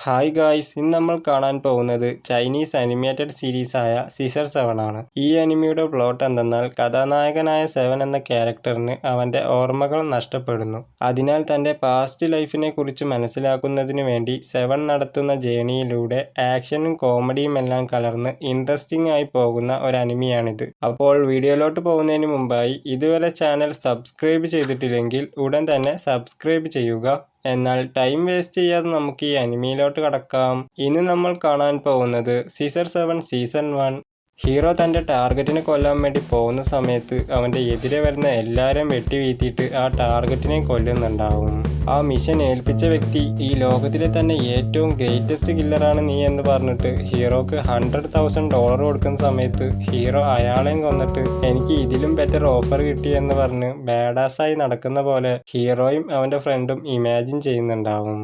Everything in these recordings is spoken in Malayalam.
ഹായ് ഗായ്സ്, ഇന്ന് നമ്മൾ കാണാൻ പോകുന്നത് ചൈനീസ് അനിമേറ്റഡ് സീരീസായ സീസർ 7 ആണ്. ഈ അനിമിയുടെ പ്ലോട്ട് എന്തെന്നാൽ കഥാനായകനായ 7 എന്ന ക്യാരക്ടറിന് അവന്റെ ഓർമ്മകൾ നഷ്ടപ്പെടുന്നു. അതിനാൽ തന്റെ പാസ്റ്റ് ലൈഫിനെ കുറിച്ച് മനസ്സിലാക്കുന്നതിനു വേണ്ടി 7 നടത്തുന്ന ജേണിയിലൂടെ ആക്ഷനും കോമഡിയും എല്ലാം കലർന്ന് ഇൻട്രസ്റ്റിംഗ് ആയി പോകുന്ന ഒരു അനിമിയാണിത്. അപ്പോൾ വീഡിയോയിലോട്ട് പോകുന്നതിന് മുമ്പായി ഇതുവരെ ചാനൽ സബ്സ്ക്രൈബ് ചെയ്തിട്ടില്ലെങ്കിൽ ഉടൻ തന്നെ സബ്സ്ക്രൈബ് ചെയ്യുക. എന്നാൽ ടൈം വേസ്റ്റ് ചെയ്യാതെ നമുക്ക് ഈ അനിമിയിലോട്ട് കടക്കാം. ഇന്ന് നമ്മൾ കാണാൻ പോകുന്നത് സീസർ 7 സീസൺ 1. ഹീറോ തൻ്റെ ടാർഗറ്റിനെ കൊല്ലാൻ വേണ്ടി പോകുന്ന സമയത്ത് അവൻ്റെ എതിരെ വരുന്ന എല്ലാവരെയും വെട്ടി വീഴ്ത്തിയിട്ട് ആ ടാർഗറ്റിനെ കൊല്ലുന്നുണ്ടാവും. ആ മിഷൻ ഏൽപ്പിച്ച വ്യക്തി ഈ ലോകത്തിലെ തന്നെ ഏറ്റവും ഗ്രേറ്റസ്റ്റ് കില്ലറാണ് നീ എന്ന് പറഞ്ഞിട്ട് ഹീറോക്ക് $100,000 കൊടുക്കുന്ന സമയത്ത് ഹീറോ അയാളെയും കൊന്നിട്ട് എനിക്ക് ഇതിലും ബെറ്റർ ഓഫർ കിട്ടി എന്ന് പറഞ്ഞ് ബാഡാസായി നടക്കുന്ന പോലെ ഹീറോയും അവൻ്റെ ഫ്രണ്ടും ഇമാജിൻ ചെയ്യുന്നുണ്ടാവും.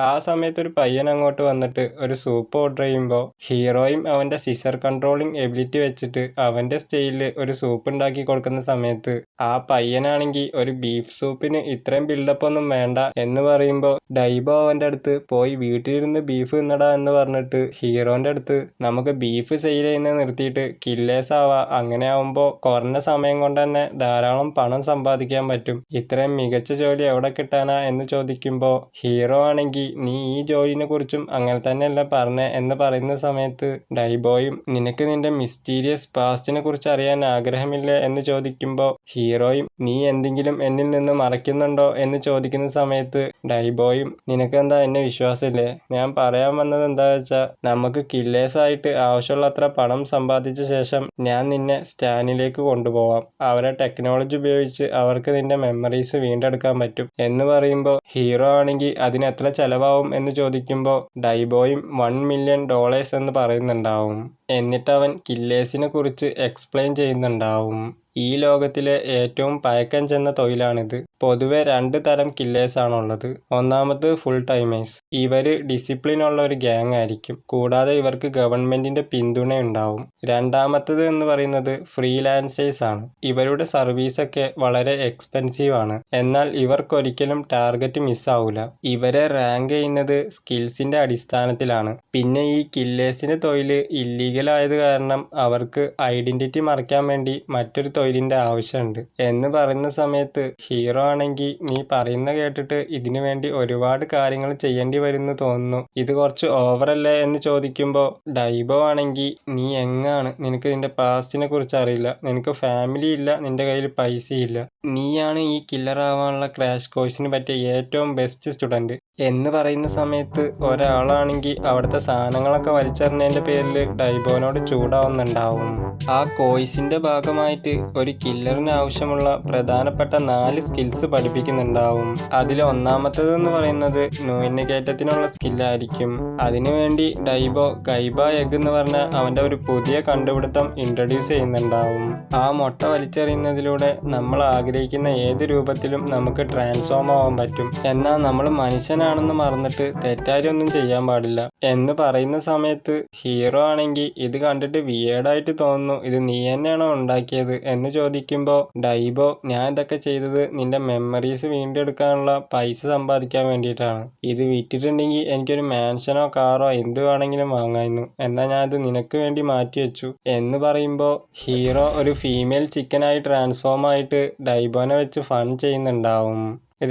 ആ സമയത്ത് ഒരു പയ്യൻ അങ്ങോട്ട് വന്നിട്ട് ഒരു സൂപ്പ് ഓർഡർ ചെയ്യുമ്പോൾ ഹീറോയും അവൻ്റെ സിസർ കൺട്രോളിങ് എബിലിറ്റി വെച്ചിട്ട് അവൻ്റെ സ്റ്റൈലിൽ ഒരു സൂപ്പ് ഉണ്ടാക്കി കൊടുക്കുന്ന സമയത്ത് ആ പയ്യനാണെങ്കിൽ ഒരു ബീഫ് സൂപ്പിന് ഇത്രയും ബിൽഡപ്പ് ഒന്നും വേണ്ട എന്ന് പറയുമ്പോൾ ഡൈബോ അവൻ്റെ അടുത്ത് പോയി വീട്ടിലിരുന്ന് ബീഫ് തിന്നടാ എന്ന് പറഞ്ഞിട്ട് ഹീറോൻ്റെ അടുത്ത് നമുക്ക് ബീഫ് സെയിൽ ചെയ്യുന്നത് നിർത്തിയിട്ട് കില്ലേഴ്സ് ആവാം, അങ്ങനെ ആവുമ്പോൾ കുറഞ്ഞ സമയം കൊണ്ട് തന്നെ ധാരാളം പണം സമ്പാദിക്കാൻ പറ്റും, ഇത്രയും മികച്ച ജോലി എവിടെ കിട്ടാനാ എന്ന് ചോദിക്കുമ്പോൾ ഹീറോ ആണെങ്കിൽ നീ ഈ ജോലിനെ കുറിച്ചും അങ്ങനെ തന്നെയല്ല പറഞ്ഞേ എന്ന് പറയുന്ന സമയത്ത് ഡൈബോയും നിനക്ക് നിന്റെ മിസ്റ്റീരിയസ് പാസ്റ്റിനെ കുറിച്ച് അറിയാൻ ആഗ്രഹമില്ലേ എന്ന് ചോദിക്കുമ്പോൾ ഹീറോയും നീ എന്തെങ്കിലും എന്നിൽ നിന്ന് മറയ്ക്കുന്നുണ്ടോ എന്ന് ചോദിക്കുന്ന സമയത്ത് ഡൈബോയും നിനക്കെന്താ എന്നെ വിശ്വാസമില്ലേ, ഞാൻ പറയാൻ വന്നത് എന്താ വെച്ചാൽ നമുക്ക് കില്ലേഴ്സ് ആയിട്ട് ആവശ്യമുള്ളത്ര പണം സമ്പാദിച്ച ശേഷം ഞാൻ നിന്നെ സ്റ്റാനിലേക്ക് കൊണ്ടുപോവാം, അവരെ ടെക്നോളജി ഉപയോഗിച്ച് അവർക്ക് നിന്റെ മെമ്മറീസ് വീണ്ടെടുക്കാൻ പറ്റും എന്ന് പറയുമ്പോൾ ഹീറോ ആണെങ്കിൽ അതിന് എത്ര ചെലവാകും എന്ന് ചോദിക്കുമ്പോൾ ഡൈബോയും $1 million എന്ന് പറയുന്നുണ്ടാവും. എന്നിട്ട് അവൻ കില്ലേഴ്സിനെ കുറിച്ച് എക്സ്പ്ലെയിൻ ചെയ്യുന്നുണ്ടാവും. ഈ ലോകത്തിലെ ഏറ്റവും പഴക്കം ചെന്ന തൊഴിലാണിത്. പൊതുവെ 2 തരം കില്ലേഴ്സ് ആണുള്ളത്. ഒന്നാമത് ഫുൾ ടൈമേഴ്സ്. ഇവർ ഡിസിപ്ലിൻ ഉള്ള ഒരു ഗ്യാങ് ആയിരിക്കും, കൂടാതെ ഇവർക്ക് ഗവൺമെന്റിന്റെ പിന്തുണ ഉണ്ടാവും. രണ്ടാമത്തത് എന്ന് പറയുന്നത് ഫ്രീലാൻസേഴ്സ് ആണ്. ഇവരുടെ സർവീസൊക്കെ വളരെ എക്സ്പെൻസീവ് ആണ്, എന്നാൽ ഇവർക്കൊരിക്കലും ടാർഗറ്റ് മിസ്സാവൂല. ഇവരെ റാങ്ക് ചെയ്യുന്നത് സ്കിൽസിന്റെ അടിസ്ഥാനത്തിലാണ്. പിന്നെ ഈ കില്ലേഴ്സിന്റെ തൊഴിൽ ഇല്ലീഗൽ ആയത് കാരണം അവർക്ക് ഐഡന്റിറ്റി മറയ്ക്കാൻ വേണ്ടി മറ്റൊരു തൊഴിലിന്റെ ആവശ്യമുണ്ട് എന്ന് പറയുന്ന സമയത്ത് ഹീറോ ആണെങ്കിൽ നീ പറയുന്ന കേട്ടിട്ട് ഇതിനു വേണ്ടി ഒരുപാട് കാര്യങ്ങൾ ചെയ്യേണ്ടി വരുമെന്ന് തോന്നുന്നു, ഇത് കുറച്ച് ഓവറല്ലേ എന്ന് ചോദിക്കുമ്പോൾ ഡൈബോ ആണെങ്കിൽ നീ എങ്ങാണ്, നിനക്ക് നിന്റെ പാസ്റ്റിനെ കുറിച്ച് അറിയില്ല, നിനക്ക് ഫാമിലി ഇല്ല, നിന്റെ കയ്യിൽ പൈസ ഇല്ല, നീയാണ് ഈ കില്ലർ ആവാനുള്ള ക്രാഷ് കോഴ്സിന് പറ്റിയ ഏറ്റവും ബെസ്റ്റ് സ്റ്റുഡൻറ്റ് എന്ന് പറയുന്ന സമയത്ത് ഒരാളാണെങ്കിൽ അവിടുത്തെ സാധനങ്ങളൊക്കെ വലിച്ചെറിഞ്ഞതിൻ്റെ പേരിൽ ഡൈബോനോട് ചൂടാവുന്നുണ്ടാവും. ആ കോഴ്സിൻ്റെ ഭാഗമായിട്ട് ഒരു കില്ലറിന് ആവശ്യമുള്ള പ്രധാനപ്പെട്ട 4 സ്കിൽസ് പഠിപ്പിക്കുന്നുണ്ടാവും. അതിൽ ഒന്നാമത്തേതെന്ന് പറയുന്നത് നുഴഞ്ഞുകയറ്റത്തിനുള്ള സ്കില്ലായിരിക്കും. അതിനുവേണ്ടി ഡൈബോ ഗൈബ എഗ് എന്ന് പറഞ്ഞ അവൻ്റെ ഒരു പുതിയ കണ്ടുപിടുത്തം ഇൻട്രൊഡ്യൂസ് ചെയ്യുന്നുണ്ടാവും. ആ മുട്ട വലിച്ചെറിയുന്നതിലൂടെ നമ്മൾ ആഗ്രഹിക്കുന്ന ഏത് രൂപത്തിലും നമുക്ക് ട്രാൻസ്ഫോം ആവാൻ പറ്റും, എന്നാൽ നമ്മൾ മനുഷ്യനാണെന്ന് മറന്നിട്ട് തെറ്റാരൊന്നും ചെയ്യാൻ പാടില്ല എന്ന് പറയുന്ന സമയത്ത് ഹീറോ ആണെങ്കിൽ ഇത് കണ്ടിട്ട് വിയേർഡായിട്ട് തോന്നുന്നു, ഇത് നീ തന്നെയാണോ ഉണ്ടാക്കിയത് എന്ന് ചോദിക്കുമ്പോൾ ഡൈബോ ഞാൻ ഇതൊക്കെ ചെയ്തത് നിന്റെ മെമ്മറീസ് വീണ്ടെടുക്കാനുള്ള പൈസ സമ്പാദിക്കാൻ വേണ്ടിയിട്ടാണ്, ഇത് വിറ്റിട്ടുണ്ടെങ്കിൽ എനിക്കൊരു മാൻഷനോ കാറോ എന്ത് വേണമെങ്കിലും വാങ്ങായിരുന്നു, എന്നാൽ ഞാൻ ഇത് നിനക്ക് വേണ്ടി മാറ്റി വെച്ചു എന്ന് പറയുമ്പോൾ ഹീറോ ഒരു ഫീമെയിൽ ചിക്കനായി ട്രാൻസ്ഫോം ആയിട്ട് ഡൈബോനെ വെച്ച് ഫൺ ചെയ്യുന്നുണ്ടാവും.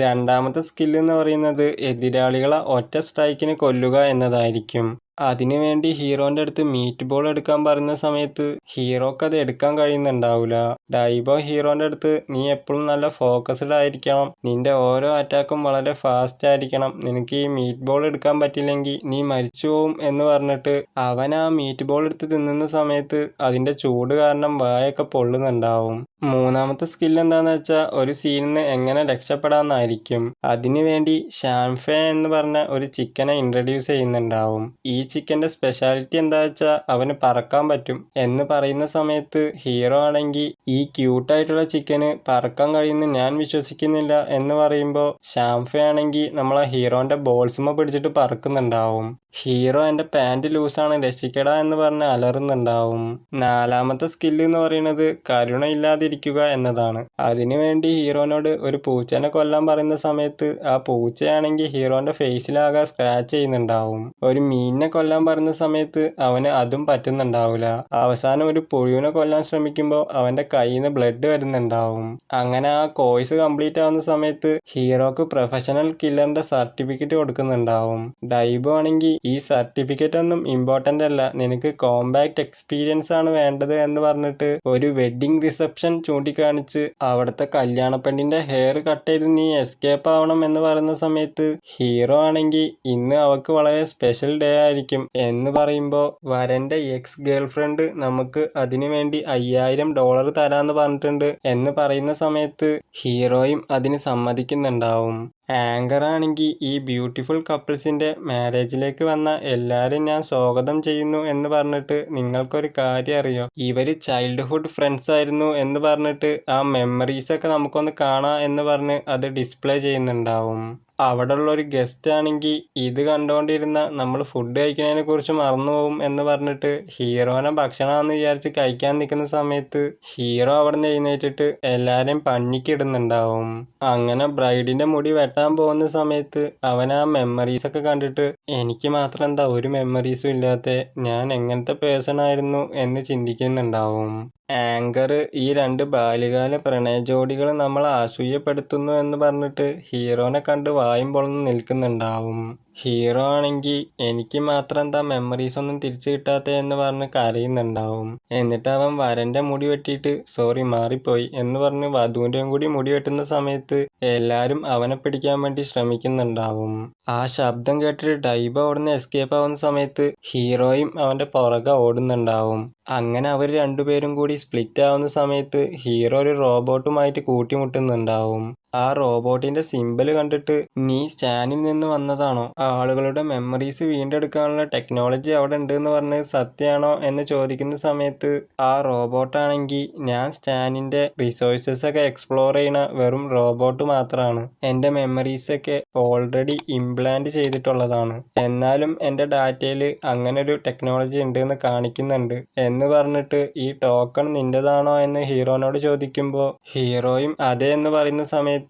രണ്ടാമത്തെ സ്കിൽ എന്ന് പറയുന്നത് എതിരാളികളെ ഒറ്റ സ്ട്രൈക്കിന് കൊല്ലുക എന്നതായിരിക്കും. അതിനുവേണ്ടി ഹീറോന്റെ അടുത്ത് മീറ്റ് ബോൾ എടുക്കാൻ പറയുന്ന സമയത്ത് ഹീറോക്ക് അത് എടുക്കാൻ കഴിയുന്നുണ്ടാവില്ല. ഡൈബോ ഹീറോന്റെ അടുത്ത് നീ എപ്പോഴും നല്ല ഫോക്കസ്ഡ് ആയിരിക്കണം, നിന്റെ ഓരോ അറ്റാക്കും വളരെ ഫാസ്റ്റ് ആയിരിക്കണം, നിനക്ക് ഈ മീറ്റ് ബോൾ എടുക്കാൻ പറ്റില്ലെങ്കിൽ നീ മരിച്ചു പോവും എന്ന് പറഞ്ഞിട്ട് അവൻ ആ മീറ്റ് ബോൾ എടുത്ത് തിന്നുന്ന സമയത്ത് അതിന്റെ ചൂട് കാരണം വായൊക്കെ പൊള്ളുന്നുണ്ടാവും. മൂന്നാമത്തെ സ്കിൽ എന്താന്ന് വെച്ചാൽ ഒരു സീനിൽ നിന്ന് എങ്ങനെ രക്ഷപ്പെടാമെന്നായിരിക്കും. അതിനുവേണ്ടി ഷാംഫെ എന്ന് പറഞ്ഞ ഒരു ചിക്കനെ ഇൻട്രൊഡ്യൂസ് ചെയ്യുന്നുണ്ടാവും. ഈ ചിക്കൻ്റെ സ്പെഷ്യാലിറ്റി എന്താ വെച്ചാൽ അവന് പറക്കാൻ പറ്റും എന്ന് പറയുന്ന സമയത്ത് ഹീറോ ആണെങ്കിൽ ഈ ക്യൂട്ടായിട്ടുള്ള ചിക്കന് പറക്കാൻ കഴിയുമെന്ന് ഞാൻ വിശ്വസിക്കുന്നില്ല എന്ന് പറയുമ്പോൾ ഷാംഫെ ആണെങ്കിൽ നമ്മളെ ഹീറോൻ്റെ ബോൾസുമ പിടിച്ചിട്ട് പറക്കുന്നുണ്ടാവും. ഹീറോ എൻ്റെ പാൻറ് ലൂസാണ് രക്ഷിക്കടാ എന്ന് പറഞ്ഞ് അലറുന്നുണ്ടാവും. നാലാമത്തെ സ്കില്ല് എന്ന് പറയുന്നത് കരുണയില്ലാതിരിക്കുക എന്നതാണ്. അതിനുവേണ്ടി ഹീറോനോട് ഒരു പൂച്ചേനെ കൊല്ലാൻ പറയുന്ന സമയത്ത് ആ പൂച്ചയാണെങ്കിൽ ഹീറോന്റെ ഫേസിലാകെ സ്ക്രാച്ച് ചെയ്യുന്നുണ്ടാവും. ഒരു മീനിനെ കൊല്ലാൻ പറയുന്ന സമയത്ത് അവന് അതും പറ്റുന്നുണ്ടാവില്ല. അവസാനം ഒരു പുഴുവിനെ കൊല്ലാൻ ശ്രമിക്കുമ്പോൾ അവന്റെ കയ്യിൽ നിന്ന് ബ്ലഡ് വരുന്നുണ്ടാവും. അങ്ങനെ ആ കോഴ്സ് കംപ്ലീറ്റ് ആവുന്ന സമയത്ത് ഹീറോക്ക് പ്രൊഫഷണൽ കില്ലറിന്റെ സർട്ടിഫിക്കറ്റ് കൊടുക്കുന്നുണ്ടാവും. ഡൈബോ ആണെങ്കിൽ ഈ സർട്ടിഫിക്കറ്റ് ഒന്നും ഇമ്പോർട്ടൻ്റ് അല്ല, നിനക്ക് കോമ്പാക്ട് എക്സ്പീരിയൻസ് ആണ് വേണ്ടത് എന്ന് പറഞ്ഞിട്ട് ഒരു വെഡ്ഡിംഗ് റിസപ്ഷൻ ചൂണ്ടിക്കാണിച്ച് അവിടുത്തെ കല്യാണ പെണ്ണിന്റെ ഹെയർ കട്ട് ചെയ്ത് നീ എസ്കേപ്പ് ആവണം എന്ന് പറയുന്ന സമയത്ത് ഹീറോ ആണെങ്കിൽ ഇന്ന് അവൾക്ക് വളരെ സ്പെഷ്യൽ ഡേ ആയിരിക്കും എന്ന് പറയുമ്പോൾ വരന്റെ എക്സ് ഗേൾ ഫ്രണ്ട് നമുക്ക് അതിനു വേണ്ടി $5000 തരാന്ന് പറഞ്ഞിട്ടുണ്ട് എന്ന് പറയുന്ന സമയത്ത് ഹീറോയും അതിന് സമ്മതിക്കുന്നുണ്ടാവും. ആങ്കർ ആണെങ്കിൽ ഈ ബ്യൂട്ടിഫുൾ കപ്പിൾസിന്റെ മാരേജിലേക്ക് വന്ന എല്ലാവരും ഞാൻ സ്വാഗതം ചെയ്യുന്നു എന്ന് പറഞ്ഞിട്ട് നിങ്ങൾക്കൊരു കാര്യം അറിയോ, ഇവര് ചൈൽഡ്ഹുഡ് ഫ്രണ്ട്സ് ആയിരുന്നു എന്ന് പറഞ്ഞിട്ട് ആ മെമ്മറീസ് ഒക്കെ നമുക്കൊന്ന് കാണാം എന്ന് പറഞ്ഞ് അത് ഡിസ്പ്ലേ ചെയ്യുന്നുണ്ടാവും. അവിടെ ഉള്ള ഒരു ഗസ്റ്റ് ആണെങ്കിൽ ഇത് കണ്ടുകൊണ്ടിരുന്ന നമ്മൾ ഫുഡ് കഴിക്കുന്നതിനെ കുറിച്ച് മറന്നുപോകും എന്ന് പറഞ്ഞിട്ട് ഹീറോനെ ഭക്ഷണമെന്ന് വിചാരിച്ച് കഴിക്കാൻ നിൽക്കുന്ന സമയത്ത് ഹീറോ അവിടെ നിന്ന് എഴുന്നേറ്റിട്ട് എല്ലാരെയും പഞ്ഞിക്കിടുന്നുണ്ടാവും. അങ്ങനെ ബ്രൈഡിന്റെ മുടി വെട്ടാൻ പോകുന്ന സമയത്ത് അവൻ ആ മെമ്മറീസ് ഒക്കെ കണ്ടിട്ട് എനിക്ക് മാത്രം എന്താ ഒരു മെമ്മറീസും ഇല്ലാത്ത, ഞാൻ എങ്ങനത്തെ പേഴ്സൺ ആയിരുന്നു എന്ന് ചിന്തിക്കുന്നുണ്ടാവും. ആങ്കർ ഈ 2 ബാല്യകാല പ്രണയ ജോഡികൾ നമ്മളെ അസൂയപ്പെടുത്തുന്നു എന്ന് പറഞ്ഞിട്ട് ഹീറോനെ കണ്ട് വായും പൊളന്ന് നിൽക്കുന്നുണ്ടാവും. ഹീറോ ആണെങ്കിൽ എനിക്ക് മാത്രം എന്താ മെമ്മറീസ് ഒന്നും തിരിച്ചു കിട്ടാത്ത എന്ന് പറഞ്ഞ് കരയുന്നുണ്ടാവും. എന്നിട്ട് അവൻ വരന്റെ മുടി വെട്ടിയിട്ട് സോറി മാറിപ്പോയി എന്ന് പറഞ്ഞ് വധുവിൻ്റെയും കൂടി മുടി വെട്ടുന്ന സമയത്ത് എല്ലാവരും അവനെ പിടിക്കാൻ വേണ്ടി ശ്രമിക്കുന്നുണ്ടാവും. ആ ശബ്ദം കേട്ടിട്ട് ഡൈബ അവിടുന്ന് എസ്കേപ്പ് ആവുന്ന സമയത്ത് ഹീറോയും അവന്റെ പുറകെ ഓടുന്നുണ്ടാവും. അങ്ങനെ അവർ രണ്ടുപേരും കൂടി സ്പ്ലിറ്റ് ആവുന്ന സമയത്ത് ഹീറോ ഒരു റോബോട്ടുമായിട്ട് കൂട്ടിമുട്ടുന്നുണ്ടാവും. ആ റോബോട്ടിന്റെ സിമ്പൽ കണ്ടിട്ട് നീ സ്റ്റാനിൽ നിന്ന് വന്നതാണോ, ആളുകളുടെ മെമ്മറീസ് വീണ്ടെടുക്കാനുള്ള ടെക്നോളജി അവിടെ ഉണ്ട് എന്ന് പറഞ്ഞത് സത്യമാണോ എന്ന് ചോദിക്കുന്ന സമയത്ത് ആ റോബോട്ടാണെങ്കിൽ ഞാൻ സ്റ്റാനിന്റെ റിസോഴ്സസ് ഒക്കെ എക്സ്പ്ലോർ ചെയ്യണ വെറും റോബോട്ട് മാത്രമാണ്, എൻ്റെ മെമ്മറീസ് ഒക്കെ ഓൾറെഡി ഇംപ്ലാന്റ് ചെയ്തിട്ടുള്ളതാണ്, എന്നാലും എൻ്റെ ഡാറ്റയിൽ അങ്ങനെ ഒരു ടെക്നോളജി ഉണ്ട് എന്ന് കാണിക്കുന്നുണ്ട് എന്ന് പറഞ്ഞിട്ട് ഈ ടോക്കൺ നിന്റേതാണോ എന്ന് ഹീറോനോട് ചോദിക്കുമ്പോൾ ഹീറോയും അതെ എന്ന് പറയുന്ന സമയത്ത്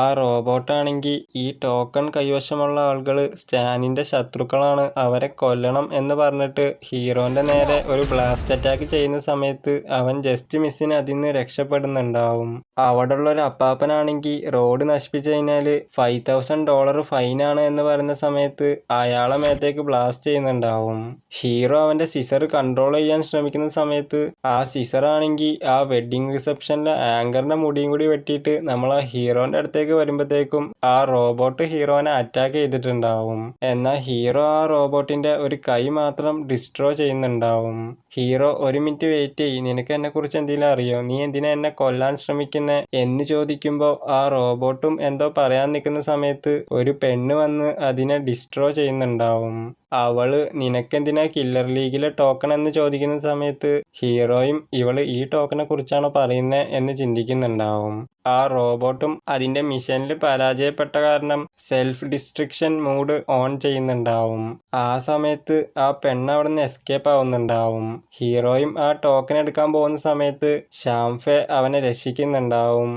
ആ റോബോട്ടാണെങ്കിൽ ഈ ടോക്കൺ കൈവശമുള്ള ആളുകൾ സ്റ്റാനിന്റെ ശത്രുക്കളാണ്, അവരെ കൊല്ലണം എന്ന് പറഞ്ഞിട്ട് ഹീറോന്റെ നേരെ ഒരു ബ്ലാസ്റ്റ് അറ്റാക്ക് ചെയ്യുന്ന സമയത്ത് അവൻ ജസ്റ്റ് മിസ്സിന് അതിൽ നിന്ന് രക്ഷപ്പെടുന്നുണ്ടാവും. അവിടെ ഉള്ള ഒരു അപ്പാപ്പനാണെങ്കിൽ റോഡ് നശിപ്പിച്ചു കഴിഞ്ഞാല് $5000 ഫൈനാണ് എന്ന് പറയുന്ന സമയത്ത് അയാളെ മേത്തേക്ക് ബ്ലാസ്റ്റ് ചെയ്യുന്നുണ്ടാവും. ഹീറോ അവന്റെ സിസർ കൺട്രോൾ ചെയ്യാൻ ശ്രമിക്കുന്ന സമയത്ത് ആ സിസർ ആണെങ്കിൽ ആ വെഡ്ഡിങ് റിസപ്ഷനിലെ ആങ്കറിന്റെ മുടിയും കൂടി വെട്ടിയിട്ട് നമ്മളെ ഹീറോന്റെ അടുത്തേക്ക് വരുമ്പോഴത്തേക്കും ആ റോബോട്ട് ഹീറോനെ അറ്റാക്ക് ചെയ്തിട്ടുണ്ടാവും. എന്നാൽ ഹീറോ ആ റോബോട്ടിന്റെ ഒരു കൈ മാത്രം ഡിസ്ട്രോ ചെയ്യുന്നുണ്ടാവും. ഹീറോ ഒരു മിനിറ്റ് വെയിറ്റ് ചെയ്യ്, നിനക്ക് എന്നെ കുറിച്ച് എന്തെങ്കിലും അറിയോ, നീ എന്തിനാ എന്നെ കൊല്ലാൻ ശ്രമിക്കുന്നേ എന്ന് ചോദിക്കുമ്പോൾ ആ റോബോട്ടും എന്തോ പറയാൻ നിൽക്കുന്ന സമയത്ത് ഒരു പെണ്ണ് വന്ന് അതിനെ ഡിസ്ട്രോ ചെയ്യുന്നുണ്ടാവും. അവള് നിനക്കെന്തിനാ കില്ലർ ലീഗിലെ ടോക്കൺ എന്ന് ചോദിക്കുന്ന സമയത്ത് ഹീറോയും ഇവള് ഈ ടോക്കനെ കുറിച്ചാണോ പറയുന്നത് എന്ന് ചിന്തിക്കുന്നുണ്ടാവും. ആ റോബോട്ടും അതിന്റെ മിഷനിൽ പരാജയപ്പെട്ട കാരണം സെൽഫ് ഡിസ്ട്രക്ഷൻ മൂഡ് ഓൺ ചെയ്യുന്നുണ്ടാവും. ആ സമയത്ത് ആ പെണ്ണ് അവിടെ നിന്ന് എസ്കേപ്പ് ആവുന്നുണ്ടാവും. ഹീറോയും ആ ടോക്കൺ എടുക്കാൻ പോകുന്ന സമയത്ത് ഷാംഫെ അവനെ രക്ഷിക്കുന്നുണ്ടാവും.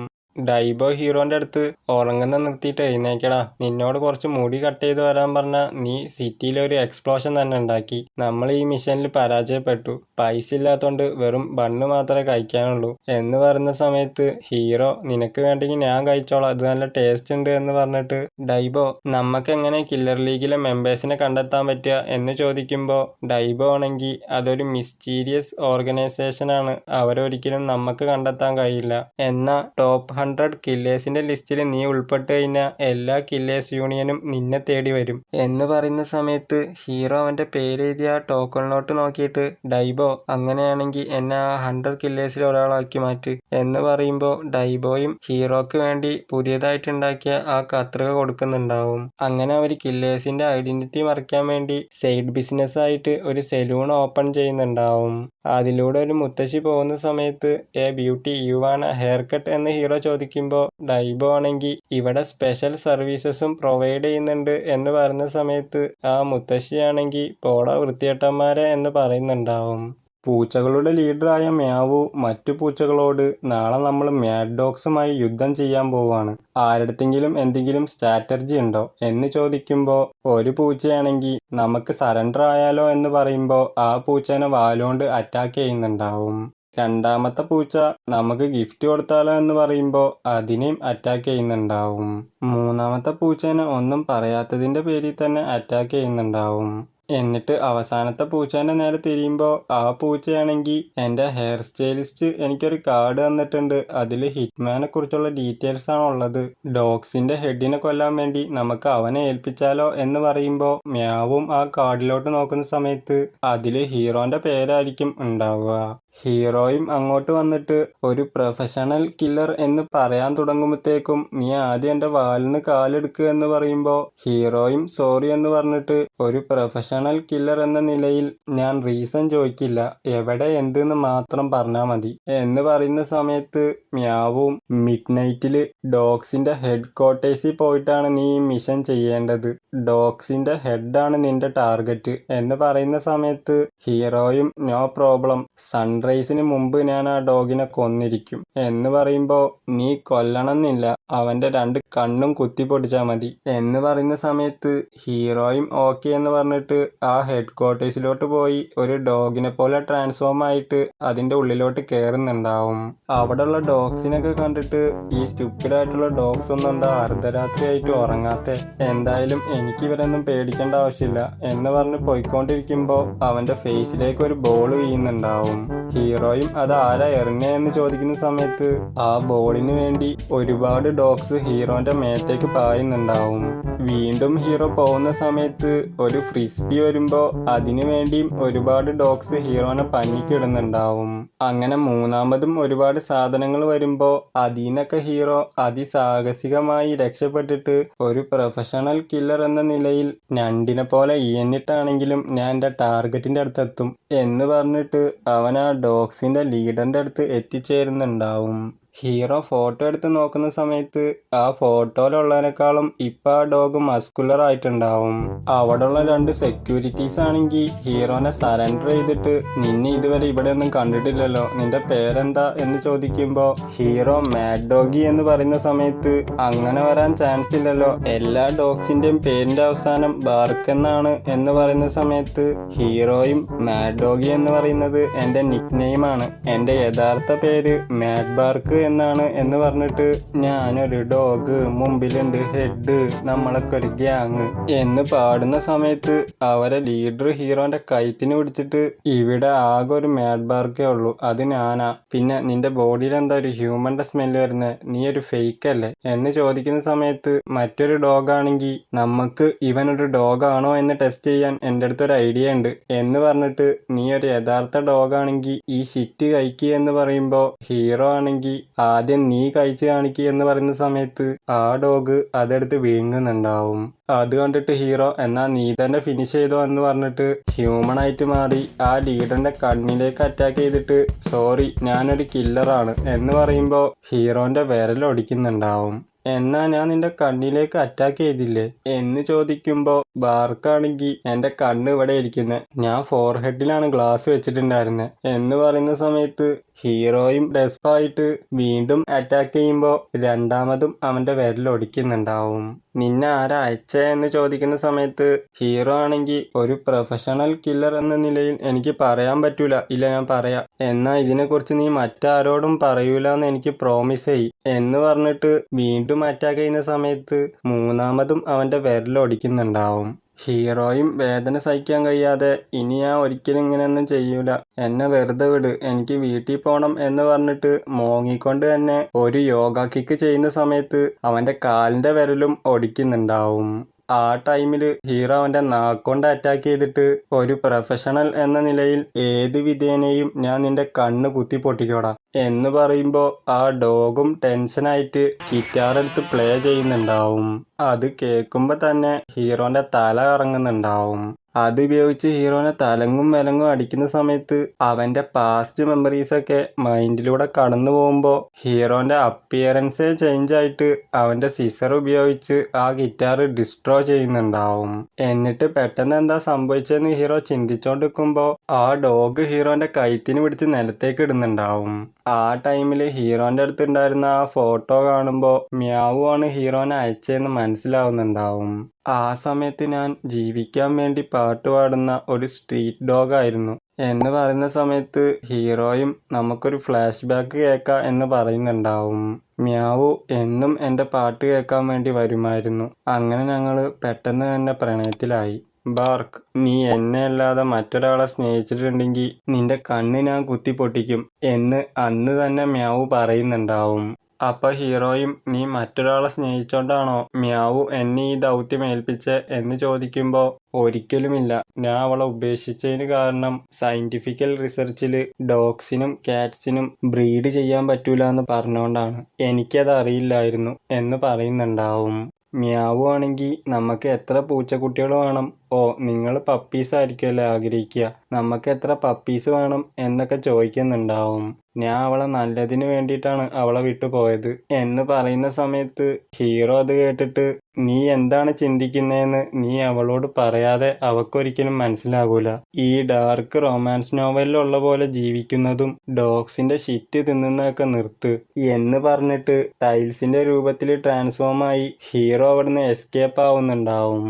ഡൈബോ ഹീറോന്റെ അടുത്ത് ഉറങ്ങുന്ന നിർത്തിയിട്ട് എഴുന്നേക്കടാ, നിന്നോട് കുറച്ച് മുടി കട്ട് ചെയ്ത് വരാൻ പറഞ്ഞാൽ നീ സിറ്റിയിൽ ഒരു എക്സ്പ്ലോഷൻ തന്നെ ഉണ്ടാക്കി, നമ്മൾ ഈ മിഷനിൽ പരാജയപ്പെട്ടു, പൈസ ഇല്ലാത്തോണ്ട് വെറും ബണ്ണ് മാത്രമേ കഴിക്കാനുള്ളൂ എന്ന് പറയുന്ന സമയത്ത് ഹീറോ നിനക്ക് വേണ്ടെങ്കിൽ ഞാൻ കഴിച്ചോളാം, അത് നല്ല ടേസ്റ്റ് ഉണ്ട് എന്ന് പറഞ്ഞിട്ട് ഡൈബോ നമുക്ക് എങ്ങനെ കില്ലർ ലീഗിലെ മെമ്പേഴ്സിനെ കണ്ടെത്താൻ പറ്റുക എന്ന് ചോദിക്കുമ്പോൾ ഡൈബോ ആണെങ്കിൽ അതൊരു മിസ്റ്റീരിയസ് ഓർഗനൈസേഷൻ ആണ്, അവരൊരിക്കലും നമുക്ക് കണ്ടെത്താൻ കഴിയില്ല, എന്നാൽ ടോപ്പ് 100 കില്ലേഴ്സിന്റെ ലിസ്റ്റിൽ നീ ഉൾപ്പെട്ട് കഴിഞ്ഞാൽ എല്ലാ കില്ലേഴ്സ് യൂണിയനും നിന്നെ തേടി വരും എന്ന് പറയുന്ന സമയത്ത് ഹീറോ അവന്റെ പേരെഴുതിയ ടോക്കൺ നോട്ട് നോക്കിയിട്ട് ഡൈബോ അങ്ങനെയാണെങ്കിൽ എന്നെ ആ 100 കില്ലേഴ്സിൽ ഒരാളാക്കി മാറ്റ് എന്ന് പറയുമ്പോൾ ഡൈബോയും ഹീറോക്ക് വേണ്ടി പുതിയതായിട്ടുണ്ടാക്കിയ ആ കത്രിക കൊടുക്കുന്നുണ്ടാവും. അങ്ങനെ അവർ കില്ലേഴ്സിന്റെ ഐഡന്റിറ്റി മറയ്ക്കാൻ വേണ്ടി സൈഡ് ബിസിനസ് ആയിട്ട് ഒരു സെലൂൺ ഓപ്പൺ ചെയ്യുന്നുണ്ടാവും. അതിലൂടെ ഒരു മുത്തശ്ശി പോകുന്ന സമയത്ത് A beauty you want A hair cut എന്ന് ഹീറോ ചോദിക്കുമ്പോൾ ഡൈബോ ആണെങ്കിൽ ഇവിടെ സ്പെഷ്യൽ സർവീസസും പ്രൊവൈഡ് ചെയ്യുന്നുണ്ട് എന്ന് പറയുന്ന സമയത്ത് ആ മുത്തശ്ശിയാണെങ്കിൽ പോടാ വൃത്തികെട്ടന്മാരെ എന്ന് പറയുന്നുണ്ടാവും. പൂച്ചകളുടെ ലീഡറായ മ്യാവു മറ്റു പൂച്ചകളോട് നാളെ നമ്മൾ മാഡ് ഡോഗ്സുമായി യുദ്ധം ചെയ്യാൻ പോവാണ്, ആരുടെത്തെങ്കിലും എന്തെങ്കിലും സ്ട്രാറ്റജി ഉണ്ടോ എന്ന് ചോദിക്കുമ്പോൾ ഒരു പൂച്ചയാണെങ്കിൽ നമുക്ക് സറണ്ടർ ആയാലോ എന്ന് പറയുമ്പോൾ ആ പൂച്ചേനെ വാലുകൊണ്ട് അറ്റാക്ക് ചെയ്യുന്നുണ്ടാവും. രണ്ടാമത്തെ പൂച്ച നമുക്ക് ഗിഫ്റ്റ് കൊടുത്താലോ എന്ന് പറയുമ്പോൾ അതിനെയും അറ്റാക്ക് ചെയ്യുന്നുണ്ടാവും. മൂന്നാമത്തെ പൂച്ചേനെ ഒന്നും പറയാത്തതിന്റെ പേരിൽ തന്നെ അറ്റാക്ക് ചെയ്യുന്നുണ്ടാവും. എന്നിട്ട് അവസാനത്തെ പൂച്ചേൻ്റെ നേരെ തിരിയുമ്പോൾ ആ പൂച്ചയാണെങ്കിൽ എൻ്റെ ഹെയർ സ്റ്റൈലിസ്റ്റ് എനിക്കൊരു കാർഡ് തന്നിട്ടുണ്ട്, അതിൽ ഹിറ്റ്മാനെ കുറിച്ചുള്ള ഡീറ്റെയിൽസ് ആണ് ഉള്ളത്, ഡോഗ്സിന്റെ ഹെഡിനെ കൊല്ലാൻ വേണ്ടി നമുക്ക് അവനെ ഏൽപ്പിച്ചാലോ എന്ന് പറയുമ്പോൾ മ്യാവും ആ കാർഡിലോട്ട് നോക്കുന്ന സമയത്ത് അതിൽ ഹീറോന്റെ പേരായിരിക്കും ഉണ്ടാവുക. ഹീറോയും അങ്ങോട്ട് വന്നിട്ട് ഒരു പ്രൊഫഷണൽ കില്ലർ എന്ന് പറയാൻ തുടങ്ങുമ്പോഴത്തേക്കും നീ ആദ്യം എൻ്റെ വാലിന് കാലെടുക്കുക എന്ന് പറയുമ്പോൾ ഹീറോയും സോറി എന്ന് പറഞ്ഞിട്ട് ഒരു പ്രൊഫഷണൽ കില്ലർ എന്ന നിലയിൽ ഞാൻ റീസൺ ചോദിക്കില്ല, എവിടെ എന്തെന്ന് മാത്രം പറഞ്ഞാൽ മതി എന്ന് പറയുന്ന സമയത്ത് മ്യാവും മിഡ് നൈറ്റിൽ ഡോഗ്സിന്റെ ഹെഡ് ക്വാർട്ടേഴ്സിൽ പോയിട്ടാണ് നീ ഈ മിഷൻ ചെയ്യേണ്ടത്, ഡോഗ്സിന്റെ ഹെഡാണ് നിന്റെ ടാർഗറ്റ് എന്ന് പറയുന്ന സമയത്ത് ഹീറോയും നോ പ്രോബ്ലം, സൺറൈസിന് മുമ്പ് ഞാൻ ആ ഡോഗിനെ കൊന്നിരിക്കും എന്ന് പറയുമ്പോൾ നീ കൊല്ലണമെന്നില്ല, അവന്റെ 2 കണ്ണും കുത്തി പൊടിച്ചാൽ മതി എന്ന് പറയുന്ന സമയത്ത് ഹീറോയും ഓക്കെ എന്ന് പറഞ്ഞിട്ട് ആ ഹെഡ് ക്വാർട്ടേഴ്സിലോട്ട് പോയി ഒരു ഡോഗിനെ പോലെ ട്രാൻസ്ഫോം ആയിട്ട് അതിന്റെ ഉള്ളിലോട്ട് കയറുന്നുണ്ടാവും. അവിടെയുള്ള ഡോഗ്സിനൊക്കെ കണ്ടിട്ട് ഈ സ്റ്റുപ്പിഡ് ആയിട്ടുള്ള ഡോഗ്സ് ഒന്നും എന്താ അർദ്ധരാത്രി ആയിട്ട് ഉറങ്ങാത്ത, എന്തായാലും എനിക്ക് ഇവരൊന്നും പേടിക്കേണ്ട ആവശ്യമില്ല എന്ന് പറഞ്ഞ് പോയിക്കൊണ്ടിരിക്കുമ്പോൾ അവന്റെ ഫേസിലേക്ക് ഒരു ബോൾ വീഴുന്നുണ്ടാവും. ഹീറോയും അത് ആരാ എറിഞ്ഞ എന്ന് ചോദിക്കുന്ന സമയത്ത് ആ ബോളിന് വേണ്ടി ഒരുപാട് ഡോഗ്സ് ഹീറോന്റെ മേത്തേക്ക് പായുന്നുണ്ടാവും. വീണ്ടും ഹീറോ പോകുന്ന സമയത്ത് ഒരു ഫ്രിസ്ബി വരുമ്പോൾ അതിനു വേണ്ടിയും ഒരുപാട് ഡോഗ്സ് ഹീറോനെ പഞ്ഞിക്കിടുന്നുണ്ടാവും. അങ്ങനെ മൂന്നാമതും ഒരുപാട് സാധനങ്ങൾ വരുമ്പോൾ അതിനൊക്കെ ഹീറോ അതിസാഹസികമായി രക്ഷപ്പെട്ടിട്ട് ഒരു പ്രൊഫഷണൽ കില്ലർ എന്ന നിലയിൽ ഞണ്ടിനെ പോലെ ഈയന്നിട്ടാണെങ്കിലും ഞാൻ എൻ്റെ ടാർഗറ്റിന്റെ അടുത്തെത്തും എന്ന് പറഞ്ഞിട്ട് അവൻ ആ ഡോഗ്സിന്റെ ലീഡറിന്റെ അടുത്ത് എത്തിച്ചേരുന്നുണ്ടാവും. ഹീറോ ഫോട്ടോ എടുത്ത് നോക്കുന്ന സമയത്ത് ആ ഫോട്ടോയിലുള്ളതിനേക്കാളും ഇപ്പം ആ ഡോഗ് മസ്കുലർ ആയിട്ടുണ്ടാവും. അവിടെയുള്ള 2 സെക്യൂരിറ്റീസ് ആണെങ്കിൽ ഹീറോനെ സറണ്ടർ ചെയ്തിട്ട് നിന്നെ ഇതുവരെ ഇവിടെ ഒന്നും കണ്ടിട്ടില്ലല്ലോ, നിന്റെ പേരെന്താ എന്ന് ചോദിക്കുമ്പോൾ ഹീറോ മാഡ് ഡോഗി എന്ന് പറയുന്ന സമയത്ത് അങ്ങനെ വരാൻ ചാൻസ് ഇല്ലല്ലോ, എല്ലാ ഡോഗ്സിന്റെയും പേരിന്റെ അവസാനം ബാർക്ക് എന്നാണ് എന്ന് പറയുന്ന സമയത്ത് ഹീറോയും മാഡ് ഡോഗി എന്ന് പറയുന്നത് എൻ്റെ നിക് നെയിമാണ്, എൻ്റെ യഥാർത്ഥ പേര് മാഡ് ബാർക്ക് എന്നാണ് എന്ന് പറഞ്ഞിട്ട് ഞാനൊരു ഡോഗ്, മുമ്പിലുണ്ട് ഹെഡ്, നമ്മളൊക്കെ ഒരു ഗ്യാങ് എന്ന് പാടുന്ന സമയത്ത് അവരെ ലീഡർ ഹീറോന്റെ കൈത്തിന് പിടിച്ചിട്ട് ഇവിടെ ആകെ ഒരു മാഡ് ബാർക്കേ ഉള്ളൂ, അത് ഞാനാ, പിന്നെ നിന്റെ ബോഡിയിൽ എന്താ ഒരു ഹ്യൂമന്റെ സ്മെല്ല് വരുന്നത്, നീ ഒരു ഫേക്ക് അല്ലേ എന്ന് ചോദിക്കുന്ന സമയത്ത് മറ്റൊരു ഡോഗ് ആണെങ്കിൽ നമുക്ക് ഇവനൊരു ഡോഗ് ആണോ എന്ന് ടെസ്റ്റ് ചെയ്യാൻ എൻ്റെ അടുത്തൊരു ഐഡിയ ഉണ്ട് എന്ന് പറഞ്ഞിട്ട് നീ ഒരു യഥാർത്ഥ ഡോഗ് ആണെങ്കിൽ ഈ ഷിറ്റ് കഴിക്കുക എന്ന് പറയുമ്പോൾ ഹീറോ ആണെങ്കിൽ ആദ്യം നീ കഴിച്ച് കാണിക്കുക എന്ന് പറയുന്ന സമയത്ത് ആ ഡോഗ് അതെടുത്ത് വീങ്ങുന്നുണ്ടാവും. അത് കണ്ടിട്ട് ഹീറോ എന്നാ നീ തന്നെ ഫിനിഷ് ചെയ്തോ എന്ന് പറഞ്ഞിട്ട് ഹ്യൂമൺ ആയിട്ട് മാറി ആ ലീഡറിന്റെ കണ്ണിലേക്ക് അറ്റാക്ക് ചെയ്തിട്ട് സോറി ഞാനൊരു കില്ലറാണ് എന്ന് പറയുമ്പോൾ ഹീറോന്റെ വിരലൊടിക്കുന്നുണ്ടാവും. എന്നാ ഞാൻ നിന്റെ കണ്ണിലേക്ക് അറ്റാക്ക് ചെയ്തില്ലേ എന്ന് ചോദിക്കുമ്പോൾ ബാർക്കാണെങ്കിൽ എൻ്റെ കണ്ണ് ഇവിടെ ഇരിക്കുന്നത്, ഞാൻ ഫോർഹെഡിലാണ് ഗ്ലാസ് വെച്ചിട്ടുണ്ടായിരുന്നത് എന്ന് പറയുന്ന സമയത്ത് ഹീറോയും ഡെസ്പായിട്ട് വീണ്ടും അറ്റാക്ക് ചെയ്യുമ്പോൾ രണ്ടാമതും അവൻ്റെ വിരലൊടിക്കുന്നുണ്ടാവും. നിന്നെ ആരാ അയച്ചേ എന്ന് ചോദിക്കുന്ന സമയത്ത് ഹീറോ ആണെങ്കിൽ ഒരു പ്രൊഫഷണൽ കില്ലർ എന്ന നിലയിൽ എനിക്ക് പറയാൻ പറ്റൂല, ഇല്ല ഞാൻ പറയാം, എന്നാൽ ഇതിനെക്കുറിച്ച് നീ മറ്റാരോടും പറയൂല എന്ന് എനിക്ക് പ്രോമിസ് ചെയ്യ് എന്ന് പറഞ്ഞിട്ട് വീണ്ടും അറ്റാക്ക് ചെയ്യുന്ന സമയത്ത് മൂന്നാമതും അവൻ്റെ വിരലൊടിക്കുന്നുണ്ടാവും. ഹീറോയും വേദന സഹിക്കാൻ കഴിയാതെ ഇനി ഞാൻ ഒരിക്കലും ഇങ്ങനെയൊന്നും ചെയ്യൂല, എന്നെ വെറുതെ വിട്, എനിക്ക് വീട്ടിൽ പോണം എന്ന് പറഞ്ഞിട്ട് മോങ്ങിക്കൊണ്ട് തന്നെ ഒരു യോഗ കിക്ക് ചെയ്യുന്ന സമയത്ത് അവന്റെ കാലിന്റെ വിരലും ഒടിക്കുന്നുണ്ടാവും. ആ ടൈമില് ഹീറോ അവന്റെ നാക്കൊണ്ട് അറ്റാക്ക് ചെയ്തിട്ട് ഒരു പ്രൊഫഷണൽ എന്ന നിലയിൽ ഏത് വിധേനയും ഞാൻ നിന്റെ കണ്ണ് കുത്തി പൊട്ടിക്കോടാ എന്ന് പറയുമ്പോൾ ആ ഡോഗും ടെൻഷനായിട്ട് ഗിറ്റാർ എടുത്ത് പ്ലേ ചെയ്യുന്നുണ്ടാവും. അത് കേൾക്കുമ്പോൾ തന്നെ ഹീറോന്റെ തല കറങ്ങുന്നുണ്ടാവും. അതുപയോഗിച്ച് ഹീറോനെ തലങ്ങും വിലങ്ങും അടിക്കുന്ന സമയത്ത് അവന്റെ പാസ്റ്റ് മെമ്മറീസൊക്കെ മൈൻഡിലൂടെ കടന്നു പോകുമ്പോൾ ഹീറോന്റെ അപ്പിയറൻസേ ചേഞ്ച് ആയിട്ട് അവന്റെ സിസർ ഉപയോഗിച്ച് ആ ഗിറ്റാർ ഡിസ്ട്രോ ചെയ്യുന്നുണ്ടാവും. എന്നിട്ട് പെട്ടെന്ന് എന്താ സംഭവിച്ചതെന്ന് ഹീറോ ചിന്തിച്ചോണ്ടിരിക്കുമ്പോൾ ആ ഡോഗ് ഹീറോന്റെ കഴുത്തിന് പിടിച്ച് നിലത്തേക്ക് ഇടുന്നുണ്ടാവും. ആ ടൈമില് ഹീറോന്റെ അടുത്ത് ഉണ്ടായിരുന്ന ആ ഫോട്ടോ കാണുമ്പോൾ മ്യാവു ആണ് ഹീറോനെ അയച്ചതെന്ന് മനസ്സിലാവുന്നുണ്ടാവും. ആ സമയത്ത് ഞാൻ ജീവിക്കാൻ വേണ്ടി പാട്ട് പാടുന്ന ഒരു സ്ട്രീറ്റ് ഡോഗ് ആയിരുന്നു എന്ന് പറയുന്ന സമയത്ത് ഹീറോയും നമുക്കൊരു ഫ്ലാഷ് ബാക്ക് കേൾക്കാം എന്ന് പറയുന്നുണ്ടാവും. മ്യാവു എന്നും എൻ്റെ പാട്ട് കേൾക്കാൻ വേണ്ടി വരുമായിരുന്നു. അങ്ങനെ ഞങ്ങൾ പെട്ടെന്ന് തന്നെ പ്രണയത്തിലായി. ബാർക്ക്, നീ എന്നെ അല്ലാതെ മറ്റൊരാളെ സ്നേഹിച്ചിട്ടുണ്ടെങ്കിൽ നിന്റെ കണ്ണ് ഞാൻ കുത്തിപ്പൊട്ടിക്കും എന്ന് അന്ന് തന്നെ മ്യാവു പറയുന്നുണ്ടാവും. അപ്പൊ ഹീറോയും നീ മറ്റൊരാളെ സ്നേഹിച്ചോണ്ടാണോ മ്യാവു എന്നെ ഈ ദൗത്യം ഏൽപ്പിച്ചേ എന്ന് ചോദിക്കുമ്പോൾ ഒരിക്കലുമില്ല, ഞാൻ അവളെ ഉപേക്ഷിച്ചതിന് കാരണം സയന്റിഫിക്കൽ റിസർച്ചിൽ ഡോഗ്സിനും കാറ്റ്സിനും ബ്രീഡ് ചെയ്യാൻ പറ്റൂല എന്ന് പറഞ്ഞോണ്ടാണ്, എനിക്കത് അറിയില്ലായിരുന്നു എന്ന് പറയുന്നുണ്ടാവും. മ്യാവു ആണെങ്കിൽ നമുക്ക് എത്ര പൂച്ചക്കുട്ടികൾ വേണം, ഓ നിങ്ങൾ പപ്പീസ് ആയിരിക്കുമല്ലേ ആഗ്രഹിക്കുക, നമുക്ക് എത്ര പപ്പീസ് വേണം എന്നൊക്കെ ചോദിക്കുന്നുണ്ടാവും. ഞാൻ അവളെ നല്ലതിന് വേണ്ടിയിട്ടാണ് അവളെ വിട്ടു പോയത് എന്ന് പറയുന്ന സമയത്ത് ഹീറോ അത് കേട്ടിട്ട് നീ എന്താണ് ചിന്തിക്കുന്നതെന്ന് നീ അവളോട് പറയാതെ അവക്കൊരിക്കലും മനസ്സിലാകൂല. ഈ ഡാർക്ക് റൊമാൻസ് നോവലിലുള്ള പോലെ ജീവിക്കുന്നതും ഡോഗ്സിന്റെ ഷിറ്റ് തിന്നുന്നതൊക്കെ നിർത്ത് എന്ന് പറഞ്ഞിട്ട് ടൈൽസിന്റെ രൂപത്തിൽ ട്രാൻസ്ഫോം ആയി ഹീറോ അവിടുന്ന് എസ്കേപ്പ് ആവുന്നുണ്ടാവും.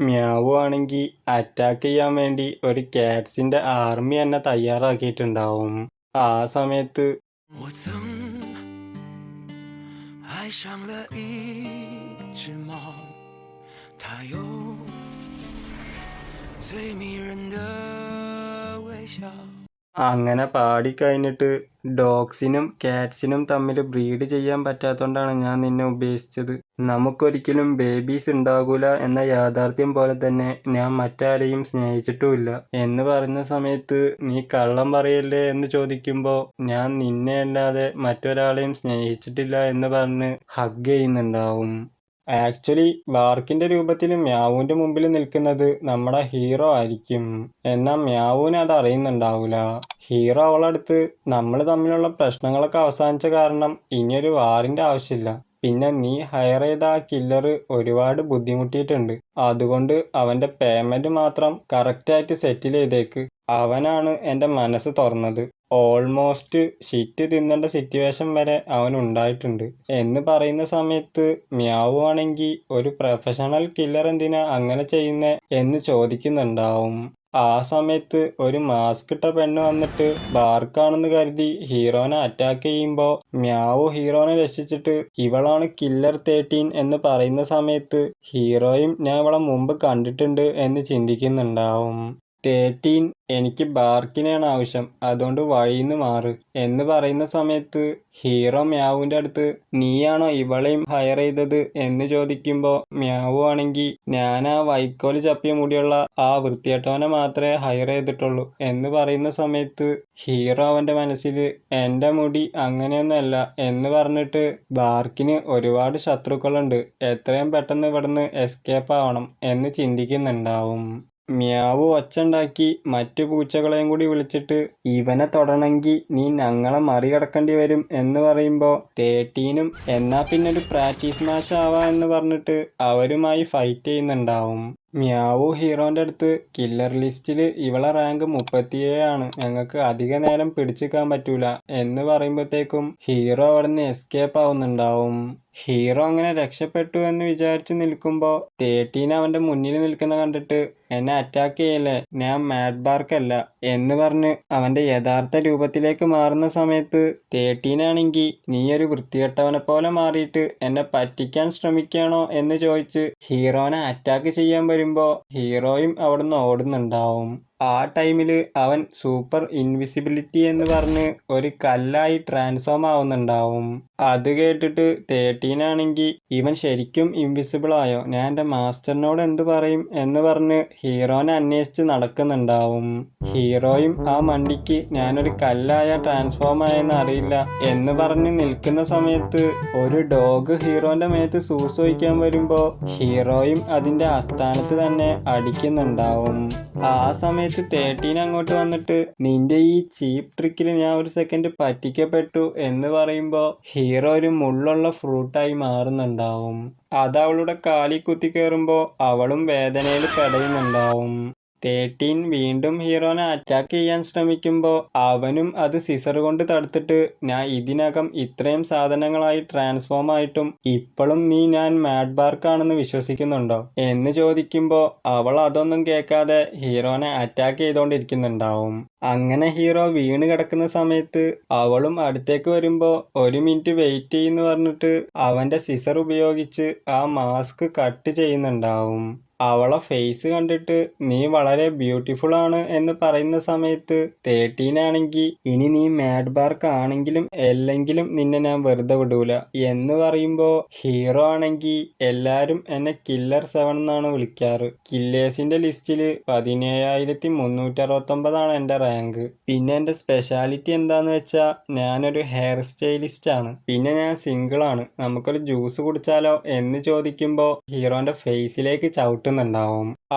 മ്യാവു ആണെങ്കിൽ അറ്റാക്ക് ചെയ്യാൻ വേണ്ടി ഒരു കാറ്റ്സിന്റെ ആർമി തന്നെ തയ്യാറാക്കിയിട്ടുണ്ടാവും. ആ സമയത്ത് 我曾爱上了一只猫，它有最迷人的微笑。 അങ്ങനെ പാടിക്കഴിഞ്ഞിട്ട് ഡോഗ്സിനും കാറ്റ്സിനും തമ്മിൽ ബ്രീഡ് ചെയ്യാൻ പറ്റാത്തതുകൊണ്ടാണ് ഞാൻ നിന്നെ ഉപേക്ഷിച്ചത്, നമുക്കൊരിക്കലും ബേബീസ് ഉണ്ടാകൂല എന്ന യാഥാർത്ഥ്യം പോലെ തന്നെ ഞാൻ മറ്റാരെയും സ്നേഹിച്ചിട്ടുമില്ല എന്ന് പറയുന്ന സമയത്ത് നീ കള്ളം പറയല്ലേ എന്ന് ചോദിക്കുമ്പോൾ ഞാൻ നിന്നെ അല്ലാതെ മറ്റൊരാളെയും സ്നേഹിച്ചിട്ടില്ല എന്ന് പറഞ്ഞ് ഹഗ് ചെയ്യുന്നുണ്ടാവും. ആക്ച്വലി ബാർക്കിന്റെ രൂപത്തിൽ മ്യാവുവിന്റെ മുമ്പിൽ നിൽക്കുന്നത് നമ്മുടെ ഹീറോ ആയിരിക്കും. എന്നാൽ മ്യാവുവിന് അത് അറിയുന്നുണ്ടാവൂല. ഹീറോ അവളടുത്ത് നമ്മൾ തമ്മിലുള്ള പ്രശ്നങ്ങളൊക്കെ അവസാനിച്ച കാരണം ഇനിയൊരു വാറിന്റെ ആവശ്യമില്ല, പിന്നെ നീ ഹയർ ചെയ്ത ആ കില്ലർ ഒരുപാട് ബുദ്ധിമുട്ടിയിട്ടുണ്ട്, അതുകൊണ്ട് അവന്റെ പേയ്മെന്റ് മാത്രം കറക്റ്റായിട്ട് സെറ്റിൽ ചെയ്തേക്ക്, അവനാണ് എൻ്റെ മനസ്സ് തുറന്നത്, ഓൾമോസ്റ്റ് ഷിറ്റ് തിന്നേണ്ട സിറ്റുവേഷൻ വരെ അവനുണ്ടായിട്ടുണ്ട് എന്ന് പറയുന്ന സമയത്ത് മ്യാവു ആണെങ്കിൽ ഒരു പ്രൊഫഷണൽ കില്ലർ എന്തിനാ അങ്ങനെ ചെയ്യുന്നേ എന്ന് ചോദിക്കുന്നുണ്ടാവും. ആ സമയത്ത് ഒരു മാസ്ക് ഇട്ട പെണ്ണ് വന്നിട്ട് ബാർക്കാണെന്ന് കരുതി ഹീറോനെ അറ്റാക്ക് ചെയ്യുമ്പോൾ മ്യാവു ഹീറോനെ രക്ഷിച്ചിട്ട് ഇവളാണ് കില്ലർ 13 എന്ന് പറയുന്ന സമയത്ത് ഹീറോയും ഞാൻ ഇവളെ മുമ്പ് കണ്ടിട്ടുണ്ട് എന്ന് ചിന്തിക്കുന്നുണ്ടാവും. 13, എനിക്ക് ബാർക്കിനെയാണ് ആവശ്യം, അതുകൊണ്ട് വഴിന്ന് മാറ് എന്ന് പറയുന്ന സമയത്ത് ഹീറോ മ്യാവുവിന്റെ അടുത്ത് നീയാണോ ഇവളെയും ഹയർ ചെയ്തത് എന്ന് ചോദിക്കുമ്പോൾ മ്യാവു ആണെങ്കിൽ ഞാൻ ആ വൈക്കോല് ചപ്പിയ മുടിയുള്ള ആ വൃത്തികെട്ടവനെ മാത്രമേ ഹയർ ചെയ്തിട്ടുള്ളൂ എന്ന് പറയുന്ന സമയത്ത് ഹീറോ അവന്റെ മനസ്സിൽ എൻ്റെ മുടി അങ്ങനെയൊന്നുമല്ല എന്ന് പറഞ്ഞിട്ട് ബാർക്കിന് ഒരുപാട് ശത്രുക്കളുണ്ട്, എത്രയും പെട്ടെന്ന് ഇവിടുന്ന് എസ്കേപ്പ് ആവണം എന്ന് ചിന്തിക്കുന്നുണ്ടാവും. മ്യാവു ഒച്ചുണ്ടാക്കി മറ്റു പൂച്ചകളെയും കൂടി വിളിച്ചിട്ട് ഇവനെ തൊടണമെങ്കിൽ നീ ഞങ്ങളെ മറികടക്കേണ്ടി വരും എന്ന് പറയുമ്പോൾ 13 എന്നാ പിന്നെ ഒരു പ്രാക്ടീസ് മാച്ച് ആവാ എന്ന് പറഞ്ഞിട്ട് അവരുമായി ഫൈറ്റ് ചെയ്യുന്നുണ്ടാവും. മ്യാവു ഹീറോന്റെ അടുത്ത് കില്ലർ ലിസ്റ്റിൽ ഇവളെ റാങ്ക് 37 ആണ്, ഞങ്ങൾക്ക് അധിക നേരം പിടിച്ചിക്കാൻ പറ്റൂല എന്ന് പറയുമ്പോഴത്തേക്കും ഹീറോ അവിടെ നിന്ന് എസ്കേപ്പ് ആവുന്നുണ്ടാവും. ഹീറോ അങ്ങനെ രക്ഷപ്പെട്ടു എന്ന് വിചാരിച്ചു നിൽക്കുമ്പോൾ 13 അവന്റെ മുന്നിൽ നിൽക്കുന്ന കണ്ടിട്ട് എന്നെ അറ്റാക്ക് ചെയ്യല്ലേ, ഞാൻ മാഡ് ബാർക്കല്ല എന്ന് പറഞ്ഞ് അവന്റെ യഥാർത്ഥ രൂപത്തിലേക്ക് മാറുന്ന സമയത്ത് 13 ആണെങ്കിൽ നീ ഒരു വൃത്തികെട്ടവനെ പോലെ മാറിയിട്ട് എന്നെ പറ്റിക്കാൻ ശ്രമിക്കുകയാണോ എന്ന് ചോദിച്ച് ഹീറോനെ അറ്റാക്ക് ചെയ്യാൻ വരുമ്പോൾ ഹീറോയും അവിടുന്ന് ഓടുന്നുണ്ടാവും. ആ ടൈമില് അവൻ സൂപ്പർ ഇൻവിസിബിലിറ്റി എന്ന് പറഞ്ഞ് ഒരു കല്ലായി ട്രാൻസ്ഫോം ആവുന്നുണ്ടാവും. അത് കേട്ടിട്ട് 13 ആണെങ്കിൽ ഇവൻ ശരിക്കും ഇൻവിസിബിൾ ആയോ, ഞാൻ എൻ്റെ മാസ്റ്ററിനോട് എന്ത് പറയും എന്ന് പറഞ്ഞ് ഹീറോനെ അന്വേഷിച്ച് നടക്കുന്നുണ്ടാവും. ഹീറോയും ആ മണ്ടിക്ക് ഞാനൊരു കല്ലായ ട്രാൻസ്ഫോം ആയെന്ന് അറിയില്ല എന്ന് പറഞ്ഞ് നിൽക്കുന്ന സമയത്ത് ഒരു ഡോഗ് ഹീറോന്റെ മേത്ത് സൂസോയിക്കാൻ വരുമ്പോ ഹീറോയും അതിന്റെ ആസ്ഥാനത്ത് തന്നെ അടിക്കുന്നുണ്ടാവും. ആ സമയത്ത് 13 അങ്ങോട്ട് വന്നിട്ട് നിന്റെ ഈ ചീപ്പ് ട്രിക്കിൽ ഞാൻ ഒരു സെക്കൻഡ് പറ്റിക്കപ്പെട്ടു എന്ന് പറയുമ്പോൾ ഹീറോ ഒരു മുള്ളുള്ള ഫ്രൂട്ടായി മാറുന്നുണ്ടാവും. അത് അവളുടെ കാലിൽ കുത്തി കയറുമ്പോൾ അവളും വേദനയിൽ പെടയുന്നുണ്ടാവും. 13 വീണ്ടും ഹീറോനെ അറ്റാക്ക് ചെയ്യാൻ ശ്രമിക്കുമ്പോൾ അവനും അത് സിസർ കൊണ്ട് തടുത്തിട്ട് ഞാൻ ഇതിനകം ഇത്രയും സാധനങ്ങളായി ട്രാൻസ്ഫോം ആയിട്ടും ഇപ്പോഴും നീ ഞാൻ മാഡ് ബാർക്കാണെന്ന് വിശ്വസിക്കുന്നുണ്ടോ എന്ന് ചോദിക്കുമ്പോൾ അവൾ അതൊന്നും കേൾക്കാതെ ഹീറോനെ അറ്റാക്ക് ചെയ്തുകൊണ്ടിരിക്കുന്നുണ്ടാവും. അങ്ങനെ ഹീറോ വീണ് കിടക്കുന്ന സമയത്ത് അവളും അടുത്തേക്ക് വരുമ്പോൾ 1 മിനിറ്റ് വെയിറ്റ് ചെയ്യുന്നു പറഞ്ഞിട്ട് അവന്റെ സിസർ ഉപയോഗിച്ച് ആ മാസ്ക് കട്ട് ചെയ്യുന്നുണ്ടാവും. അവളെ ഫേസ് കണ്ടിട്ട് നീ വളരെ ബ്യൂട്ടിഫുൾ ആണ് എന്ന് പറയുന്ന സമയത്ത് 13 ആണെങ്കിൽ ഇനി നീ മാഡ് ബാർക്ക് ആണെങ്കിലും അല്ലെങ്കിലും നിന്നെ ഞാൻ വെറുതെ വിടൂല എന്ന് പറയുമ്പോൾ ഹീറോ ആണെങ്കിൽ എല്ലാരും എന്നെ കില്ലർ 7 എന്നാണ് വിളിക്കാറ്. കില്ലേഴ്സിന്റെ ലിസ്റ്റില് 17,369 ആണ് എന്റെ റാങ്ക്. പിന്നെ എന്റെ സ്പെഷ്യാലിറ്റി എന്താന്ന് വെച്ചാൽ ഞാനൊരു ഹെയർ സ്റ്റൈലിസ്റ്റ് ആണ്. പിന്നെ ഞാൻ സിംഗിൾ ആണ്, നമുക്കൊരു ജ്യൂസ് കുടിച്ചാലോ എന്ന് ചോദിക്കുമ്പോൾ ഹീറോന്റെ ഫേസിലേക്ക് ചവിട്ടുന്നുണ്ടാവും.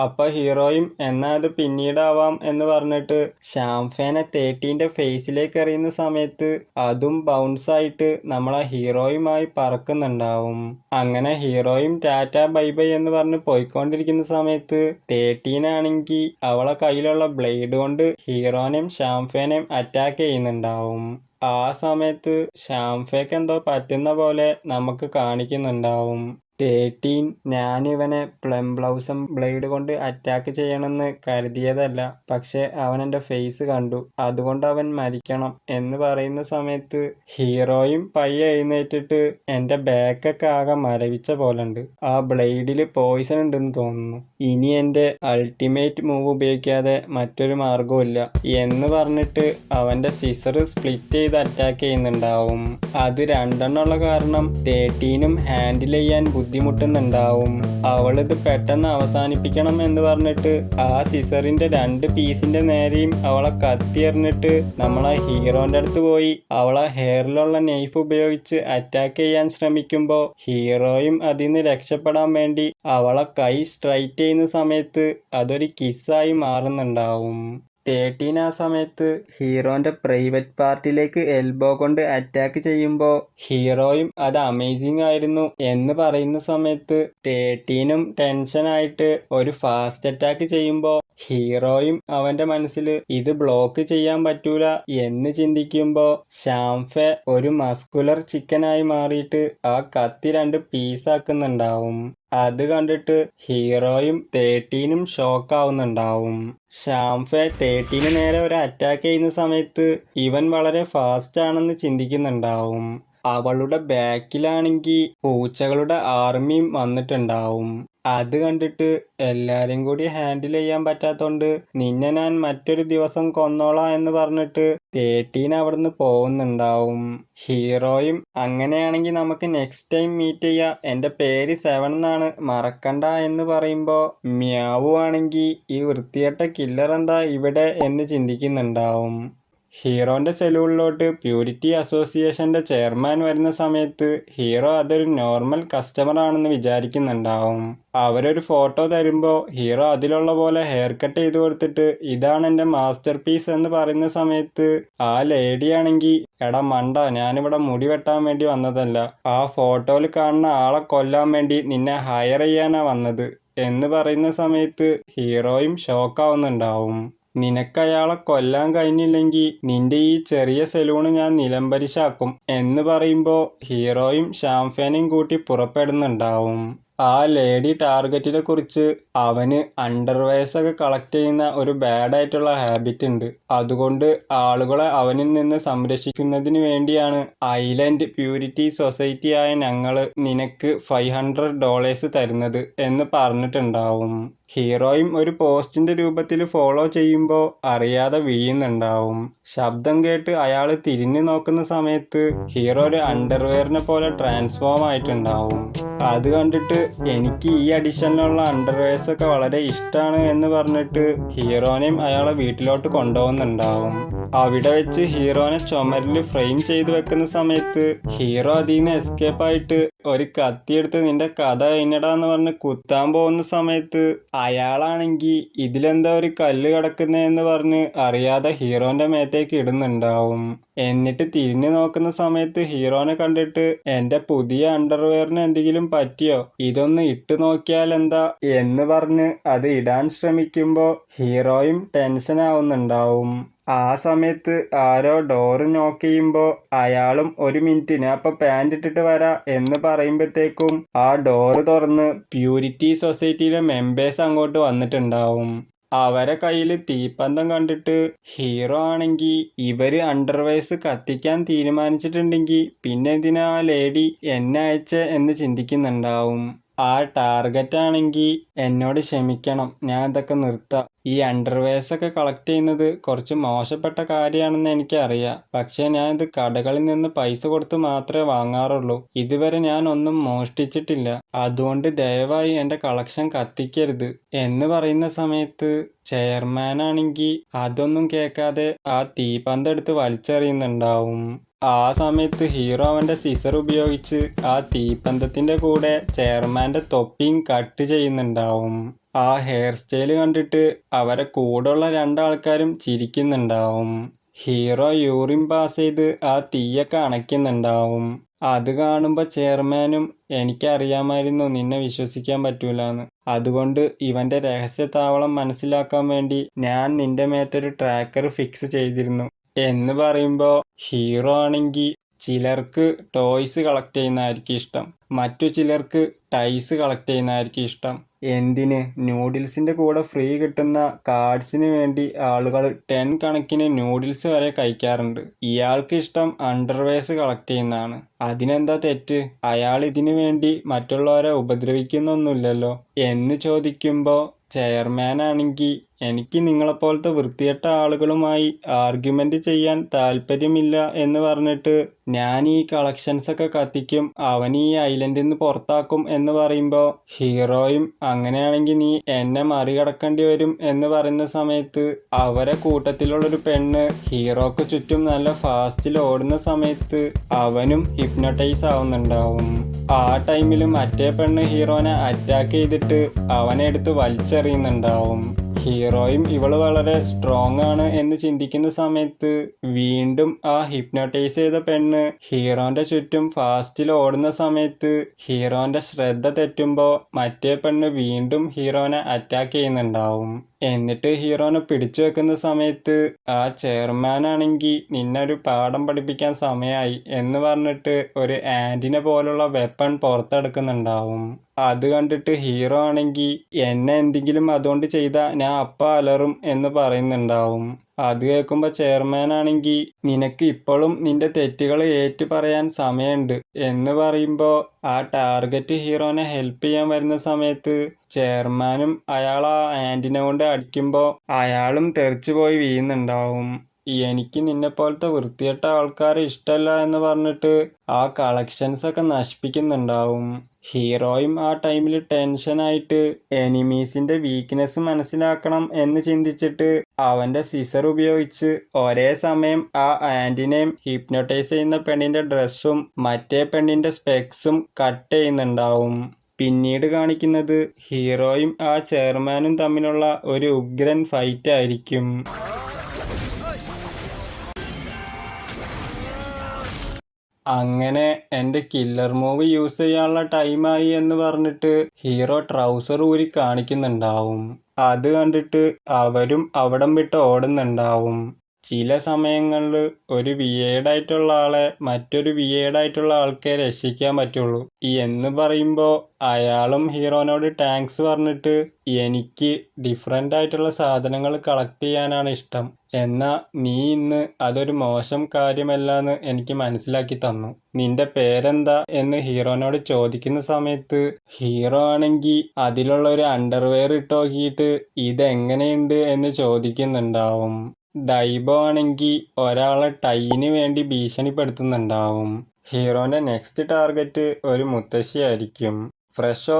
അപ്പൊ ഹീറോയും എന്നാ അത് പിന്നീടാവാം എന്ന് പറഞ്ഞിട്ട് ഷാംഫേനെ 13ന്റെ ഫേസിലേക്ക് എറിയുന്ന സമയത്ത് അതും ബൗൺസ് ആയിട്ട് നമ്മളെ ഹീറോയുമായി പറക്കുന്നുണ്ടാവും. അങ്ങനെ ഹീറോയും ടാറ്റ ബൈ ബൈ എന്ന് പറഞ്ഞ് പോയിക്കൊണ്ടിരിക്കുന്ന സമയത്ത് 13 ആണെങ്കിൽ അവളെ കയ്യിലുള്ള ബ്ലേഡ് കൊണ്ട് ഹീറോനെയും ഷാംഫേനെയും അറ്റാക്ക് ചെയ്യുന്നുണ്ടാവും. ആ സമയത്ത് ഷാംഫേക്ക് എന്തോ പറ്റുന്ന പോലെ നമുക്ക് കാണിക്കുന്നുണ്ടാവും. 13 ഞാനിവനെ പ്ലം ബ്ലൗസം ബ്ലേഡ് കൊണ്ട് അറ്റാക്ക് ചെയ്യണമെന്ന് കരുതിയതല്ല, പക്ഷെ അവൻ എൻ്റെ ഫേസ് കണ്ടു, അതുകൊണ്ട് അവൻ മരിക്കണം എന്ന് പറയുന്ന സമയത്ത് ഹീറോയും പയ്യെ എഴുന്നേറ്റിട്ട് എൻ്റെ ബാക്കൊക്കെ ആകെ മരവിച്ച പോലുണ്ട്. ആ ബ്ലേഡിൽ പോയിസൺ ഉണ്ടെന്ന് തോന്നുന്നു. ഇനി എൻ്റെ അൾട്ടിമേറ്റ് മൂവ് ഉപയോഗിക്കാതെ മറ്റൊരു മാർഗവും ഇല്ല എന്ന് പറഞ്ഞിട്ട് അവൻ്റെ സിസർ സ്പ്ലിറ്റ് ചെയ്ത് അറ്റാക്ക് ചെയ്യുന്നുണ്ടാവും. അത് 2 ഉള്ള കാരണം 13 ഹാൻഡിൽ ചെയ്യാൻ ബുദ്ധിമുട്ടുന്നുണ്ടാവും. അവളിത് പെട്ടെന്ന് അവസാനിപ്പിക്കണം എന്ന് പറഞ്ഞിട്ട് ആ സിസറിന്റെ 2 പീസിന്റെ നേരെയും അവളെ കത്തി എറിഞ്ഞിട്ട് നമ്മളെ ഹീറോന്റെ അടുത്ത് പോയി അവളെ ഹെയറിലുള്ള നൈഫ് ഉപയോഗിച്ച് അറ്റാക്ക് ചെയ്യാൻ ശ്രമിക്കുമ്പോൾ ഹീറോയും അതിന്ന് രക്ഷപ്പെടാൻ വേണ്ടി അവളെ കൈ സ്ട്രൈറ്റ് ചെയ്യുന്ന സമയത്ത് അതൊരു കിസ്സായി മാറുന്നുണ്ടാവും. 13 ആ സമയത്ത് ഹീറോന്റെ പ്രൈവറ്റ് പാർട്ടിലേക്ക് എൽബോ കൊണ്ട് അറ്റാക്ക് ചെയ്യുമ്പോൾ ഹീറോയും അത് അമേസിംഗ് ആയിരുന്നു എന്ന് പറയുന്ന സമയത്ത് 13 ടെൻഷനായിട്ട് ഒരു ഫാസ്റ്റ് അറ്റാക്ക് ചെയ്യുമ്പോൾ ഹീറോയും അവന്റെ മനസ്സിൽ ഇത് ബ്ലോക്ക് ചെയ്യാൻ പറ്റൂല എന്ന് ചിന്തിക്കുമ്പോൾ ഷാംഫെ ഒരു മസ്കുലർ ചിക്കനായി മാറിയിട്ട് ആ കത്തി 2 പീസാക്കുന്നുണ്ടാവും. അത് കണ്ടിട്ട് ഹീറോയും 13 ഷോക്കാവുന്നുണ്ടാവും. ഷാംഫെ 13 നേരെ ഒരു അറ്റാക്ക് ചെയ്യുന്ന സമയത്ത് ഇവൻ വളരെ ഫാസ്റ്റ് ആണെന്ന് ചിന്തിക്കുന്നുണ്ടാവും. അവളുടെ ബാക്കിലാണെങ്കിൽ പൂച്ചകളുടെ ആർമിയും വന്നിട്ടുണ്ടാവും. അത് കണ്ടിട്ട് എല്ലാരും കൂടി ഹാൻഡിൽ ചെയ്യാൻ പറ്റാത്തോണ്ട് നിന്നെ ഞാൻ മറ്റൊരു ദിവസം കൊന്നോളാം എന്ന് പറഞ്ഞിട്ട് 13 അവിടുന്ന് പോകുന്നുണ്ടാവും. ഹീറോയും അങ്ങനെയാണെങ്കിൽ നമുക്ക് നെക്സ്റ്റ് ടൈം മീറ്റ് ചെയ്യാം, എൻ്റെ പേര് 7 എന്നാണ്, മറക്കണ്ട എന്ന് പറയുമ്പോൾ മ്യാവു ആണെങ്കിൽ ഈ വൃത്തികെട്ട കില്ലർ എന്താ ഇവിടെ എന്ന് ചിന്തിക്കുന്നുണ്ടാവും. ഹീറോന്റെ സെലൂണിലോട്ട് പ്യൂരിറ്റി അസോസിയേഷന്റെ ചെയർമാൻ വരുന്ന സമയത്ത് ഹീറോ അതൊരു നോർമൽ കസ്റ്റമർ ആണെന്ന് വിചാരിക്കുന്നുണ്ടാവും. അവരൊരു ഫോട്ടോ തരുമ്പോൾ ഹീറോ അതിലുള്ള പോലെ ഹെയർ കട്ട് ചെയ്ത് കൊടുത്തിട്ട് ഇതാണ് എൻ്റെ മാസ്റ്റർ പീസ് എന്ന് പറയുന്ന സമയത്ത് ആ ലേഡി ആണെങ്കിൽ എടാ മണ്ട, ഞാനിവിടെ മുടി വെട്ടാൻ വേണ്ടി വന്നതല്ല, ആ ഫോട്ടോയിൽ കാണുന്ന ആളെ കൊല്ലാൻ വേണ്ടി നിന്നെ ഹയർ ചെയ്യാനാ വന്നത് എന്ന് പറയുന്ന സമയത്ത് ഹീറോയും ഷോക്കാവുന്നുണ്ടാവും. നിനക്കയാളെ കൊല്ലാൻ കഴിഞ്ഞില്ലെങ്കിൽ നിന്റെ ഈ ചെറിയ സലൂണ് ഞാൻ നിലംപരിശാക്കും എന്ന് പറയുമ്പോൾ ഹീറോയും ഷാംഫേനയും കൂട്ടി പുറപ്പെടുന്നുണ്ടാവും. ആ ലേഡി ടാർഗറ്റിനെ കുറിച്ച് അവന് അണ്ടർവെയർസൊക്കെ കളക്ട് ചെയ്യുന്ന ഒരു ബാഡായിട്ടുള്ള ഹാബിറ്റ് ഉണ്ട്. അതുകൊണ്ട് ആളുകളെ അവനിൽ നിന്ന് സംരക്ഷിക്കുന്നതിന് വേണ്ടിയാണ് ഐലൻഡ് പ്യൂരിറ്റി സൊസൈറ്റി ആയ ഞങ്ങള് നിനക്ക് $500 തരുന്നത് എന്ന് പറഞ്ഞിട്ടുണ്ടാവും. ഹീറോയും ഒരു പോസ്റ്റിന്റെ രൂപത്തിൽ ഫോളോ ചെയ്യുമ്പോൾ അറിയാതെ വീഴുന്നുണ്ടാവും. ശബ്ദം കേട്ട് അയാൾ തിരിഞ്ഞു നോക്കുന്ന സമയത്ത് ഹീറോ ഒരു അണ്ടർവെയറിനെ പോലെ ട്രാൻസ്ഫോം ആയിട്ടുണ്ടാവും. അത് കണ്ടിട്ട് എനിക്ക് ഈ അഡിഷനിലുള്ള അണ്ടർവെയർസ് ഒക്കെ വളരെ ഇഷ്ടമാണ് എന്ന് പറഞ്ഞിട്ട് ഹീറോനെയും അയാളെ വീട്ടിലോട്ട് കൊണ്ടുപോകുന്നുണ്ടാവും. അവിടെ വെച്ച് ഹീറോനെ ചുമരിൽ ഫ്രെയിം ചെയ്ത് വെക്കുന്ന സമയത്ത് ഹീറോ അതിൽ നിന്ന് എസ്കേപ്പ് ആയിട്ട് ഒരു കത്തിയെടുത്ത് നിന്റെ കഥ കഴിഞ്ഞടാന്ന് പറഞ്ഞ് കുത്താൻ പോകുന്ന സമയത്ത് അയാളാണെങ്കിൽ ഇതിലെന്താ ഒരു കല്ല് കിടക്കുന്നതെന്ന് പറഞ്ഞ് അറിയാതെ ഹീറോന്റെ മേത്തേക്ക് ഇടുന്നുണ്ടാവും. എന്നിട്ട് തിരിഞ്ഞു നോക്കുന്ന സമയത്ത് ഹീറോനെ കണ്ടിട്ട് എന്റെ പുതിയ അണ്ടർവെയറിന് എന്തെങ്കിലും പറ്റിയോ, ഇതൊന്ന് ഇട്ട് നോക്കിയാൽ എന്താ എന്ന് പറഞ്ഞ് അത് ഇടാൻ ശ്രമിക്കുമ്പോൾ ഹീറോയും ടെൻഷൻ ആവുന്നുണ്ടാവും. ആ സമയത്ത് ആരോ ഡോറ് നോക്ക് ചെയ്യുമ്പോൾ അയാളും ഒരു മിനിറ്റ് ഞാൻ ഇപ്പൊ പാൻറ് ഇട്ടിട്ട് വരാ എന്ന് പറയുമ്പോഴത്തേക്കും ആ ഡോറ് തുറന്ന് പ്യൂരിറ്റി സൊസൈറ്റിയിലെ മെമ്പേഴ്സ് അങ്ങോട്ട് വന്നിട്ടുണ്ടാവും. അവരെ കയ്യിൽ തീപ്പന്തം കണ്ടിട്ട് ഹീറോ ആണെങ്കിൽ ഇവര് അണ്ടർവെയർസ് കത്തിക്കാൻ തീരുമാനിച്ചിട്ടുണ്ടെങ്കിൽ പിന്നെ എന്തിനാ ആ ലേഡി എന്നെ അയച്ചേ എന്ന് ചിന്തിക്കുന്നുണ്ടാവും. ആ ടാർഗറ്റ് ആണെങ്കിൽ എന്നോട് ക്ഷമിക്കണം, ഞാൻ ഇതൊക്കെ നിർത്താം. ഈ അണ്ടർവെയർസ് ഒക്കെ കളക്ട് ചെയ്യുന്നത് കുറച്ച് മോശപ്പെട്ട കാര്യമാണെന്ന് എനിക്കറിയാം. പക്ഷെ ഞാൻ ഇത് കടകളിൽ നിന്ന് പൈസ കൊടുത്ത് മാത്രമേ വാങ്ങാറുള്ളൂ. ഇതുവരെ ഞാൻ ഒന്നും മോഷ്ടിച്ചിട്ടില്ല. അതുകൊണ്ട് ദയവായി എൻ്റെ കളക്ഷൻ കത്തിക്കരുത് എന്ന് പറയുന്ന സമയത്ത് ചെയർമാൻ ആണെങ്കിൽ അതൊന്നും കേൾക്കാതെ ആ തീപ്പന്തം എടുത്ത് വലിച്ചെറിയുന്നുണ്ടാവും. ആ സമയത്ത് ഹീറോ അവന്റെ സിസർ ഉപയോഗിച്ച് ആ തീപ്പന്തത്തിന്റെ കൂടെ ചെയർമാന്റെ തൊപ്പിയും കട്ട് ചെയ്യുന്നുണ്ടാവും. ആ ഹെയർ സ്റ്റൈല് കണ്ടിട്ട് അവരെ കൂടെയുള്ള രണ്ടാൾക്കാരും ചിരിക്കുന്നുണ്ടാവും. ഹീറോ യൂറിൻ പാസ് ചെയ്ത് ആ തീയൊക്കെ അണയ്ക്കുന്നുണ്ടാവും. അത് കാണുമ്പോൾ ചെയർമാനും എനിക്കറിയാമായിരുന്നു നിന്നെ വിശ്വസിക്കാൻ പറ്റൂലെന്ന്. അതുകൊണ്ട് ഇവന്റെ രഹസ്യ താവളം മനസ്സിലാക്കാൻ വേണ്ടി ഞാൻ നിന്റെ മേത്തൊരു ട്രാക്കർ ഫിക്സ് ചെയ്തിരുന്നു എന്ന് പറയുമ്പോൾ ഹീറോ ആണെങ്കിൽ ചിലർക്ക് ടോയ്സ് കളക്ട് ചെയ്യുന്നതായിരിക്കും ഇഷ്ടം, മറ്റു ചിലർക്ക് ടൈസ് കളക്ട് ചെയ്യുന്നതായിരിക്കും ഇഷ്ടം. എന്തിന്, നൂഡിൽസിന്റെ കൂടെ ഫ്രീ കിട്ടുന്ന കാർഡ്സിന് വേണ്ടി ആളുകൾ 10 കണക്കിന് നൂഡിൽസ് വരെ കഴിക്കാറുണ്ട്. ഇയാൾക്ക് ഇഷ്ടം അണ്ടർവെയർസ് കളക്ട് ചെയ്യുന്നതാണ്. അതിനെന്താ തെറ്റ്? അയാൾ ഇതിനു വേണ്ടി മറ്റുള്ളവരെ ഉപദ്രവിക്കുന്നൊന്നുമില്ലല്ലോ എന്ന് ചോദിക്കുമ്പോൾ ചെയർമാൻ ആണെങ്കിൽ എനിക്ക് നിങ്ങളെപ്പോലത്തെ വൃത്തികെട്ട ആളുകളുമായി ആർഗ്യുമെന്റ് ചെയ്യാൻ താല്പര്യമില്ല എന്ന് പറഞ്ഞിട്ട് ഞാൻ ഈ കളക്ഷൻസ് ഒക്കെ കത്തിക്കും, അവൻ ഈ ഐലൻഡിൽ നിന്ന് പുറത്താക്കും എന്ന് പറയുമ്പോൾ ഹീറോയും അങ്ങനെയാണെങ്കിൽ നീ എന്നെ മറികടക്കേണ്ടി വരും എന്ന് പറയുന്ന സമയത്ത് അവരെ കൂട്ടത്തിലുള്ളൊരു പെണ്ണ് ഹീറോക്ക് ചുറ്റും നല്ല ഫാസ്റ്റിൽ ഓടുന്ന സമയത്ത് അവനും ഹിപ്നോട്ടൈസ് ആവുന്നുണ്ടാവും. ആ ടൈമിൽ മറ്റേ പെണ്ണ് ഹീറോനെ അറ്റാക്ക് ചെയ്തിട്ട് അവനെ എടുത്ത് വലിച്ചെറിയുന്നുണ്ടാവും. ഹീറോയും ഇവള് വളരെ സ്ട്രോങ് ആണ് എന്ന് ചിന്തിക്കുന്ന സമയത്ത് വീണ്ടും ആ ഹിപ്നോട്ടൈസ് ചെയ്ത പെണ്ണ് ഹീറോന്റെ ചുറ്റും ഫാസ്റ്റിൽ ഓടുന്ന സമയത്ത് ഹീറോന്റെ ശ്രദ്ധ തെറ്റുമ്പോൾ മറ്റേ പെണ്ണ് വീണ്ടും ഹീറോനെ അറ്റാക്ക് ചെയ്യുന്നുണ്ടാവും. എന്നിട്ട് ഹീറോനെ പിടിച്ചു വെക്കുന്ന സമയത്ത് ആ ചെയർമാൻ ആണെങ്കിൽ നിന്നൊരു പാഠം പഠിപ്പിക്കാൻ സമയമായി എന്ന് പറഞ്ഞിട്ട് ഒരു ആന്റിനെ പോലുള്ള വെപ്പൺ പുറത്തെടുക്കുന്നുണ്ടാവും. അത് കണ്ടിട്ട് ഹീറോ ആണെങ്കിൽ എന്നെ എന്തെങ്കിലും അതുകൊണ്ട് ചെയ്താൽ ഞാൻ അപ്പം അലറും എന്ന് പറയുന്നുണ്ടാവും. അത് കേൾക്കുമ്പോൾ ചെയർമാൻ ആണെങ്കിൽ നിനക്ക് ഇപ്പോഴും നിന്റെ തെറ്റുകൾ ഏറ്റു പറയാൻ സമയമുണ്ട് എന്ന് പറയുമ്പോൾ ആ ടാർഗറ്റ് ഹീറോനെ ഹെൽപ്പ് ചെയ്യാൻ വരുന്ന സമയത്ത് ചെയർമാനും അയാൾ ആ ആന്റിനെ കൊണ്ട് അടിക്കുമ്പോൾ അയാളും തെറിച്ചു പോയി വീഴുന്നുണ്ടാവും. എനിക്ക് നിന്നെപ്പോലത്തെ വൃത്തികെട്ട ആൾക്കാരെ ഇഷ്ടമല്ല എന്ന് പറഞ്ഞിട്ട് ആ കളക്ഷൻസ് ഒക്കെ നശിപ്പിക്കുന്നുണ്ടാവും. ഹീറോയും ആ ടൈമിൽ ടെൻഷനായിട്ട് എനിമീസിന്റെ വീക്ക്നെസ് മനസ്സിലാക്കണം എന്ന് ചിന്തിച്ചിട്ട് അവന്റെ സിസർ ഉപയോഗിച്ച് ഒരേ സമയം ആ ആന്റിനെയും ഹിപ്നോട്ടൈസ് ചെയ്യുന്ന പെണ്ണിന്റെ ഡ്രസ്സും മറ്റേ പെണ്ണിന്റെ സ്പെക്സും കട്ട് ചെയ്യുന്നുണ്ടാവും. പിന്നീട് കാണിക്കുന്നത് ഹീറോയും ആ ചെയർമാനും തമ്മിലുള്ള ഒരു ഉഗ്രൻ ഫൈറ്റ് ആയിരിക്കും. അങ്ങനെ എൻ്റെ കില്ലർ മൂവ് യൂസ് ചെയ്യാനുള്ള ടൈമായി എന്ന് പറഞ്ഞിട്ട് ഹീറോ ട്രൗസർ ഊരി കാണിക്കുന്നുണ്ടാവും. അത് കണ്ടിട്ട് അവരും അവിടം വിട്ട് ഓടുന്നുണ്ടാവും. ചില സമയങ്ങളിൽ ഒരു വിയേഡായിട്ടുള്ള ആളെ മറ്റൊരു വിയേഡായിട്ടുള്ള ആൾക്കെ രക്ഷിക്കാൻ പറ്റുള്ളൂ എന്ന് പറയുമ്പോൾ അയാളും ഹീറോനോട് താങ്ക്സ് പറഞ്ഞിട്ട് എനിക്ക് ഡിഫറെൻ്റ് ആയിട്ടുള്ള സാധനങ്ങൾ കളക്ട് ചെയ്യാനാണ് ഇഷ്ടം, എന്നാ നീ ഇന്ന് അതൊരു മോശം കാര്യമല്ലെന്ന് എനിക്ക് മനസ്സിലാക്കി തന്നു. നിന്റെ പേരെന്താ എന്ന് ഹീറോനോട് ചോദിക്കുന്ന സമയത്ത് ഹീറോ ആണെങ്കിൽ അതിലുള്ള ഒരു അണ്ടർവെയർ ഇട്ട് നോക്കിയിട്ട് ഇതെങ്ങനെയുണ്ട് എന്ന് ചോദിക്കുന്നുണ്ടാവും. ഡൈബോ ആണെങ്കിൽ ഒരാളെ ടൈന് വേണ്ടി ഭീഷണിപ്പെടുത്തുന്നുണ്ടാവും. ഹീറോന്റെ നെക്സ്റ്റ് ടാർഗറ്റ് ഒരു മുത്തശ്ശിയായിരിക്കും. ഫ്രഷ്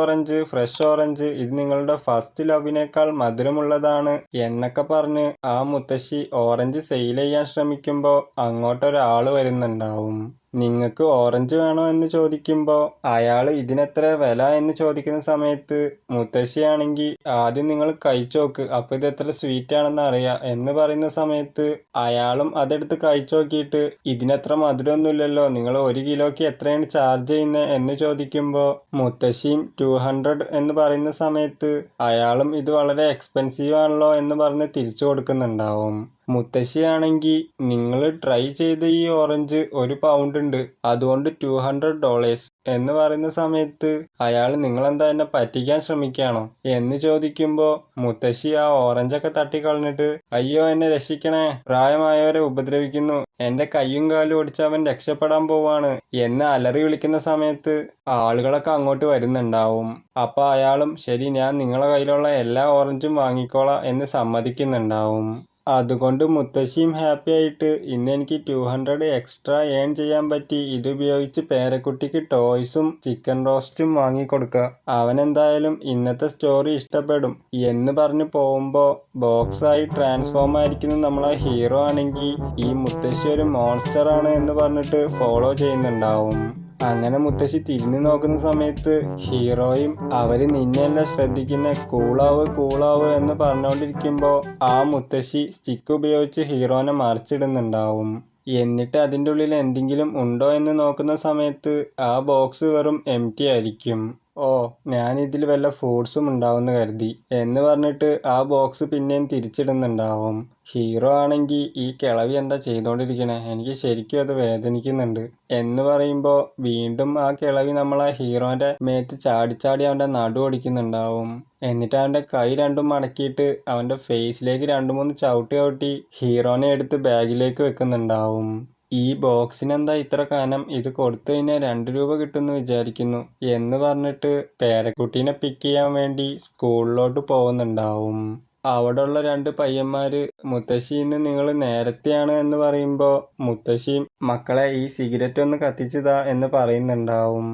ഓറഞ്ച് ഇത് നിങ്ങളുടെ ഫസ്റ്റ് ലവിനേക്കാൾ മധുരമുള്ളതാണ് എന്നൊക്കെ പറഞ്ഞ് ആ മുത്തശ്ശി ഓറഞ്ച് സെയിൽ ചെയ്യാൻ ശ്രമിക്കുമ്പോൾ അങ്ങോട്ടൊരാൾ വരുന്നുണ്ടാവും. നിങ്ങൾക്ക് ഓറഞ്ച് വേണോ എന്ന് ചോദിക്കുമ്പോൾ അയാൾ ഇതിനെത്ര വില എന്ന് ചോദിക്കുന്ന സമയത്ത് മുത്തശ്ശിയാണെങ്കിൽ ആദ്യം നിങ്ങൾ കഴിച്ചു നോക്ക്, അപ്പോൾ ഇത് എത്ര സ്വീറ്റ് ആണെന്ന് അറിയാം എന്ന് പറയുന്ന സമയത്ത് അയാളും അതെടുത്ത് കഴിച്ചു നോക്കിയിട്ട് ഇതിനെത്ര മധുരമൊന്നുമില്ലല്ലോ, നിങ്ങൾ 1 കിലോയ്ക്ക് എത്രയാണ് ചാർജ് ചെയ്യുന്നത് എന്ന് ചോദിക്കുമ്പോൾ മുത്തശ്ശിയും 200 എന്ന് പറയുന്ന സമയത്ത് അയാളും ഇത് വളരെ എക്സ്പെൻസീവ് ആണല്ലോ എന്ന് പറഞ്ഞ് തിരിച്ചു കൊടുക്കുന്നുണ്ടാവും. മുത്തശ്ശിയാണെങ്കിൽ നിങ്ങൾ ട്രൈ ചെയ്ത ഈ ഓറഞ്ച് 1 പൗണ്ട് ഉണ്ട്, അതുകൊണ്ട് $200 എന്ന് പറയുന്ന സമയത്ത് അയാൾ നിങ്ങളെന്താ എന്നെ പറ്റിക്കാൻ ശ്രമിക്കുകയാണോ എന്ന് ചോദിക്കുമ്പോൾ മുത്തശ്ശി ആ ഓറഞ്ചൊക്കെ തട്ടിക്കളഞ്ഞിട്ട് അയ്യോ എന്നെ രക്ഷിക്കണേ, പ്രായമായവരെ ഉപദ്രവിക്കുന്നു, എൻ്റെ കയ്യും കാലും ഒടിച്ച് അവൻ രക്ഷപ്പെടാൻ പോവാണ് എന്ന് അലറി വിളിക്കുന്ന സമയത്ത് ആളുകളൊക്കെ അങ്ങോട്ട് വരുന്നുണ്ടാവും. അപ്പോൾ അയാളും ശരി ഞാൻ നിങ്ങളെ കയ്യിലുള്ള എല്ലാ ഓറഞ്ചും വാങ്ങിക്കോളാം എന്ന് സമ്മതിക്കുന്നുണ്ടാവും. അതുകൊണ്ട് മുത്തശ്ശിയും ഹാപ്പി ആയിട്ട് ഇന്ന് എനിക്ക് 200 എക്സ്ട്രാ ഏൺ ചെയ്യാൻ പറ്റി, ഇതുപയോഗിച്ച് പേരക്കുട്ടിക്ക് ടോയ്സും ചിക്കൻ റോസ്റ്റും വാങ്ങിക്കൊടുക്കുക, അവനെന്തായാലും ഇന്നത്തെ സ്റ്റോറി ഇഷ്ടപ്പെടും എന്ന് പറഞ്ഞു പോകുമ്പോൾ ബോക്സായി ട്രാൻസ്ഫോം ആയിരിക്കുന്ന നമ്മളെ ഹീറോ ആണെങ്കിൽ ഈ മുത്തശ്ശി ഒരു മോൺസ്റ്റർ ആണ് എന്ന് പറഞ്ഞിട്ട് ഫോളോ ചെയ്യുന്നുണ്ടാവും. അങ്ങനെ മുത്തശ്ശി തിരിഞ്ഞു നോക്കുന്ന സമയത്ത് ഹീറോയും അവര് നിന്നെയല്ല ശ്രദ്ധിക്കുന്ന, കൂളാവ് എന്ന് പറഞ്ഞുകൊണ്ടിരിക്കുമ്പോൾ ആ മുത്തശ്ശി സ്റ്റിക്ക് ഉപയോഗിച്ച് ഹീറോനെ മറിച്ചിടുന്നുണ്ടാവും. എന്നിട്ട് അതിൻ്റെ ഉള്ളിൽ എന്തെങ്കിലും ഉണ്ടോ എന്ന് നോക്കുന്ന സമയത്ത് ആ ബോക്സ് വെറും എംപ്റ്റി ആയിരിക്കും. ഓ ഞാനിതിൽ വല്ല ഫ്രൂട്ട്സും ഉണ്ടാവുമെന്ന് കരുതി എന്ന് പറഞ്ഞിട്ട് ആ ബോക്സ് പിന്നെയും തിരിച്ചിടുന്നുണ്ടാവും. ഹീറോ ആണെങ്കിൽ ഈ കിളവി എന്താ ചെയ്തുകൊണ്ടിരിക്കണേ, എനിക്ക് ശരിക്കും അത് വേദനിക്കുന്നുണ്ട് എന്ന് പറയുമ്പോൾ വീണ്ടും ആ കിളവി നമ്മളെ ഹീറോന്റെ മേത്ത് ചാടി അവൻ്റെ നടു ഒടിക്കുന്നുണ്ടാവും. എന്നിട്ട് അവൻ്റെ കൈ രണ്ടും മടക്കിയിട്ട് അവൻ്റെ ഫേസിലേക്ക് 2-3 ചവിട്ടി ഹീറോനെ എടുത്ത് ബാഗിലേക്ക് വെക്കുന്നുണ്ടാവും. ഈ ബോക്സിനെന്താ ഇത്ര കനം, ഇത് കൊടുത്തു കഴിഞ്ഞാൽ 2 രൂപ കിട്ടുമെന്ന് വിചാരിക്കുന്നു എന്ന് പറഞ്ഞിട്ട് പേരക്കുട്ടീനെ പിക്ക് ചെയ്യാൻ വേണ്ടി സ്കൂളിലോട്ട് പോകുന്നുണ്ടാവും. അവിടെയുള്ള 2 പയ്യന്മാര് മുത്തശ്ശി ഇന്ന് നിങ്ങൾ നേരത്തെയാണ് എന്ന് പറയുമ്പോൾ മുത്തശ്ശിയും മക്കളെ ഈ സിഗരറ്റ് ഒന്ന് കത്തിച്ചതാ എന്ന് പറയുന്നുണ്ടാവും.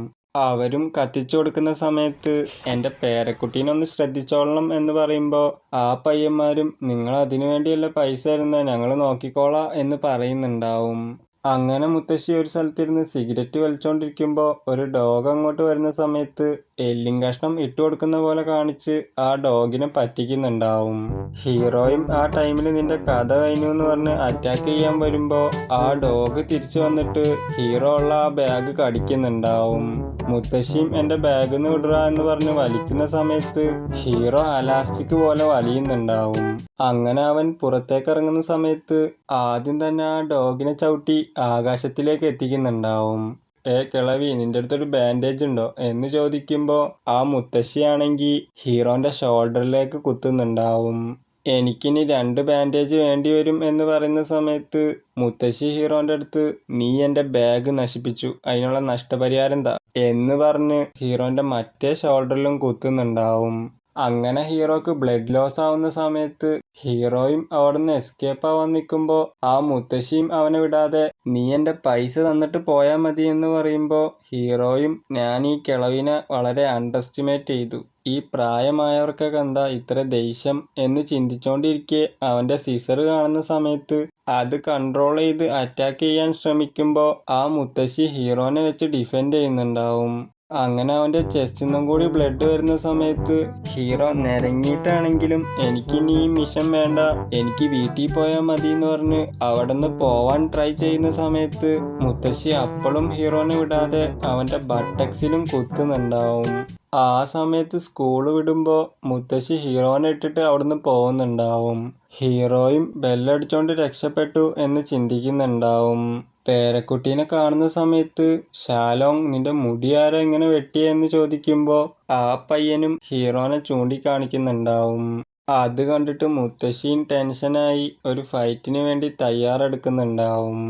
അവരും കത്തിച്ചു കൊടുക്കുന്ന സമയത്ത് എൻ്റെ പേരക്കുട്ടീനൊന്ന് ശ്രദ്ധിച്ചോളണം എന്ന് പറയുമ്പോൾ ആ പയ്യന്മാരും നിങ്ങൾ അതിനു വേണ്ടിയല്ല പൈസ തരുന്നത്, ഞങ്ങൾ നോക്കിക്കോളാം എന്ന് പറയുന്നുണ്ടാവും. അങ്ങനെ മുത്തശ്ശി ഒരു സ്ഥലത്തിരുന്ന് സിഗരറ്റ് വലിച്ചുകൊണ്ടിരിക്കുമ്പോൾ ഒരു ഡോഗ് അങ്ങോട്ട് വരുന്ന സമയത്ത് എല്ലും കഷ്ണം ഇട്ട് കൊടുക്കുന്ന പോലെ കാണിച്ച് ആ ഡോഗിനെ പറ്റിക്കുന്നുണ്ടാവും. ഹീറോയും ആ ടൈമിൽ നിന്റെ കഥ കഴിഞ്ഞു എന്ന് പറഞ്ഞ് അറ്റാക്ക് ചെയ്യാൻ വരുമ്പോൾ ആ ഡോഗ് തിരിച്ചു വന്നിട്ട് ഹീറോ ഉള്ള ആ ബാഗ് കടിക്കുന്നുണ്ടാവും. മുത്തശ്ശിയും എൻ്റെ ബാഗ് നിന്ന് വിടുക എന്ന് പറഞ്ഞ് വലിക്കുന്ന സമയത്ത് ഹീറോ അലാസ്റ്റിക് പോലെ വലിയുന്നുണ്ടാവും. അങ്ങനെ അവൻ പുറത്തേക്ക് ഇറങ്ങുന്ന സമയത്ത് ആദ്യം തന്നെ ആ ഡോഗിനെ ചവിട്ടി ആകാശത്തിലേക്ക് എത്തിക്കുന്നുണ്ടാവും. കിളവി നിന്റെ അടുത്തൊരു ബാൻഡേജ് ഉണ്ടോ എന്ന് ചോദിക്കുമ്പോൾ ആ മുത്തശ്ശിയാണെങ്കിൽ ഹീറോന്റെ ഷോൾഡറിലേക്ക് കുത്തുന്നുണ്ടാവും. എനിക്കിനി 2 ബാൻഡേജ് വേണ്ടി വരും എന്ന് പറയുന്ന സമയത്ത് മുത്തശ്ശി ഹീറോന്റെ അടുത്ത് നീ എൻ്റെ ബാഗ് നശിപ്പിച്ചു, അതിനുള്ള നഷ്ടപരിഹാരം എന്താ എന്ന് പറഞ്ഞ് ഹീറോന്റെ മറ്റേ ഷോൾഡറിലും കുത്തുന്നുണ്ടാവും. അങ്ങനെ ഹീറോക്ക് ബ്ലഡ് ലോസ് ആവുന്ന സമയത്ത് ഹീറോയും അവിടുന്ന് എസ്കേപ്പ് ആവാൻ നിൽക്കുമ്പോൾ ആ മുത്തശ്ശിയും അവനെ വിടാതെ നീ എൻ്റെ പൈസ തന്നിട്ട് പോയാൽ മതി എന്ന് പറയുമ്പോൾ ഹീറോയും ഞാൻ ഈ കിളവിനെ വളരെ അണ്ടർഎസ്റ്റിമേറ്റ് ചെയ്തു, ഈ പ്രായമായവർക്കൊക്കെ എന്താ ഇത്ര ദേഷ്യം എന്ന് ചിന്തിച്ചുകൊണ്ടിരിക്കെ അവൻ്റെ സിസർ കാണുന്ന സമയത്ത് അത് കൺട്രോൾ ചെയ്ത് അറ്റാക്ക് ചെയ്യാൻ ശ്രമിക്കുമ്പോൾ ആ മുത്തശ്ശി ഹീറോനെ വെച്ച് ഡിഫെൻഡ് ചെയ്യുന്നുണ്ടാവും. അങ്ങനെ അവൻ്റെ ചെസ്റ്റിൽ നിന്നും കൂടി ബ്ലഡ് വരുന്ന സമയത്ത് ഹീറോ നിരങ്ങിയിട്ടാണെങ്കിലും എനിക്കിനി ഈ മിഷൻ വേണ്ട, എനിക്ക് വീട്ടിൽ പോയാൽ മതി എന്ന് പറഞ്ഞ് അവിടെ നിന്ന് പോവാൻ ട്രൈ ചെയ്യുന്ന സമയത്ത് മുത്തശ്ശി അപ്പോഴും ഹീറോനെ വിടാതെ അവൻ്റെ ബട്ടക്സിലും കുത്തുന്നുണ്ടാവും. ആ സമയത്ത് സ്കൂൾ വിടുമ്പോൾ മുത്തശ്ശി ഹീറോനെ ഇട്ടിട്ട് അവിടുന്ന് പോകുന്നുണ്ടാവും. ഹീറോയും ബെല്ലടിച്ചോണ്ട് രക്ഷപ്പെട്ടു എന്ന് ചിന്തിക്കുന്നുണ്ടാവും. പേരക്കുട്ടീനെ കാണുന്ന സമയത്ത് ഷാലോങ് നിന്റെ മുടി ആരാ ഇങ്ങനെ വെട്ടിയെന്ന് ചോദിക്കുമ്പോൾ ആ പയ്യനും ഹീറോനെ ചൂണ്ടിക്കാണിക്കുന്നുണ്ടാവും. അത് കണ്ടിട്ട് മുത്തശ്ശിയും ടെൻഷനായി ഒരു ഫൈറ്റിന് വേണ്ടി തയ്യാറെടുക്കുന്നുണ്ടാവും.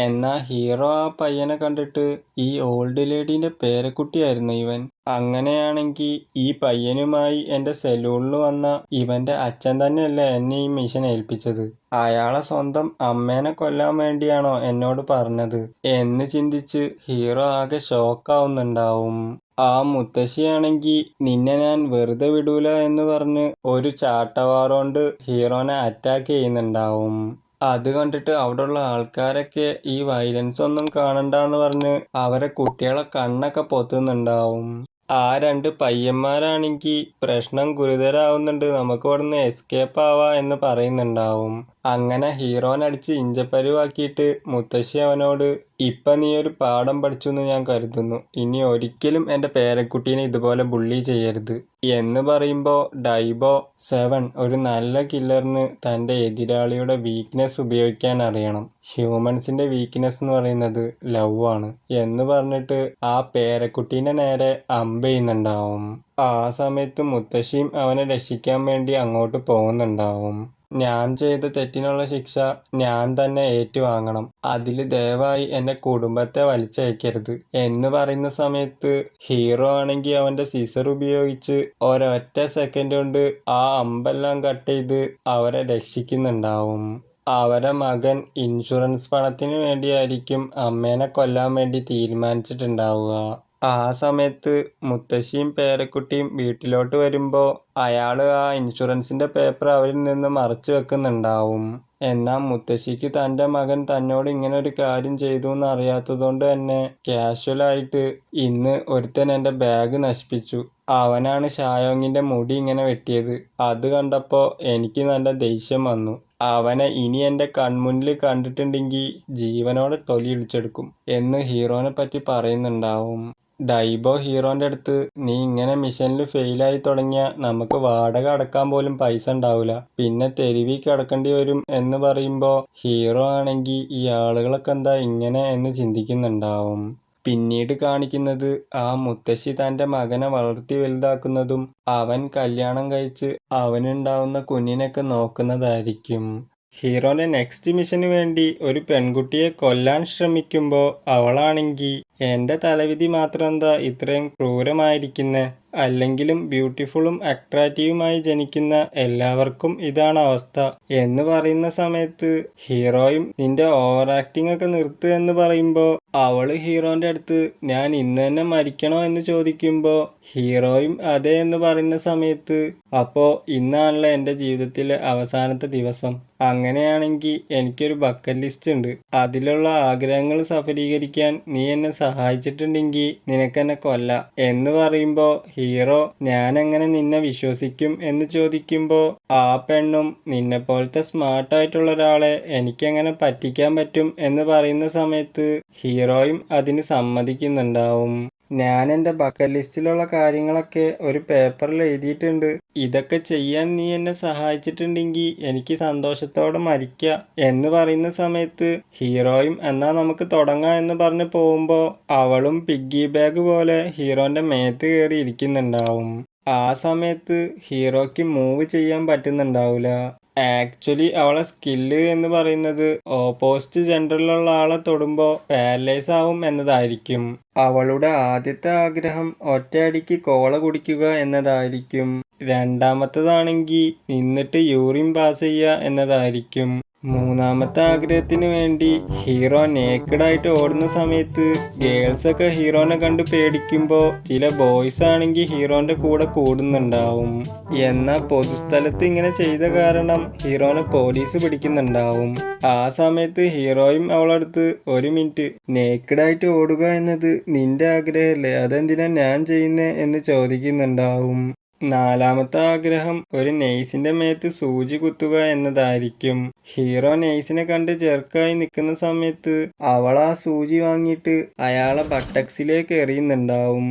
എന്നാൽ ഹീറോ ആ പയ്യനെ കണ്ടിട്ട് ഈ ഓൾഡ് ലേഡീൻ്റെ പേരക്കുട്ടിയായിരുന്നു ഇവൻ, അങ്ങനെയാണെങ്കിൽ ഈ പയ്യനുമായി എൻ്റെ സലൂണിൽ വന്ന ഇവൻ്റെ അച്ഛൻ തന്നെയല്ലേ എന്നെ ഈ മിഷൻ ഏൽപ്പിച്ചത്, അയാളെ സ്വന്തം അമ്മേനെ കൊല്ലാൻ വേണ്ടിയാണോ എന്നോട് പറഞ്ഞത് എന്ന് ചിന്തിച്ച് ഹീറോ ആകെ ഷോക്കാവുന്നുണ്ടാവും. ആ മുത്തശ്ശിയാണെങ്കിൽ നിന്നെ ഞാൻ വെറുതെ വിടൂല എന്ന് പറഞ്ഞ് ഒരു ചാട്ടവാറുകൊണ്ട് ഹീറോനെ അറ്റാക്ക് ചെയ്യുന്നുണ്ടാവും. അത് കണ്ടിട്ട് അവിടെയുള്ള ആൾക്കാരൊക്കെ ഈ വയലൻസ് ഒന്നും കാണണ്ടെന്ന് പറഞ്ഞ് അവരെ കുട്ടികളെ കണ്ണൊക്കെ പൊത്തുന്നുണ്ടാവും. ആ രണ്ട് പയ്യന്മാരാണെങ്കിൽ പ്രശ്നം ഗുരുതരാവുന്നുണ്ട്, നമുക്ക് ഇവിടുന്ന് എസ്കേപ്പ് ആവാ എന്ന് പറയുന്നുണ്ടാവും. അങ്ങനെ ഹീറോനടിച്ച് ഇഞ്ചപ്പരുവാക്കിയിട്ട് മുത്തശ്ശി അവനോട് ഇപ്പം നീ ഒരു പാഠം പഠിച്ചു എന്ന് ഞാൻ കരുതുന്നു, ഇനി ഒരിക്കലും എൻ്റെ പേരക്കുട്ടീനെ ഇതുപോലെ ബുള്ളി ചെയ്യരുത് എന്ന് പറയുമ്പോൾ ഡൈബോ 7 ഒരു നല്ല കില്ലറിന് തൻ്റെ എതിരാളിയുടെ വീക്ക്നെസ് ഉപയോഗിക്കാൻ അറിയണം. ഹ്യൂമൻസിൻ്റെ വീക്ക്നെസ് എന്ന് പറയുന്നത് ലവ് ആണ് എന്ന് പറഞ്ഞിട്ട് ആ പേരക്കുട്ടീനെ നേരെ അമ്പ് ചെയ്യുന്നുണ്ടാവും. ആ സമയത്ത് മുത്തശ്ശിയും അവനെ രക്ഷിക്കാൻ വേണ്ടി അങ്ങോട്ട് പോകുന്നുണ്ടാവും. ഞാൻ ചെയ്ത തെറ്റിനുള്ള ശിക്ഷ ഞാൻ തന്നെ ഏറ്റുവാങ്ങണം, അതിൽ ദയവായി എൻ്റെ കുടുംബത്തെ വലിച്ചയക്കരുത് എന്ന് പറയുന്ന സമയത്ത് ഹീറോ ആണെങ്കിൽ അവൻ്റെ സിസർ ഉപയോഗിച്ച് ഒരൊറ്റ സെക്കൻഡ് കൊണ്ട് ആ അമ്പെല്ലാം കട്ട് ചെയ്ത് അവരെ രക്ഷിക്കുന്നുണ്ടാവും. അവരെ മകൻ ഇൻഷുറൻസ് പണത്തിന് വേണ്ടിയായിരിക്കും അമ്മേനെ കൊല്ലാൻ വേണ്ടി തീരുമാനിച്ചിട്ടുണ്ടാവുക. ആ സമയത്ത് മുത്തശ്ശിയും പേരക്കുട്ടിയും വീട്ടിലോട്ട് വരുമ്പോൾ അയാൾ ആ ഇൻഷുറൻസിൻ്റെ പേപ്പർ അവരിൽ നിന്ന് മറച്ചു വെക്കുന്നുണ്ടാവും. എന്നാൽ മുത്തശ്ശിക്ക് തൻ്റെ മകൻ തന്നോട് ഇങ്ങനെ ഒരു കാര്യം ചെയ്തു എന്ന് അറിയാത്തതുകൊണ്ട് തന്നെ കാഷ്വലായിട്ട് ഇന്ന് ഒരുത്തൻ എൻ്റെ ബാഗ് നശിപ്പിച്ചു, അവനാണ് ഷായോങ്ങിൻ്റെ മുടി ഇങ്ങനെ വെട്ടിയത്, അത് കണ്ടപ്പോൾ എനിക്ക് നല്ല ദേഷ്യം വന്നു, അവനെ ഇനി എൻ്റെ കൺമുന്നിൽ കണ്ടിട്ടുണ്ടെങ്കിൽ ജീവനോടെ തൊലി ഇടിച്ചെടുക്കും എന്ന് ഹീറോനെ പറ്റി പറയുന്നുണ്ടാവും. ഡൈബോ ഹീറോൻ്റെ അടുത്ത് നീ ഇങ്ങനെ മിഷനിൽ ഫെയിലായി തുടങ്ങിയാൽ നമുക്ക് വാടക അടക്കാൻ പോലും പൈസ ഉണ്ടാവില്ല, പിന്നെ തെരുവിൽ കിടക്കേണ്ടി വരും എന്ന് പറയുമ്പോൾ ഹീറോ ആണെങ്കിൽ ഈ ആളുകളൊക്കെ എന്താ ഇങ്ങനെ എന്ന് ചിന്തിക്കുന്നുണ്ടാവും. പിന്നീട് കാണിക്കുന്നത് ആ മുത്തശ്ശി തൻ്റെ മകനെ വളർത്തി വലുതാക്കുന്നതും അവൻ കല്യാണം കഴിച്ച് അവനുണ്ടാവുന്ന കുഞ്ഞിനൊക്കെ നോക്കുന്നതായിരിക്കും. ഹീറോൻ്റെ നെക്സ്റ്റ് മിഷന് വേണ്ടി ഒരു പെൺകുട്ടിയെ കൊല്ലാൻ ശ്രമിക്കുമ്പോൾ അവളാണെങ്കിൽ എൻ്റെ തലവിധി മാത്രം എന്താ ഇത്രയും ക്രൂരമായിരിക്കുന്നേ, അല്ലെങ്കിലും ബ്യൂട്ടിഫുള്ളും അട്രാക്റ്റീവുമായി ജനിക്കുന്ന എല്ലാവർക്കും ഇതാണ് അവസ്ഥ എന്ന് പറയുന്ന സമയത്ത് ഹീറോയും നിന്റെ ഓവർ ആക്ടിംഗ് ഒക്കെ നിർത്തുക എന്ന് പറയുമ്പോൾ അവള് ഹീറോൻ്റെ അടുത്ത് ഞാൻ ഇന്ന് തന്നെ മരിക്കണോ എന്ന് ചോദിക്കുമ്പോൾ ഹീറോയും അതെ എന്ന് പറയുന്ന സമയത്ത് അപ്പോൾ ഇന്നാണല്ലോ എൻ്റെ ജീവിതത്തിലെ അവസാനത്തെ ദിവസം, അങ്ങനെയാണെങ്കിൽ എനിക്കൊരു ബക്കറ്റ് ലിസ്റ്റ് ഉണ്ട്, അതിലുള്ള ആഗ്രഹങ്ങൾ സഫലീകരിക്കാൻ നീ എന്നെ സഹായിച്ചിട്ടുണ്ടെങ്കിൽ നിനക്കെന്നെ കൊല്ലാം എന്ന് പറയുമ്പോൾ ഹീറോ ഞാനെങ്ങനെ നിന്നെ വിശ്വസിക്കും എന്ന് ചോദിക്കുമ്പോൾ ആ പെണ്ണും നിന്നെപ്പോലത്തെ സ്മാർട്ടായിട്ടുള്ള ഒരാളെ എനിക്കെങ്ങനെ പറ്റിക്കാൻ പറ്റും എന്ന് പറയുന്ന സമയത്ത് ഹീറോയും അതിന് സമ്മതിക്കുന്നുണ്ടാവും. ഞാൻ എൻ്റെ ബക്കറ്റ് ലിസ്റ്റിലുള്ള കാര്യങ്ങളൊക്കെ ഒരു പേപ്പറിൽ എഴുതിയിട്ടുണ്ട്, ഇതൊക്കെ ചെയ്യാൻ നീ എന്നെ സഹായിച്ചിട്ടുണ്ടെങ്കിൽ എനിക്ക് സന്തോഷത്തോടെ മരിക്കുക എന്ന് പറയുന്ന സമയത്ത് ഹീറോയും എന്നാൽ നമുക്ക് തുടങ്ങാം എന്ന് പറഞ്ഞ് പോകുമ്പോൾ അവളും പിഗ്ഗി ബാഗ് പോലെ ഹീറോൻ്റെ മേത്ത് കയറി ഇരിക്കുന്നുണ്ടാവും. ആ സമയത്ത് ഹീറോയ്ക്ക് മൂവ് ചെയ്യാൻ പറ്റുന്നുണ്ടാവില്ല. ആക്ച്വലി അവളെ സ്കില്ല് എന്ന് പറയുന്നത് ഓപ്പോസിറ്റ് ജെൻഡറിലുള്ള ആളെ തൊടുമ്പോൾ പാരലൈസ് ആവും എന്നതായിരിക്കും. അവളുടെ ആദ്യത്തെ ആഗ്രഹം ഒറ്റയടിക്ക് കോള കുടിക്കുക എന്നതായിരിക്കും. രണ്ടാമത്തതാണെങ്കിൽ നിന്നിട്ട് യൂറിൻ പാസ് ചെയ്യുക എന്നതായിരിക്കും. മൂന്നാമത്തെ ആഗ്രഹത്തിന് വേണ്ടി ഹീറോ നേക്കഡായിട്ട് ഓടുന്ന സമയത്ത് ഗേൾസൊക്കെ ഹീറോനെ കണ്ട് പേടിക്കുമ്പോൾ ചില ബോയ്സ് ആണെങ്കിൽ ഹീറോന്റെ കൂടെ കൂടുന്നുണ്ടാവും. എന്നാൽ പൊതുസ്ഥലത്ത് ഇങ്ങനെ ചെയ്ത കാരണം ഹീറോനെ പോലീസ് പിടിക്കുന്നുണ്ടാവും. ആ സമയത്ത് ഹീറോയും അവളടുത്ത് ഒരു മിനിറ്റ്, നേക്കഡായിട്ട് ഓടുക എന്നത് നിന്റെ ആഗ്രഹമല്ലേ, അതെന്തിനാ ഞാൻ ചെയ്യുന്നേ എന്ന് ചോദിക്കുന്നുണ്ടാവും. നാലാമത്തെ ആഗ്രഹം ഒരു നെയ്സിന്റെ മേത്ത് സൂചി കുത്തുക എന്നതായിരിക്കും. ഹീറോ നെയ്സിനെ കണ്ട് ചെറുക്കായി നിൽക്കുന്ന സമയത്ത് അവൾ ആ സൂചി വാങ്ങിയിട്ട് അയാളെ ബട്ടക്സിലേക്ക് എറിയുന്നുണ്ടാവും.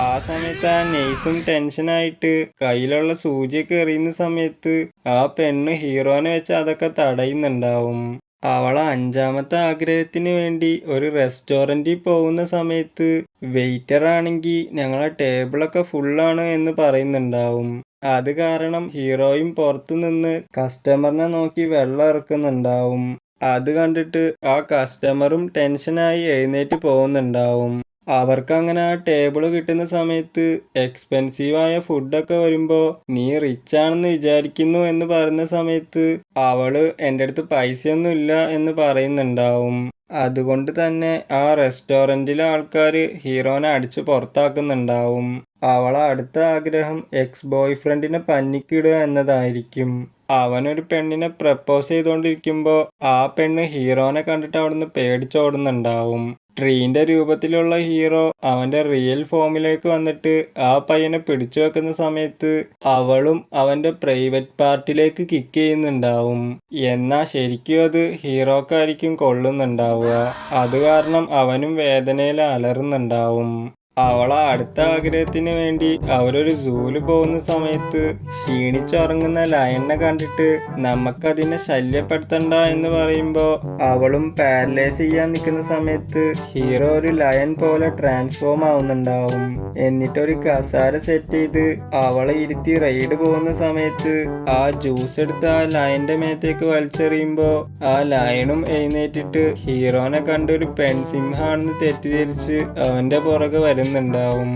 ആ സമയത്ത് ആ നെയ്സും ടെൻഷനായിട്ട് കയ്യിലുള്ള സൂചിയൊക്കെ എറിയുന്ന സമയത്ത് ആ പെണ്ണ് ഹീറോനെ വെച്ച് അതൊക്കെ തടയുന്നുണ്ടാവും. അവളെ അഞ്ചാമത്തെ ആഗ്രഹത്തിന് വേണ്ടി ഒരു റെസ്റ്റോറൻറ്റിൽ പോകുന്ന സമയത്ത് വെയിറ്റർ ആണെങ്കിൽ ഞങ്ങളെ ടേബിളൊക്കെ ഫുള്ളാണ് എന്ന് പറയുന്നുണ്ടാവും. അത് കാരണം ഹീറോയും പുറത്തു നിന്ന് കസ്റ്റമറിനെ നോക്കി വെള്ളം ഇറക്കുന്നുണ്ടാവും. അത് കണ്ടിട്ട് ആ കസ്റ്റമറും ടെൻഷനായി എഴുന്നേറ്റ് പോകുന്നുണ്ടാവും. അവർക്ക് അങ്ങനെ ആ ടേബിൾ കിട്ടുന്ന സമയത്ത് എക്സ്പെൻസീവായ ഫുഡൊക്കെ വരുമ്പോൾ നീ റിച്ച് ആണെന്ന് വിചാരിക്കുന്നു എന്ന് പറയുന്ന സമയത്ത് അവള് എൻ്റെ അടുത്ത് പൈസയൊന്നും ഇല്ല എന്ന് പറയുന്നുണ്ടാവും. അതുകൊണ്ട് തന്നെ ആ റെസ്റ്റോറൻറ്റിലെ ആൾക്കാർ ഹീറോനെ അടിച്ച് പുറത്താക്കുന്നുണ്ടാവും. അവളെ അടുത്ത ആഗ്രഹം എക്സ് ബോയ് ഫ്രണ്ടിനെ പഞ്ഞിക്കിടുക എന്നതായിരിക്കും. അവനൊരു പെണ്ണിനെ പ്രപ്പോസ് ചെയ്തുകൊണ്ടിരിക്കുമ്പോൾ ആ പെണ്ണ് ഹീറോനെ കണ്ടിട്ട് അവിടുന്ന് പേടിച്ചോടുന്നുണ്ടാവും. ട്രീന്റെ രൂപത്തിലുള്ള ഹീറോ അവന്റെ റിയൽ ഫോമിലേക്ക് വന്നിട്ട് ആ പയ്യനെ പിടിച്ചു വെക്കുന്ന സമയത്ത് അവളും അവന്റെ പ്രൈവറ്റ് പാർട്ടിലേക്ക് കിക്ക് ചെയ്യുന്നുണ്ടാവും. എന്നാൽ ശരിക്കും അത് ഹീറോക്കായിരിക്കും കൊള്ളുന്നുണ്ടാവുക. അത് കാരണം അവനും വേദനയിൽ അലറുന്നുണ്ടാവും. അവളെ അടുത്ത ആഗ്രഹത്തിന് വേണ്ടി അവരൊരു സൂല് പോകുന്ന സമയത്ത് ക്ഷീണിച്ചുറങ്ങുന്ന ലയണിനെ കണ്ടിട്ട് നമുക്കതിനെ ശല്യപ്പെടുത്തണ്ട എന്ന് പറയുമ്പോൾ അവളും പാരലൈസ് ചെയ്യാൻ നിൽക്കുന്ന സമയത്ത് ഹീറോ ഒരു ലയൺ പോലെ ട്രാൻസ്ഫോം ആവുന്നുണ്ടാവും. എന്നിട്ടൊരു കസാര സെറ്റ് ചെയ്ത് അവളെ ഇരുത്തി റൈഡ് പോകുന്ന സമയത്ത് ആ ജ്യൂസ് എടുത്ത് ആ ലയന്റെ മേത്തേക്ക് വലിച്ചെറിയുമ്പോൾ ആ ലയണും എഴുന്നേറ്റിട്ട് ഹീറോനെ കണ്ടൊരു പെൺസിംഹാണെന്ന് തെറ്റിദ്ധരിച്ച് അവന്റെ പുറകെ വരുന്നുണ്ടാവും.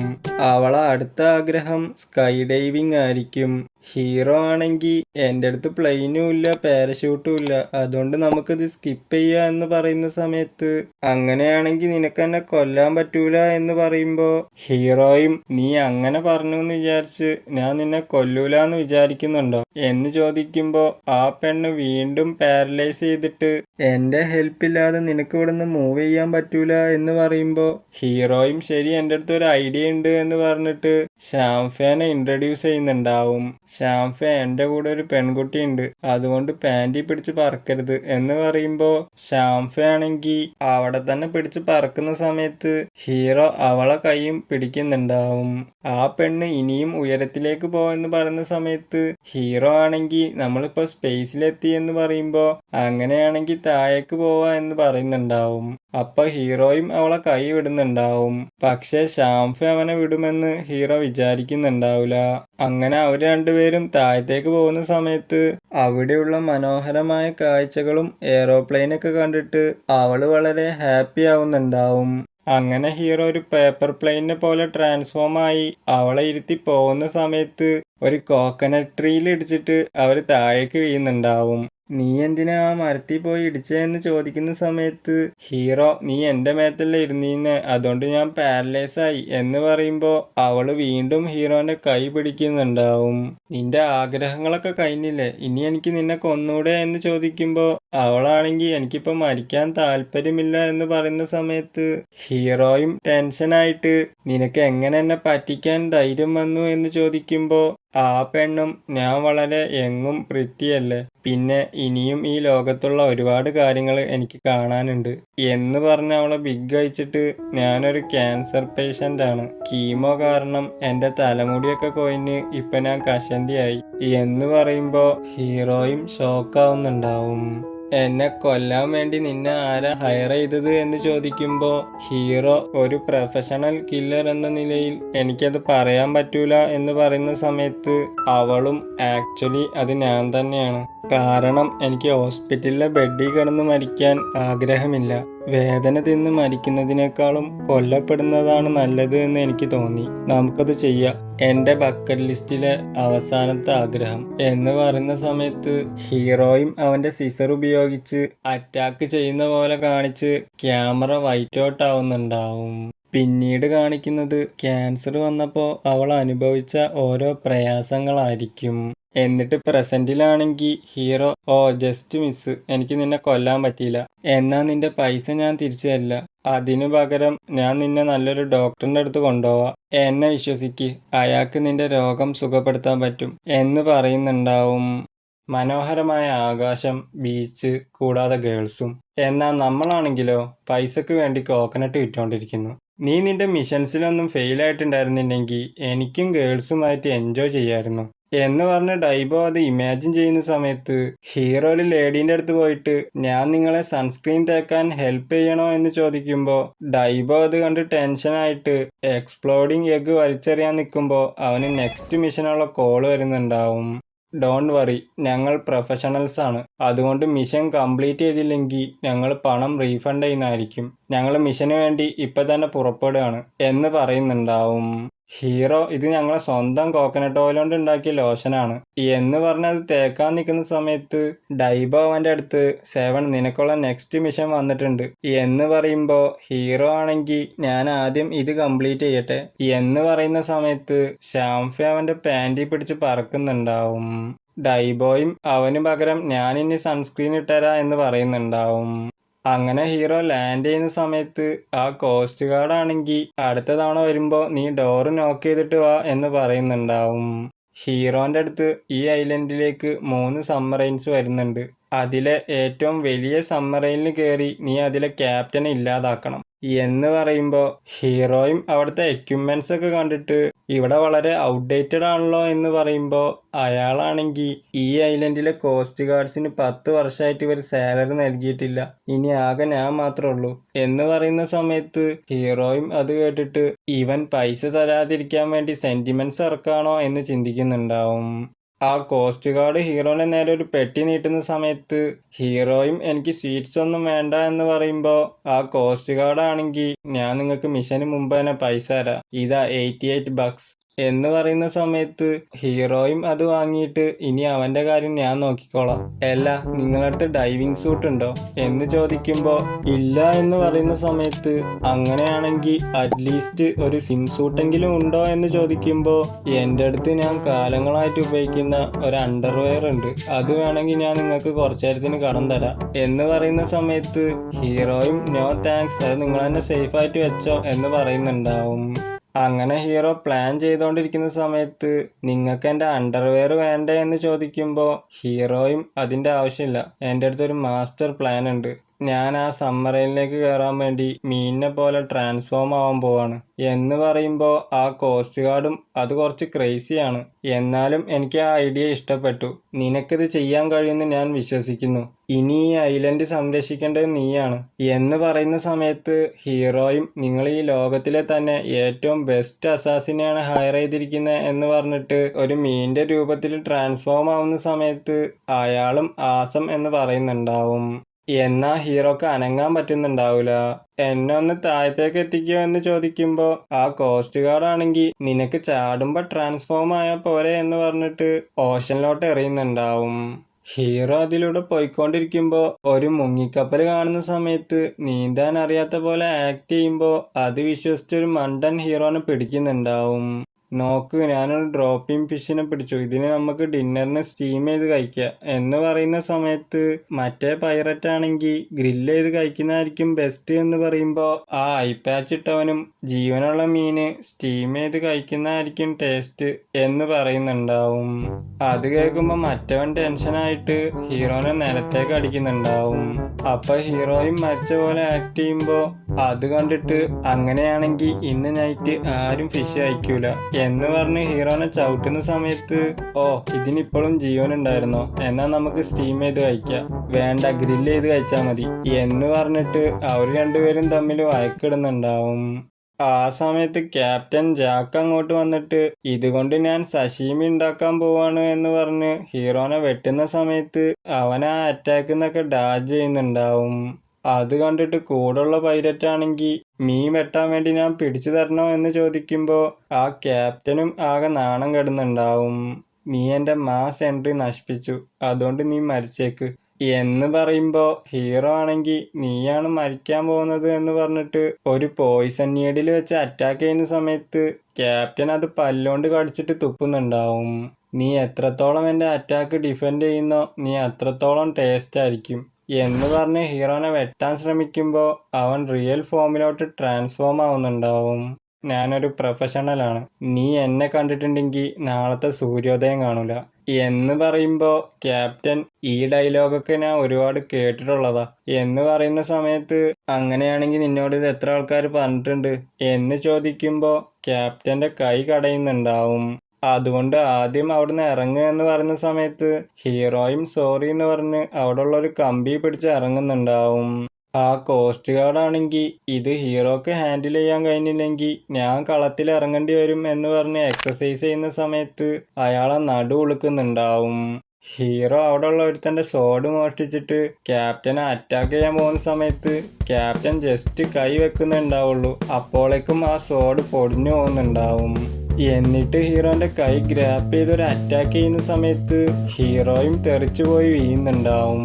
അവളെ അടുത്ത ആഗ്രഹം സ്കൈ ഡൈവിംഗ് ആയിരിക്കും. ഹീറോ ആണെങ്കിൽ എൻ്റെ അടുത്ത് പ്ലെയിനും ഇല്ല പാരഷൂട്ടും ഇല്ല, അതുകൊണ്ട് നമുക്കിത് സ്കിപ്പ് ചെയ്യുക എന്ന് പറയുന്ന സമയത്ത് അങ്ങനെയാണെങ്കിൽ നിനക്ക് എന്നെ കൊല്ലാൻ പറ്റൂല എന്ന് പറയുമ്പോൾ ഹീറോയും നീ അങ്ങനെ പറഞ്ഞു എന്ന് വിചാരിച്ച് ഞാൻ നിന്നെ കൊല്ലൂല എന്ന് വിചാരിക്കുന്നുണ്ടോ എന്ന് ചോദിക്കുമ്പോൾ ആ പെണ്ണ് വീണ്ടും പാരലൈസ് ചെയ്തിട്ട് എൻ്റെ ഹെൽപ്പില്ലാതെ നിനക്ക് ഇവിടുന്ന് മൂവ് ചെയ്യാൻ പറ്റൂല എന്ന് പറയുമ്പോൾ ഹീറോയും ശരി എൻ്റെ അടുത്ത് ഒരു ഐഡിയ ഉണ്ട് എന്ന് പറഞ്ഞിട്ട് ഷാംഫേനെ ഇൻട്രൊഡ്യൂസ് ചെയ്യുന്നുണ്ടാവും. ഷാംഫെ എൻ്റെ കൂടെ ഒരു പെൺകുട്ടി ഉണ്ട്, അതുകൊണ്ട് പാൻറ്റി പിടിച്ച് പറക്കരുത് എന്ന് പറയുമ്പോൾ ഷാംഫെ ആണെങ്കിൽ അവിടെ തന്നെ പിടിച്ച് പറക്കുന്ന സമയത്ത് ഹീറോ അവളെ കൈയും പിടിക്കുന്നുണ്ടാവും. ആ പെണ്ണ് ഇനിയും ഉയരത്തിലേക്ക് പോവെന്ന് പറയുന്ന സമയത്ത് ഹീറോ ആണെങ്കിൽ നമ്മളിപ്പോൾ സ്പേസിലെത്തി എന്ന് പറയുമ്പോൾ അങ്ങനെയാണെങ്കിൽ താഴേക്ക് പോവാ എന്ന് പറയുന്നുണ്ടാവും. അപ്പൊ ഹീറോയും അവളെ കൈ വിടുന്നുണ്ടാവും. പക്ഷെ ഷാംഫെ അവനെ വിടുമെന്ന് ഹീറോ വിചാരിക്കുന്നുണ്ടാവില്ല. അങ്ങനെ അവർ രണ്ടുപേരും താഴത്തേക്ക് പോകുന്ന സമയത്ത് അവിടെയുള്ള മനോഹരമായ കാഴ്ചകളും എയറോപ്ലെയിനൊക്കെ കണ്ടിട്ട് അവള് വളരെ ഹാപ്പി ആവുന്നുണ്ടാവും. അങ്ങനെ ഹീറോ ഒരു പേപ്പർ പ്ലെയിനെ പോലെ ട്രാൻസ്ഫോം ആയി അവളെ ഇരുത്തി പോകുന്ന സമയത്ത് ഒരു കോക്കനട്ട് ട്രീയിൽ ഇടിച്ചിട്ട് അവർ താഴേക്ക് വീഴുന്നുണ്ടാവും. നീ എന്തിനാ ആ മരത്തിൽ പോയി ഇടിച്ചതെന്ന് ചോദിക്കുന്ന സമയത്ത് ഹീറോ നീ എൻ്റെ മേത്തല്ലേ ഇരുന്നീന്ന്, അതുകൊണ്ട് ഞാൻ പാരലൈസ് ആയി എന്ന് പറയുമ്പോൾ അവള് വീണ്ടും ഹീറോന്റെ കൈ പിടിക്കുന്നുണ്ടാവും. നിന്റെ ആഗ്രഹങ്ങളൊക്കെ കഴിഞ്ഞില്ലേ, ഇനി എനിക്ക് നിന്നെ കൊന്നൂടെ എന്ന് ചോദിക്കുമ്പോൾ അവളാണെങ്കിൽ എനിക്കിപ്പോൾ മരിക്കാൻ താല്പര്യമില്ല എന്ന് പറയുന്ന സമയത്ത് ഹീറോയും ടെൻഷനായിട്ട് നിനക്ക് എങ്ങനെ എന്നെ പറ്റിക്കാൻ ധൈര്യം വന്നു എന്ന് ചോദിക്കുമ്പോൾ ആ പെണ്ണും ഞാൻ വളരെ യങ്ങും പ്രിറ്റിയല്ലേ, പിന്നെ ഇനിയും ഈ ലോകത്തുള്ള ഒരുപാട് കാര്യങ്ങൾ എനിക്ക് കാണാനുണ്ട് എന്ന് പറഞ്ഞ് അവളെ ബിഗ് അയച്ചിട്ട് ഞാനൊരു ക്യാൻസർ പേഷ്യൻ്റ് ആണ്, കീമോ കാരണം എൻ്റെ തലമുടിയൊക്കെ കൊഴിഞ്ഞ് ഇപ്പം ഞാൻ കഷണ്ടിയായി എന്ന് പറയുമ്പോൾ ഹീറോയും ഷോക്കാവുന്നുണ്ടാവും. എന്നെ കൊല്ലാൻ വേണ്ടി നിന്നെ ആരാ ഹയർ ചെയ്തത് എന്ന് ചോദിക്കുമ്പോൾ ഹീറോ ഒരു പ്രൊഫഷണൽ കില്ലർ എന്ന നിലയിൽ എനിക്കത് പറയാൻ പറ്റൂല എന്ന് പറയുന്ന സമയത്ത് അവളും ആക്ച്വലി അത് ഞാൻ തന്നെയാണ്, കാരണം എനിക്ക് ഹോസ്പിറ്റലിലെ ബെഡിൽ കിടന്ന് മരിക്കാൻ ആഗ്രഹമില്ല, വേദന തിന്ന് മരിക്കുന്നതിനേക്കാളും കൊല്ലപ്പെടുന്നതാണ് നല്ലത് എന്ന് എനിക്ക് തോന്നി. നമുക്കത് ചെയ്യാം. എൻ്റെ ബക്കറ്റ് ലിസ്റ്റിലെ അവസാനത്തെ ആഗ്രഹം എന്ന് പറയുന്ന സമയത്ത് ഹീറോയും അവൻ്റെ സിസർ ഉപയോഗിച്ച് അറ്റാക്ക് ചെയ്യുന്ന പോലെ കാണിച്ച് ക്യാമറ വൈറ്റ് ഔട്ട് ആവുന്നുണ്ടാവും. പിന്നീട് കാണിക്കുന്നത് ക്യാൻസർ വന്നപ്പോൾ അവൾ അനുഭവിച്ച ഓരോ പ്രയാസങ്ങളായിരിക്കും. എന്നിട്ട് പ്രസന്റിലാണെങ്കിൽ ഹീറോ ജസ്റ്റ് മിസ്, എനിക്ക് നിന്നെ കൊല്ലാൻ പറ്റിയില്ല, എന്നാ നിന്റെ പൈസ ഞാൻ തിരിച്ചു തരില്ല, അതിനു പകരം ഞാൻ നിന്നെ നല്ലൊരു ഡോക്ടറിന്റെ അടുത്ത് കൊണ്ടുപോവാം, എന്നെ വിശ്വസിക്ക്, അയാൾക്ക് നിന്റെ രോഗം സുഖപ്പെടുത്താൻ പറ്റും എന്ന് പറയുന്നുണ്ടാവും. മനോഹരമായ ആകാശം, ബീച്ച്, കൂടാതെ ഗേൾസും. എന്നാൽ നമ്മളാണെങ്കിലോ പൈസക്ക് വേണ്ടി കോക്കനട്ട് വിറ്റുകൊണ്ടിരിക്കുന്നു. നീ നിന്റെ മിഷൻസിലൊന്നും ഫെയിൽ ആയിട്ടുണ്ടായിരുന്നില്ലെങ്കിൽ എനിക്കും ഗേൾസുമായിട്ട് എൻജോയ് ചെയ്യായിരുന്നു എന്ന് പറഞ്ഞ് ഡൈബോ അത് ഇമാജിൻ ചെയ്യുന്ന സമയത്ത് ഹീറോ ഒരു ലേഡീൻ്റെ അടുത്ത് പോയിട്ട് ഞാൻ നിങ്ങളെ സൺസ്ക്രീൻ തേക്കാൻ ഹെൽപ്പ് ചെയ്യണോ എന്ന് ചോദിക്കുമ്പോൾ ഡൈബോ അത് കണ്ട് ടെൻഷനായിട്ട് എക്സ്പ്ലോഡിങ് എഗ് വലിച്ചെറിയാൻ നിൽക്കുമ്പോൾ അവന് നെക്സ്റ്റ് മിഷനുള്ള കോള് വരുന്നുണ്ടാവും. ഡോണ്ട് വറി, ഞങ്ങൾ പ്രൊഫഷണൽസ് ആണ്, അതുകൊണ്ട് മിഷൻ കംപ്ലീറ്റ് ചെയ്തില്ലെങ്കിൽ ഞങ്ങൾ പണം റീഫണ്ട് ചെയ്യുന്നതായിരിക്കും, ഞങ്ങൾ മിഷന് വേണ്ടി ഇപ്പം തന്നെ പുറപ്പെടുകയാണ് എന്ന് പറയുന്നുണ്ടാവും. ഹീറോ ഇത് ഞങ്ങളെ സ്വന്തം കോക്കനട്ട് ഓയിൽ കൊണ്ട് ഉണ്ടാക്കിയ ലോഷനാണ് എന്ന് പറഞ്ഞ് അത് തേക്കാൻ നിൽക്കുന്ന സമയത്ത് ഡൈബോ അവൻ്റെ അടുത്ത് 7 നിനക്കുള്ള നെക്സ്റ്റ് മിഷൻ വന്നിട്ടുണ്ട് എന്ന് പറയുമ്പോൾ ഹീറോ ആണെങ്കിൽ ഞാൻ ആദ്യം ഇത് കംപ്ലീറ്റ് ചെയ്യട്ടെ എന്ന് പറയുന്ന സമയത്ത് ഷാംഫെ അവൻ്റെ പാൻറ്റി പിടിച്ച് പറക്കുന്നുണ്ടാവും. ഡൈബോയും അവന് പകരം ഞാൻ ഇനി സൺസ്ക്രീൻ ഇട്ടരാ എന്ന് പറയുന്നുണ്ടാവും. അങ്ങനെ ഹീറോ ലാൻഡ് ചെയ്യുന്ന സമയത്ത് ആ കോസ്റ്റ് ഗാർഡ് ആണെങ്കിൽ അടുത്ത തവണ വരുമ്പോൾ നീ ഡോറ് നോക്ക് ചെയ്തിട്ട് വാ എന്ന് പറയുന്നുണ്ടാവും. ഹീറോൻ്റെ അടുത്ത് ഈ ഐലൻഡിലേക്ക് 3 സബ്മറൈൻസ് വരുന്നുണ്ട്, അതിലെ ഏറ്റവും വലിയ സബ്മറൈനിൽ കയറി നീ അതിലെ ക്യാപ്റ്റനെ ഇല്ലാതാക്കണം എന്ന് പറയുമ്പോൾ ഹീറോയും അവിടുത്തെ എക്യുപ്മെന്റ്സ് ഒക്കെ കണ്ടിട്ട് ഇവിടെ വളരെ ഔട്ട്ഡേറ്റഡ് ആണല്ലോ എന്ന് പറയുമ്പോൾ അയാളാണെങ്കിൽ ഈ ഐലൻഡിലെ കോസ്റ്റ് ഗാർഡ്സിന് 10 വർഷമായിട്ട് ഇവർ സാലറി നൽകിയിട്ടില്ല, ഇനി ആകെ ഞാൻ മാത്രമേ ഉള്ളൂ എന്ന് പറയുന്ന സമയത്ത് ഹീറോയും അത് കേട്ടിട്ട് ഇവൻ പൈസ തരാതിരിക്കാൻ വേണ്ടി സെന്റിമെന്റ്സ് ഇറക്കാണോ എന്ന് ചിന്തിക്കുന്നുണ്ടാവും. ആ കോസ്റ്റ് ഗാർഡ് ഹീറോനെ നേരെ ഒരു പെട്ടി നീട്ടുന്ന സമയത്ത് ഹീറോയും എനിക്ക് സ്വീറ്റ്സ് ഒന്നും വേണ്ട എന്ന് പറയുമ്പോൾ ആ കോസ്റ്റ് ഗാർഡ് ആണെങ്കിൽ ഞാൻ നിങ്ങൾക്ക് മിഷന് മുമ്പ് തന്നെ പൈസ തരാം, ഇതാ $88 എന്ന് പറയുന്ന സമയത്ത് ഹീറോയും അത് വാങ്ങിയിട്ട് ഇനി അവൻ്റെ കാര്യം ഞാൻ നോക്കിക്കോളാം, അല്ല നിങ്ങളടുത്ത് ഡൈവിംഗ് സൂട്ട് ഉണ്ടോ എന്ന് ചോദിക്കുമ്പോൾ ഇല്ല എന്ന് പറയുന്ന സമയത്ത് അങ്ങനെയാണെങ്കിൽ അറ്റ്ലീസ്റ്റ് ഒരു സിം സൂട്ടെങ്കിലും ഉണ്ടോ എന്ന് ചോദിക്കുമ്പോൾ എൻ്റെ അടുത്ത് ഞാൻ കാലങ്ങളായിട്ട് ഉപയോഗിക്കുന്ന ഒരു അണ്ടർവെയർ ഉണ്ട്, അത് വേണമെങ്കിൽ ഞാൻ നിങ്ങൾക്ക് കുറച്ചു നേരത്തിന് കടം തരാം എന്ന് പറയുന്ന സമയത്ത് ഹീറോയും നോ താങ്ക്സ്, അത് നിങ്ങൾ തന്നെ സേഫായിട്ട് വെച്ചോ എന്ന് പറയുന്നുണ്ടാവും. അങ്ങനെ ഹീറോ പ്ലാൻ ചെയ്തുകൊണ്ടിരിക്കുന്ന സമയത്ത് നിങ്ങൾക്ക് എൻ്റെ അണ്ടർവെയർ വേണ്ടേ എന്ന് ചോദിക്കുമ്പോൾ ഹീറോയും അതിൻ്റെ ആവശ്യമില്ല, എൻ്റെ അടുത്തൊരു മാസ്റ്റർ പ്ലാൻ ഉണ്ട്, ഞാൻ ആ സബ്മറൈനിലേക്ക് കയറാൻ വേണ്ടി മീനിനെ പോലെ ട്രാൻസ്ഫോം ആവാൻ പോവാണ് എന്ന് പറയുമ്പോൾ ആ കോസ്റ്റ് ഗാർഡും അത് കുറച്ച് ക്രേസിയാണ്, എന്നാലും എനിക്ക് ആ ഐഡിയ ഇഷ്ടപ്പെട്ടു, നിനക്കിത് ചെയ്യാൻ കഴിയുമെന്ന് ഞാൻ വിശ്വസിക്കുന്നു, ഇനി ഈ ഐലൻഡ് സംരക്ഷിക്കേണ്ടത് നീയാണ് എന്ന് പറയുന്ന സമയത്ത് ഹീറോയും നിങ്ങൾ ഈ ലോകത്തിലെ തന്നെ ഏറ്റവും ബെസ്റ്റ് അസാസിനെയാണ് ഹയർ ചെയ്തിരിക്കുന്നത് എന്ന് പറഞ്ഞിട്ട് ഒരു മീനിന്റെ രൂപത്തിൽ ട്രാൻസ്ഫോം ആവുന്ന സമയത്ത് അയാളും ആസം എന്ന് പറയുന്നുണ്ടാവും. എന്നാ ഹീറോക്ക് അനങ്ങാൻ പറ്റുന്നുണ്ടാവൂല. എന്നെ ഒന്ന് താഴത്തേക്ക് എത്തിക്കോ എന്ന് ചോദിക്കുമ്പോൾ ആ കോസ്റ്റ് ഗാർഡ് ആണെങ്കിൽ നിനക്ക് ചാടുമ്പോ ട്രാൻസ്ഫോം ആയാൽ പോരെ എന്ന് പറഞ്ഞിട്ട് ഓഷനിലോട്ട് എറിയുന്നുണ്ടാവും. ഹീറോ അതിലൂടെ പോയിക്കൊണ്ടിരിക്കുമ്പോൾ ഒരു മുങ്ങിക്കപ്പൽ കാണുന്ന സമയത്ത് നീന്താൻ അറിയാത്ത പോലെ ആക്ട് ചെയ്യുമ്പോൾ അത് വിശ്വസിച്ചൊരു മണ്ടൻ ഹീറോനെ പിടിക്കുന്നുണ്ടാവും. നോക്ക്, ഞാനൊരു ഡ്രോപ്പിംഗ് ഫിഷിനെ പിടിച്ചു, ഇതിന് നമുക്ക് ഡിന്നറിന് സ്റ്റീം ചെയ്ത് കഴിക്കാം എന്ന് പറയുന്ന സമയത്ത് മറ്റേ പൈററ്റ് ആണെങ്കിൽ ഗ്രില്ല് ചെയ്ത് കഴിക്കുന്നതായിരിക്കും ബെസ്റ്റ് എന്ന് പറയുമ്പോൾ ആ ഐപാച്ച് ഇട്ടവനും ജീവനുള്ള മീന് സ്റ്റീം ചെയ്ത് കഴിക്കുന്നതായിരിക്കും ടേസ്റ്റ് എന്ന് പറയുന്നുണ്ടാവും. അത് കേൾക്കുമ്പോൾ മറ്റവൻ ടെൻഷനായിട്ട് ഹീറോനെ നിലത്തേക്ക് അടിക്കുന്നുണ്ടാവും. അപ്പൊ ഹീറോയും മരിച്ച പോലെ ആക്ട് ചെയ്യുമ്പോൾ അത് കണ്ടിട്ട് അങ്ങനെയാണെങ്കിൽ ഇന്ന് നൈറ്റ് ആരും ഫിഷ് കഴിക്കൂല എന്ന് പറഞ്ഞ് ഹീറോനെ ചവിട്ടുന്ന സമയത്ത് ഇതിനിപ്പോഴും ജീവനുണ്ടായിരുന്നോ, എന്നാൽ നമുക്ക് സ്റ്റീം ചെയ്ത് കഴിക്കാം, വേണ്ട ഗ്രില്ല് ചെയ്ത് കഴിച്ചാൽ മതി എന്ന് പറഞ്ഞിട്ട് അവർ രണ്ടുപേരും തമ്മിൽ വഴക്കിടുന്നുണ്ടാവും. ആ സമയത്ത് ക്യാപ്റ്റൻ ജാക്ക് അങ്ങോട്ട് വന്നിട്ട് ഇതുകൊണ്ട് ഞാൻ സഷീമി ഉണ്ടാക്കാൻ പോവാണ് എന്ന് പറഞ്ഞ് ഹീറോനെ വെട്ടുന്ന സമയത്ത് അവൻ ആ അറ്റാക്കിൽ നിന്നൊക്കെ ഡാജ് ചെയ്യുന്നുണ്ടാവും. അത് കണ്ടിട്ട് കൂടെയുള്ള പൈലറ്റ് ആണെങ്കിൽ മീൻ വെട്ടാൻ വേണ്ടി ഞാൻ പിടിച്ചു തരണോ എന്ന് ചോദിക്കുമ്പോൾ ആ ക്യാപ്റ്റനും ആകെ നാണം കെടുന്നുണ്ടാവും. നീ എൻ്റെ മാസ് എൻട്രി നശിപ്പിച്ചു, അതുകൊണ്ട് നീ മരിച്ചേക്ക് എന്ന് പറയുമ്പോൾ ഹീറോ ആണെങ്കിൽ നീയാണ് മരിക്കാൻ പോകുന്നത് എന്ന് പറഞ്ഞിട്ട് ഒരു പോയിസൺ നീഡിൽ വെച്ച് അറ്റാക്ക് ചെയ്യുന്ന സമയത്ത് ക്യാപ്റ്റൻ അത് പല്ലുകൊണ്ട് കടിച്ചിട്ട് തുപ്പുന്നുണ്ടാവും. നീ എത്രത്തോളം എൻ്റെ അറ്റാക്ക് ഡിഫെൻഡ് ചെയ്യുന്നോ നീ അത്രത്തോളം ടേസ്റ്റ് ആയിരിക്കും എന്ന് പറഞ്ഞ് ഹീറോനെ വെട്ടാൻ ശ്രമിക്കുമ്പോൾ അവൻ റിയൽ ഫോമിലോട്ട് ട്രാൻസ്ഫോം ആവുന്നുണ്ടാവും. ഞാനൊരു പ്രൊഫഷണലാണ്, നീ എന്നെ കണ്ടിട്ടുണ്ടെങ്കിൽ നാളത്തെ സൂര്യോദയം കാണൂല എന്ന് പറയുമ്പോൾ ക്യാപ്റ്റൻ ഈ ഡയലോഗൊക്കെ ഞാൻ ഒരുപാട് കേട്ടിട്ടുള്ളതാ എന്ന് പറയുന്ന സമയത്ത് അങ്ങനെയാണെങ്കിൽ നിന്നോട് ഇത് എത്ര ആൾക്കാർ പറഞ്ഞിട്ടുണ്ട് എന്ന് ചോദിക്കുമ്പോൾ ക്യാപ്റ്റന്റെ കൈ കടയുന്നുണ്ടാവും. അതുകൊണ്ട് ആദ്യം അവിടുന്ന് ഇറങ്ങുക എന്ന് പറയുന്ന സമയത്ത് ഹീറോയും സോറി എന്ന് പറഞ്ഞ് അവിടെ ഉള്ള ഒരു കമ്പി പിടിച്ച് ഇറങ്ങുന്നുണ്ടാവും. ആ കോസ്റ്റ് ഗാർഡ് ആണെങ്കിൽ ഇത് ഹീറോക്ക് ഹാൻഡിൽ ചെയ്യാൻ കഴിഞ്ഞില്ലെങ്കിൽ ഞാൻ കളത്തിൽ ഇറങ്ങേണ്ടി വരും എന്ന് പറഞ്ഞ് എക്സസൈസ് ചെയ്യുന്ന സമയത്ത് അയാളെ നടു ഉളുക്കുന്നുണ്ടാവും. ഹീറോ അവിടെ ഉള്ള ഒരുത്തൻ്റെ സോഡ് മോഷ്ടിച്ചിട്ട് ക്യാപ്റ്റനെ അറ്റാക്ക് ചെയ്യാൻ പോകുന്ന സമയത്ത് ക്യാപ്റ്റൻ ജസ്റ്റ് കൈ വെക്കുന്നുണ്ടാവുള്ളൂ, അപ്പോഴേക്കും ആ സോഡ് പൊടിഞ്ഞു പോകുന്നുണ്ടാവും. എന്നിട്ട് ഹീറോന്റെ കൈ ഗ്രാപ്പ് ചെയ്തൊരു അറ്റാക്ക് ചെയ്യുന്ന സമയത്ത് ഹീറോയും തെറിച്ചു പോയി വീഴുന്നുണ്ടാവും.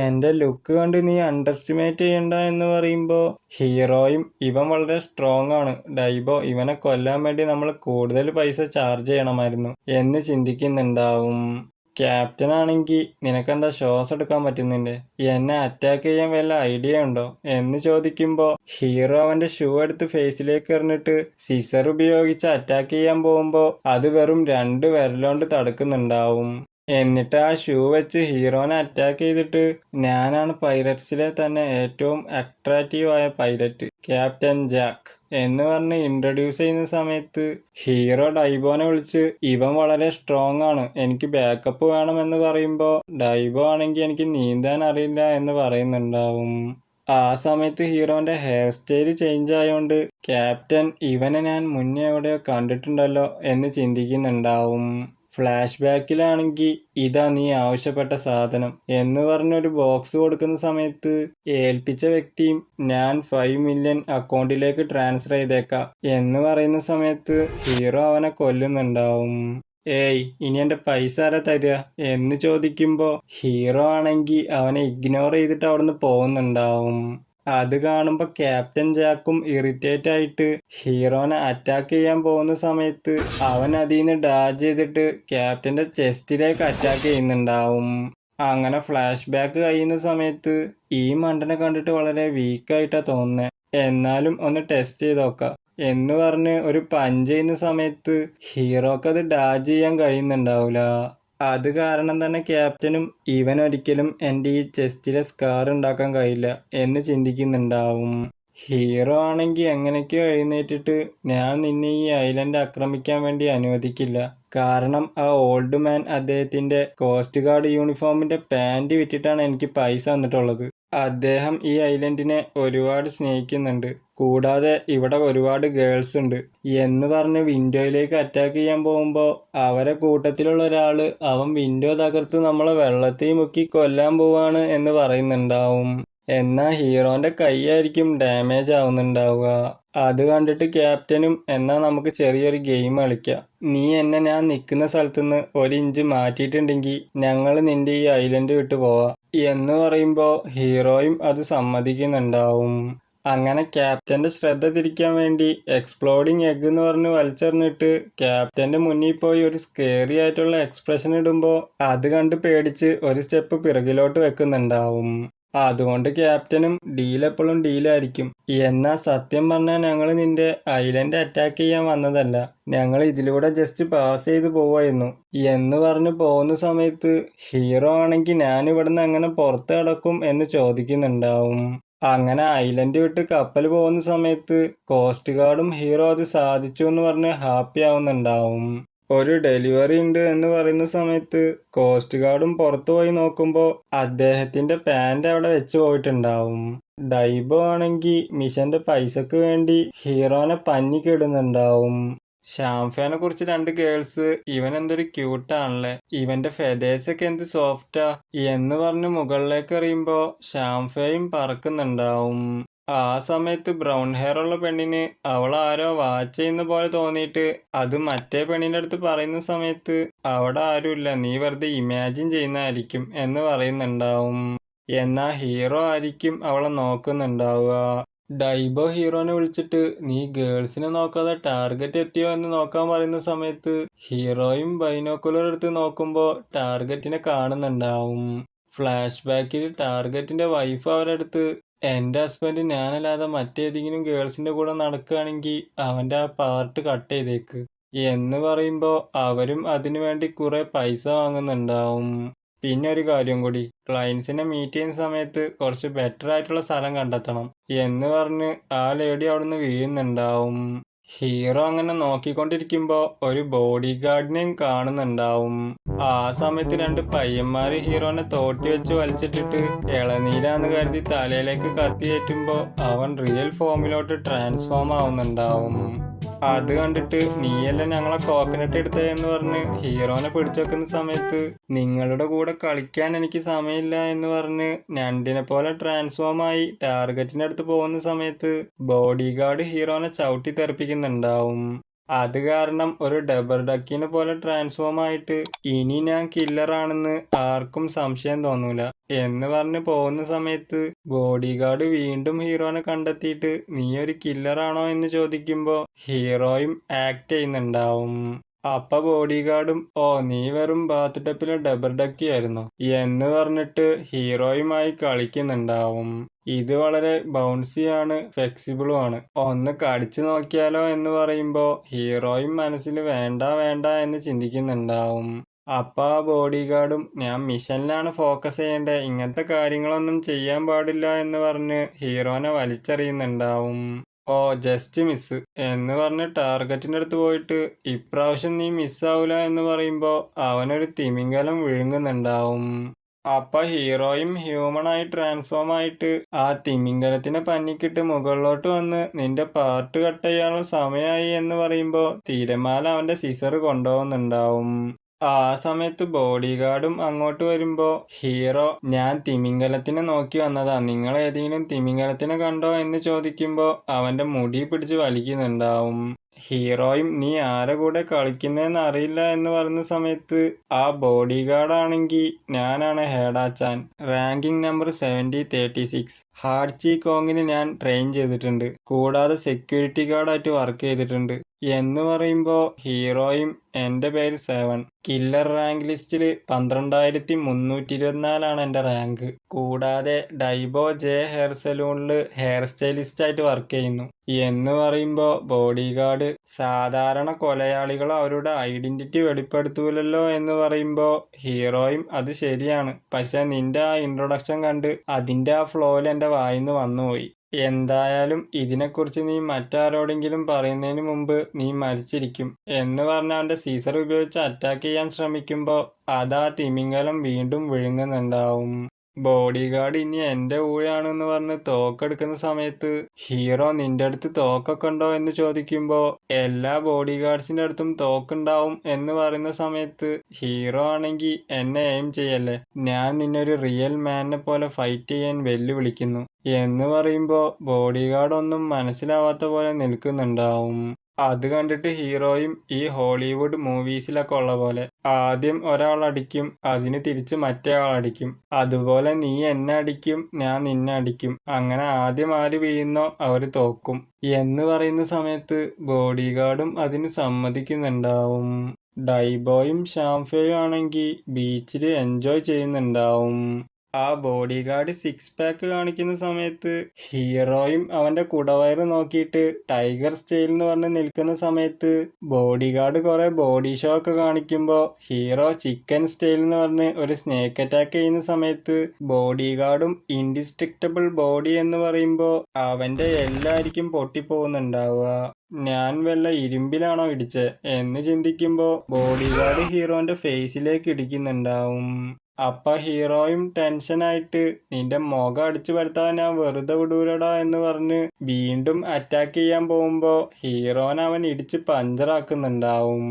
എൻ്റെ ലുക്ക് കണ്ട് നീ അണ്ടർസ്റ്റിമേറ്റ് ചെയ്യണ്ട എന്ന് പറയുമ്പോൾ ഹീറോയും ഇവൻ വളരെ സ്ട്രോങ് ആണ്, ഡൈബോ ഇവനെ കൊല്ലാൻ വേണ്ടി നമ്മൾ കൂടുതൽ പൈസ ചാർജ് ചെയ്യണമായിരുന്നു എന്ന് ചിന്തിക്കുന്നുണ്ടാവും. ക്യാപ്റ്റൻ ആണെങ്കിൽ നിനക്കെന്താ ശ്വാസം എടുക്കാൻ പറ്റുന്നില്ലേ, എന്നെ അറ്റാക്ക് ചെയ്യാൻ വല്ല ഐഡിയ ഉണ്ടോ എന്ന് ചോദിക്കുമ്പോൾ ഹീറോ അവന്റെ ഷൂ എടുത്ത് ഫേസിലേക്ക് എറിഞ്ഞിട്ട് സിസർ ഉപയോഗിച്ച് അറ്റാക്ക് ചെയ്യാൻ പോകുമ്പോൾ അത് വെറും 2 വിരലുകൊണ്ട് തടുക്കുന്നുണ്ടാവും. എന്നിട്ട് ആ ഷൂ വെച്ച് ഹീറോനെ അറ്റാക്ക് ചെയ്തിട്ട് ഞാനാണ് പൈലറ്റ്സിലെ തന്നെ ഏറ്റവും അട്രാക്റ്റീവ് ആയ പൈലറ്റ്, ക്യാപ്റ്റൻ ജാക്ക് എന്ന് പറഞ്ഞ് ഇൻട്രൊഡ്യൂസ് ചെയ്യുന്ന സമയത്ത് ഹീറോ ഡൈബോനെ വിളിച്ച് ഇവൻ വളരെ സ്ട്രോങ് ആണ്, എനിക്ക് ബാക്കപ്പ് വേണം എന്ന് പറയുമ്പോൾ ഡൈബോ ആണെങ്കിൽ എനിക്ക് നീന്താൻ അറിയില്ല എന്ന് പറയുന്നുണ്ടാവും. ആ സമയത്ത് ഹീറോന്റെ ഹെയർ സ്റ്റൈല് ചേഞ്ച് ആയതുകൊണ്ട് ക്യാപ്റ്റൻ ഇവനെ ഞാൻ മുന്നേ എവിടെയോ കണ്ടിട്ടുണ്ടല്ലോ എന്ന് ചിന്തിക്കുന്നുണ്ടാവും. ഫ്ലാഷ് ബാക്കിലാണെങ്കിൽ ഇതാ നീ ആവശ്യപ്പെട്ട സാധനം എന്ന് പറഞ്ഞൊരു ബോക്സ് കൊടുക്കുന്ന സമയത്ത് ഏൽപ്പിച്ച വ്യക്തിയും ഞാൻ 5 മില്യൺ അക്കൗണ്ടിലേക്ക് ട്രാൻസ്ഫർ ചെയ്തേക്കാം എന്ന് പറയുന്ന സമയത്ത് ഹീറോ അവനെ കൊല്ലുന്നുണ്ടാവും. ഏയ് ഇനി എൻ്റെ പൈസ ആരാ തരിക എന്ന് ചോദിക്കുമ്പോൾ ഹീറോ ആണെങ്കിൽ അവനെ ഇഗ്നോർ ചെയ്തിട്ട് അവിടുന്ന് പോകുന്നുണ്ടാവും. അത് കാണുമ്പോൾ ക്യാപ്റ്റൻ ജാക്കും ഇറിറ്റേറ്റ് ആയിട്ട് ഹീറോനെ അറ്റാക്ക് ചെയ്യാൻ പോകുന്ന സമയത്ത് അവൻ അതിൽ നിന്ന് ഡാജ് ചെയ്തിട്ട് ക്യാപ്റ്റന്റെ ചെസ്റ്റിലേക്ക് അറ്റാക്ക് ചെയ്യുന്നുണ്ടാവും. അങ്ങനെ ഫ്ലാഷ് ബാക്ക് കഴിയുന്ന സമയത്ത് ഈ മണ്ടനെ കണ്ടിട്ട് വളരെ വീക്കായിട്ടാണ് തോന്നുന്നത്, എന്നാലും ഒന്ന് ടെസ്റ്റ് ചെയ്ത് നോക്കാം എന്ന് പറഞ്ഞ് ഒരു പഞ്ച് ചെയ്യുന്ന സമയത്ത് ഹീറോക്ക് അത് ഡാജ് ചെയ്യാൻ കഴിയുന്നുണ്ടാവില്ല. അത് കാരണം തന്നെ ക്യാപ്റ്റനും ഇവൻ ഒരിക്കലും എൻ്റെ ഈ ചെസ്റ്റിലെ സ്കാർ ഉണ്ടാക്കാൻ കഴിയില്ല എന്ന് ചിന്തിക്കുന്നുണ്ടാവും. ഹീറോ ആണെങ്കിൽ എങ്ങനെയൊക്കെയോ എഴുന്നേറ്റിട്ട് ഞാൻ നിന്നെ ഈ ഐലൻഡ് ആക്രമിക്കാൻ വേണ്ടി അനുവദിക്കില്ല, കാരണം ആ ഓൾഡ് മാൻ അദ്ദേഹത്തിന്റെ കോസ്റ്റ് ഗാർഡ് യൂണിഫോമിന്റെ പാൻറ് വിറ്റിട്ടാണ് എനിക്ക് പൈസ തന്നിട്ടുള്ളത്. അദ്ദേഹം ഈ ഐലൻഡിനെ ഒരുപാട് സ്നേഹിക്കുന്നുണ്ട്, കൂടാതെ ഇവിടെ ഒരുപാട് ഗേൾസ് ഉണ്ട് എന്ന് പറഞ്ഞ് വിൻഡോയിലേക്ക് അറ്റാക്ക് ചെയ്യാൻ പോകുമ്പോൾ അവരെ കൂട്ടത്തിലുള്ള ഒരാള് അവൻ വിൻഡോ തകർത്ത് നമ്മളെ വെള്ളത്തിൽ മുക്കി കൊല്ലാൻ പോവാണ് എന്ന് പറയുന്നുണ്ടാവും. എന്നാൽ ഹീറോന്റെ കൈയായിരിക്കും ഡാമേജ് ആവുന്നുണ്ടാവുക. അത് കണ്ടിട്ട് ക്യാപ്റ്റനും എന്നാൽ നമുക്ക് ചെറിയൊരു ഗെയിം കളിക്കാം, നീ എന്നെ ഞാൻ നിൽക്കുന്ന സ്ഥലത്തുനിന്ന് 1 ഇഞ്ച് മാറ്റിയിട്ടുണ്ടെങ്കിൽ ഞങ്ങൾ നിന്റെ ഈ ഐലൻഡ് വിട്ടു പോവാം എന്ന് പറയുമ്പോൾ ഹീറോയും അത് സമ്മതിക്കുന്നുണ്ടാവും. അങ്ങനെ ക്യാപ്റ്റന്റെ ശ്രദ്ധ തിരിക്കാൻ വേണ്ടി എക്സ്പ്ലോഡിങ് എഗ് എന്ന് പറഞ്ഞ് വലിച്ചെറിഞ്ഞിട്ട് ക്യാപ്റ്റന്റെ മുന്നിൽ പോയി ഒരു സ്കേറി ആയിട്ടുള്ള എക്സ്പ്രഷൻ ഇടുമ്പോൾ അത് കണ്ട് പേടിച്ച് ഒരു സ്റ്റെപ്പ് പിറകിലോട്ട് വെക്കുന്നുണ്ടാവും. അതുകൊണ്ട് ക്യാപ്റ്റനും ഡീൽ എപ്പോഴും ഡീലായിരിക്കും. എന്നാൽ സത്യം പറഞ്ഞാൽ ഞങ്ങൾ നിന്റെ ഐലൻഡ് അറ്റാക്ക് ചെയ്യാൻ വന്നതല്ല, ഞങ്ങൾ ഇതിലൂടെ ജസ്റ്റ് പാസ് ചെയ്ത് പോവായിരുന്നു എന്ന് പറഞ്ഞ് പോകുന്ന സമയത്ത് ഹീറോ ആണെങ്കിൽ ഞാൻ ഇവിടുന്ന് എങ്ങനെ പുറത്ത് കിടക്കും എന്ന് ചോദിക്കുന്നുണ്ടാവും. അങ്ങനെ ഐലൻഡ് വിട്ട് കപ്പൽ പോകുന്ന സമയത്ത് കോസ്റ്റ് ഗാർഡും ഹീറോ അത് സാധിച്ചു എന്ന് പറഞ്ഞ് ഹാപ്പി ആവുന്നുണ്ടാവും. ഒരു ഡെലിവറി ഉണ്ട് എന്ന് പറയുന്ന സമയത്ത് കോസ്റ്റ് ഗാർഡും പുറത്തു പോയി നോക്കുമ്പോൾ അദ്ദേഹത്തിന്റെ പാൻറ് അവിടെ വെച്ച് പോയിട്ടുണ്ടാവും. ഡൈബോ ആണെങ്കിൽ മിഷന്റെ പൈസക്ക് വേണ്ടി ഹീറോനെ പഞ്ഞിക്കിടുന്നുണ്ടാവും. ഷാംഫാനെ കുറിച്ച് 2 ഗേൾസ് ഇവൻ എന്തൊരു ക്യൂട്ടാണല്ലേ, ഇവന്റെ ഫെദേഴ്സൊക്കെ എന്ത് സോഫ്റ്റാ എന്ന് പറഞ്ഞ് മുകളിലേക്ക് എറിയുമ്പോ ഷാംഫയും പറക്കുന്നുണ്ടാവും. ആ സമയത്ത് ബ്രൗൺ ഹെയർ ഉള്ള പെണ്ണിന് അവൾ ആരോ വാച്ച് ചെയ്യുന്ന പോലെ തോന്നിയിട്ട് അത് മറ്റേ പെണ്ണിന്റെ അടുത്ത് പറയുന്ന സമയത്ത് അവിടെ ആരുമില്ല, നീ വെറുതെ ഇമാജിൻ ചെയ്യുന്നതായിരിക്കും എന്ന് പറയുന്നുണ്ടാവും. എന്നാ ഹീറോ ആയിരിക്കും അവളെ നോക്കുന്നുണ്ടാവുക. ഡൈബോ ഹീറോനെ വിളിച്ചിട്ട് നീ ഗേൾസിനെ നോക്കാതെ ടാർഗറ്റ് എത്തിയോ എന്ന് നോക്കാൻ പറയുന്ന സമയത്ത് ഹീറോയും ബൈനോക്കുലർ എടുത്ത് നോക്കുമ്പോൾ ടാർഗറ്റിനെ കാണുന്നുണ്ടാവും. ഫ്ലാഷ് ബാക്കിൽ ടാർഗറ്റിന്റെ വൈഫ് അവരെടുത്ത് എന്റെ ഹസ്ബൻഡ് ഞാനല്ലാതെ മറ്റേതെങ്കിലും ഗേൾസിന്റെ കൂടെ നടക്കുകയാണെങ്കിൽ അവന്റെ ആ പാർട്ട് കട്ട് ചെയ്തേക്ക് എന്ന് പറയുമ്പോൾ അവരും അതിനു വേണ്ടി കുറെ പൈസ വാങ്ങുന്നുണ്ടാവും. പിന്നെ ഒരു കാര്യം കൂടി, ക്ലയൻസിനെ മീറ്റ് ചെയ്യുന്ന സമയത്ത് കുറച്ച് ബെറ്റർ ആയിട്ടുള്ള സ്ഥലം കണ്ടെത്തണം എന്ന് പറഞ്ഞ് ആ ലേഡി അവിടുന്ന് വീഴുന്നുണ്ടാവും. ഹീറോ അങ്ങനെ നോക്കിക്കൊണ്ടിരിക്കുമ്പോ ഒരു ബോഡി ഗാർഡിനെയും കാണുന്നുണ്ടാവും. ആ സമയത്ത് 2 പയ്യന്മാര് ഹീറോനെ തോട്ടി വെച്ച് വലിച്ചിട്ടിട്ട് ഇളനീരാന്ന് കരുതി തലയിലേക്ക് കത്തിയേറ്റുമ്പോ അവൻ റിയൽ ഫോമിലോട്ട് ട്രാൻസ്ഫോം ആവുന്നുണ്ടാവും. അത് കണ്ടിട്ട് നീയല്ല ഞങ്ങളെ കോക്കനട്ട് എടുത്തേ എന്ന് പറഞ്ഞ് ഹീറോനെ പിടിച്ചു വെക്കുന്ന സമയത്ത് നിങ്ങളുടെ കൂടെ കളിക്കാൻ എനിക്ക് സമയമില്ല എന്ന് പറഞ്ഞ് ഞണ്ടിനെ പോലെ ട്രാൻസ്ഫോം ആയി ടാർഗറ്റിന്റെ അടുത്ത് പോകുന്ന സമയത്ത് ബോഡി ഗാർഡ് ഹീറോനെ ചവിട്ടി തെറിപ്പിക്കുന്നുണ്ടാവും. അത് കാരണം ഒരു ഡബർ ഡക്കിനെ പോലെ ട്രാൻസ്ഫോം ആയിട്ട് ഇനി ഞാൻ കില്ലറാണെന്ന് ആർക്കും സംശയം തോന്നൂല എന്ന് പറഞ്ഞ് പോകുന്ന സമയത്ത് ബോഡി ഗാർഡ് വീണ്ടും ഹീറോനെ കണ്ടെത്തിയിട്ട് നീ ഒരു കില്ലറാണോ എന്ന് ചോദിക്കുമ്പോ ഹീറോയും ആക്ട് ചെയ്യുന്നുണ്ടാവും. അപ്പ ബോഡി ഗാർഡും ഓ നീ വെറും ബാത്ത് ടപ്പിലെ ഡബർ ഡക്കി ആയിരുന്നു എന്ന് പറഞ്ഞിട്ട് ഹീറോയുമായി കളിക്കുന്നുണ്ടാവും. ഇത് വളരെ ബൗൺസിയാണ്, ഫ്ലെക്സിബിളും ആണ്, ഒന്ന് കടിച്ചു നോക്കിയാലോ എന്ന് പറയുമ്പോ ഹീറോയും മനസ്സിൽ വേണ്ട വേണ്ട എന്ന് ചിന്തിക്കുന്നുണ്ടാവും. അപ്പ ആ ബോഡി ഗാർഡും ഞാൻ മിഷനിലാണ് ഫോക്കസ് ചെയ്യേണ്ടേ, ഇങ്ങനത്തെ കാര്യങ്ങളൊന്നും ചെയ്യാൻ പാടില്ല എന്ന് പറഞ്ഞ് ഹീറോനെ വലിച്ചെറിയുന്നുണ്ടാവും. ഓ ജസ്റ്റ് മിസ് എന്ന് പറഞ്ഞ് ടാർഗറ്റിന്റെ അടുത്ത് പോയിട്ട് ഇപ്രാവശ്യം നീ മിസ്സാവൂല എന്ന് പറയുമ്പോ അവനൊരു തിമിംഗലം വിഴുങ്ങുന്നുണ്ടാവും. അപ്പ ഹീറോയും ഹ്യൂമണായി ട്രാൻസ്ഫോം ആയിട്ട് ആ തിമിംഗലത്തിനെ പന്നിക്കിട്ട് മുകളിലോട്ട് വന്ന് നിന്റെ പാർട്ട് കട്ട് ചെയ്യാനുള്ള സമയമായി എന്ന് പറയുമ്പോ തിരമാല അവന്റെ സിസർ കൊണ്ടുപോകുന്നുണ്ടാവും. ആ സമയത്ത് ബോഡി ഗാർഡും അങ്ങോട്ട് വരുമ്പോ ഹീറോ ഞാൻ തിമിംഗലത്തിനെ നോക്കി വന്നതാ, നിങ്ങൾ ഏതെങ്കിലും തിമിംഗലത്തിനെ കണ്ടോ എന്ന് ചോദിക്കുമ്പോ അവന്റെ മുടി പിടിച്ച് വലിക്കുന്നുണ്ടാവും. ഹീറോയും നീ ആരെ കൂടെ കളിക്കുന്നതെന്ന് അറിയില്ല എന്ന് പറയുന്ന സമയത്ത് ആ ബോഡി ഗാർഡ് ആണെങ്കിൽ ഞാനാണ് ഹേഡാച്ചാൻ, റാങ്കിങ് നമ്പർ 7036, ഹാർഡ്ചി കോങ്ങിന് ഞാൻ ട്രെയിൻ ചെയ്തിട്ടുണ്ട്, കൂടാതെ സെക്യൂരിറ്റി ഗാർഡായിട്ട് വർക്ക് ചെയ്തിട്ടുണ്ട് എന്ന് പറയുമ്പോ ഹീറോയും എന്റെ പേര് 7, കില്ലർ റാങ്ക് ലിസ്റ്റിൽ 12324 എന്റെ റാങ്ക്, കൂടാതെ ഡൈബോ ജെ ഹെയർ സലൂണില് ഹെയർ സ്റ്റൈലിസ്റ്റ് ആയിട്ട് വർക്ക് ചെയ്യുന്നു എന്ന് പറയുമ്പോ ബോഡി ഗാർഡ് സാധാരണ കൊലയാളികൾ അവരുടെ ഐഡന്റിറ്റി വെളിപ്പെടുത്തൂലല്ലോ എന്ന് പറയുമ്പോ ഹീറോയും അത് ശരിയാണ്, പക്ഷെ നിന്റെ ആ ഇൻട്രൊഡക്ഷൻ കണ്ട് അതിന്റെ ആ ഫ്ലോയിൽ എന്റെ വായിന്ന് വന്നുപോയി, എന്തായാലും ഇതിനെക്കുറിച്ച് നീ മറ്റാരോടെങ്കിലും പറയുന്നതിന് മുമ്പ് നീ മരിച്ചിരിക്കും എന്ന് പറഞ്ഞ അവന്റെ സീസർ ഉപയോഗിച്ച് അറ്റാക്ക് ചെയ്യാൻ ശ്രമിക്കുമ്പോ അതാ തിമിംഗലം വീണ്ടും വിഴുങ്ങുന്നുണ്ടാവും. ബോഡി ഗാർഡ് ഇനി എന്റെ ഊഴാണെന്ന് പറഞ്ഞ് തോക്കെടുക്കുന്ന സമയത്ത് ഹീറോ നിന്റെ അടുത്ത് തോക്കൊക്കെ ഉണ്ടോ എന്ന് ചോദിക്കുമ്പോ എല്ലാ ബോഡി ഗാർഡ്സിന്റെ അടുത്തും തോക്കുണ്ടാവും എന്ന് പറയുന്ന സമയത്ത് ഹീറോ ആണെങ്കിൽ എന്നെ എയിം ചെയ്യല്ലേ, ഞാൻ നിന്നൊരു റിയൽ മാനെ പോലെ ഫൈറ്റ് ചെയ്യാൻ വെല്ലുവിളിക്കുന്നു എന്ന് പറയുമ്പോ ബോഡി ഗാർഡ് ഒന്നും മനസ്സിലാവാത്ത പോലെ നിൽക്കുന്നുണ്ടാവും. അത് കണ്ടിട്ട് ഹീറോയും ഈ ഹോളിവുഡ് മൂവീസിലൊക്കെ ഉള്ള പോലെ ആദ്യം ഒരാൾ അടിക്കും, അതിന് തിരിച്ച് മറ്റേ ആൾ അടിക്കും, അതുപോലെ നീ എന്നെ അടിക്കും, ഞാൻ നിന്നെ അടിക്കും, അങ്ങനെ ആദ്യം ആര് വീഴുന്നോ അവര് തോക്കും എന്ന് പറയുന്ന സമയത്ത് ബോഡി ഗാർഡും അതിന് സമ്മതിക്കുന്നുണ്ടാവും. ഡൈബോയും ഷാംഫയും ആണെങ്കിൽ ബീച്ചിൽ എൻജോയ് ചെയ്യുന്നുണ്ടാവും. ആ ബോഡി ഗാർഡ് 6 പാക്ക് കാണിക്കുന്ന സമയത്ത് ഹീറോയും അവന്റെ കുടവയറ് നോക്കിയിട്ട് ടൈഗർ സ്റ്റൈൽ എന്ന് പറഞ്ഞ് നിൽക്കുന്ന സമയത്ത് ബോഡി ഗാർഡ് കുറെ ബോഡി ഷോ ഒക്കെ കാണിക്കുമ്പോ ഹീറോ ചിക്കൻ സ്റ്റൈൽ എന്ന് പറഞ്ഞ് ഒരു സ്നേക്ക് അറ്റാക്ക് ചെയ്യുന്ന സമയത്ത് ബോഡി ഗാർഡും ഇൻഡിസ്ട്രക്റ്റബിൾ ബോഡി എന്ന് പറയുമ്പോ അവന്റെ എല്ലായിരിക്കും പൊട്ടിപ്പോകുന്നുണ്ടാവുക. ഞാൻ വല്ല ഇരുമ്പിലാണോ ഇടിച്ചേ എന്ന് ചിന്തിക്കുമ്പോ ബോഡി ഗാർഡ് ഹീറോന്റെ ഫേസിലേക്ക് ഇടിക്കുന്നുണ്ടാവും. അപ്പൊ ഹീറോയും ടെൻഷനായിട്ട് നിന്റെ മുഖം അടിച്ചു വരുത്താൻ ഞാൻ വെറുതെ വിടൂലടാ എന്ന് പറഞ്ഞ് വീണ്ടും അറ്റാക്ക് ചെയ്യാൻ പോകുമ്പോ ഹീറോനെ അവൻ ഇടിച്ച് പഞ്ചറാക്കുന്നുണ്ടാവും.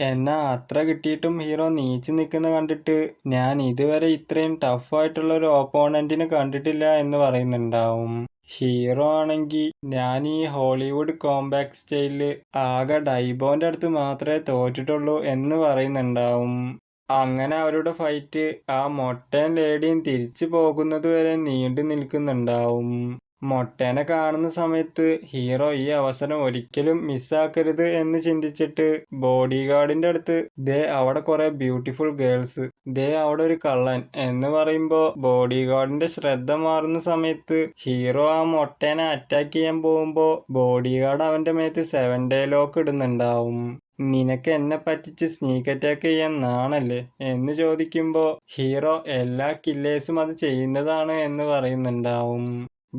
എന്നാ അത്ര കിട്ടിയിട്ടും ഹീറോ നീച്ചു നിൽക്കുന്ന കണ്ടിട്ട് ഞാൻ ഇതുവരെ ഇത്രയും ടഫായിട്ടുള്ള ഒരു ഓപ്പോണന്റിനെ കണ്ടിട്ടില്ല എന്ന് പറയുന്നുണ്ടാവും. ഹീറോ ആണെങ്കി ഞാൻ ഈ ഹോളിവുഡ് കോംബാക്ട് സ്റ്റൈലില് ആകെ ഡൈബോന്റെ അടുത്ത് മാത്രമേ തോറ്റിട്ടുള്ളൂ എന്ന് പറയുന്നുണ്ടാവും. അങ്ങനെ അവരുടെ ഫൈറ്റ് ആ മൊട്ടയും ലേഡിയും തിരിച്ചു പോകുന്നത് വരെ നീണ്ടു നിൽക്കുന്നുണ്ടാവും. മൊട്ടേനെ കാണുന്ന സമയത്ത് ഹീറോ ഈ അവസരം ഒരിക്കലും മിസ്സാക്കരുത് എന്ന് ചിന്തിച്ചിട്ട് ബോഡി ഗാർഡിന്റെ അടുത്ത് ദേ അവിടെ കുറെ ബ്യൂട്ടിഫുൾ ഗേൾസ്, ദേ അവിടെ ഒരു കള്ളൻ എന്ന് പറയുമ്പോ ബോഡി ഗാർഡിന്റെ ശ്രദ്ധ മാറുന്ന സമയത്ത് ഹീറോ ആ മൊട്ടേനെ അറ്റാക്ക് ചെയ്യാൻ പോകുമ്പോ ബോഡി ഗാർഡ് അവന്റെ മേത്ത് 7 ഡേ ലോക്ക് ഇടുന്നുണ്ടാവും. നിനക്ക് എന്നെ പറ്റിച്ച് സ്നീക്ക് അറ്റാക്ക് ചെയ്യാൻ നാണല്ലേ എന്ന് ചോദിക്കുമ്പോ ഹീറോ എല്ലാ കില്ലേഴ്സും അത് ചെയ്യുന്നതാണ് എന്ന് പറയുന്നുണ്ടാവും.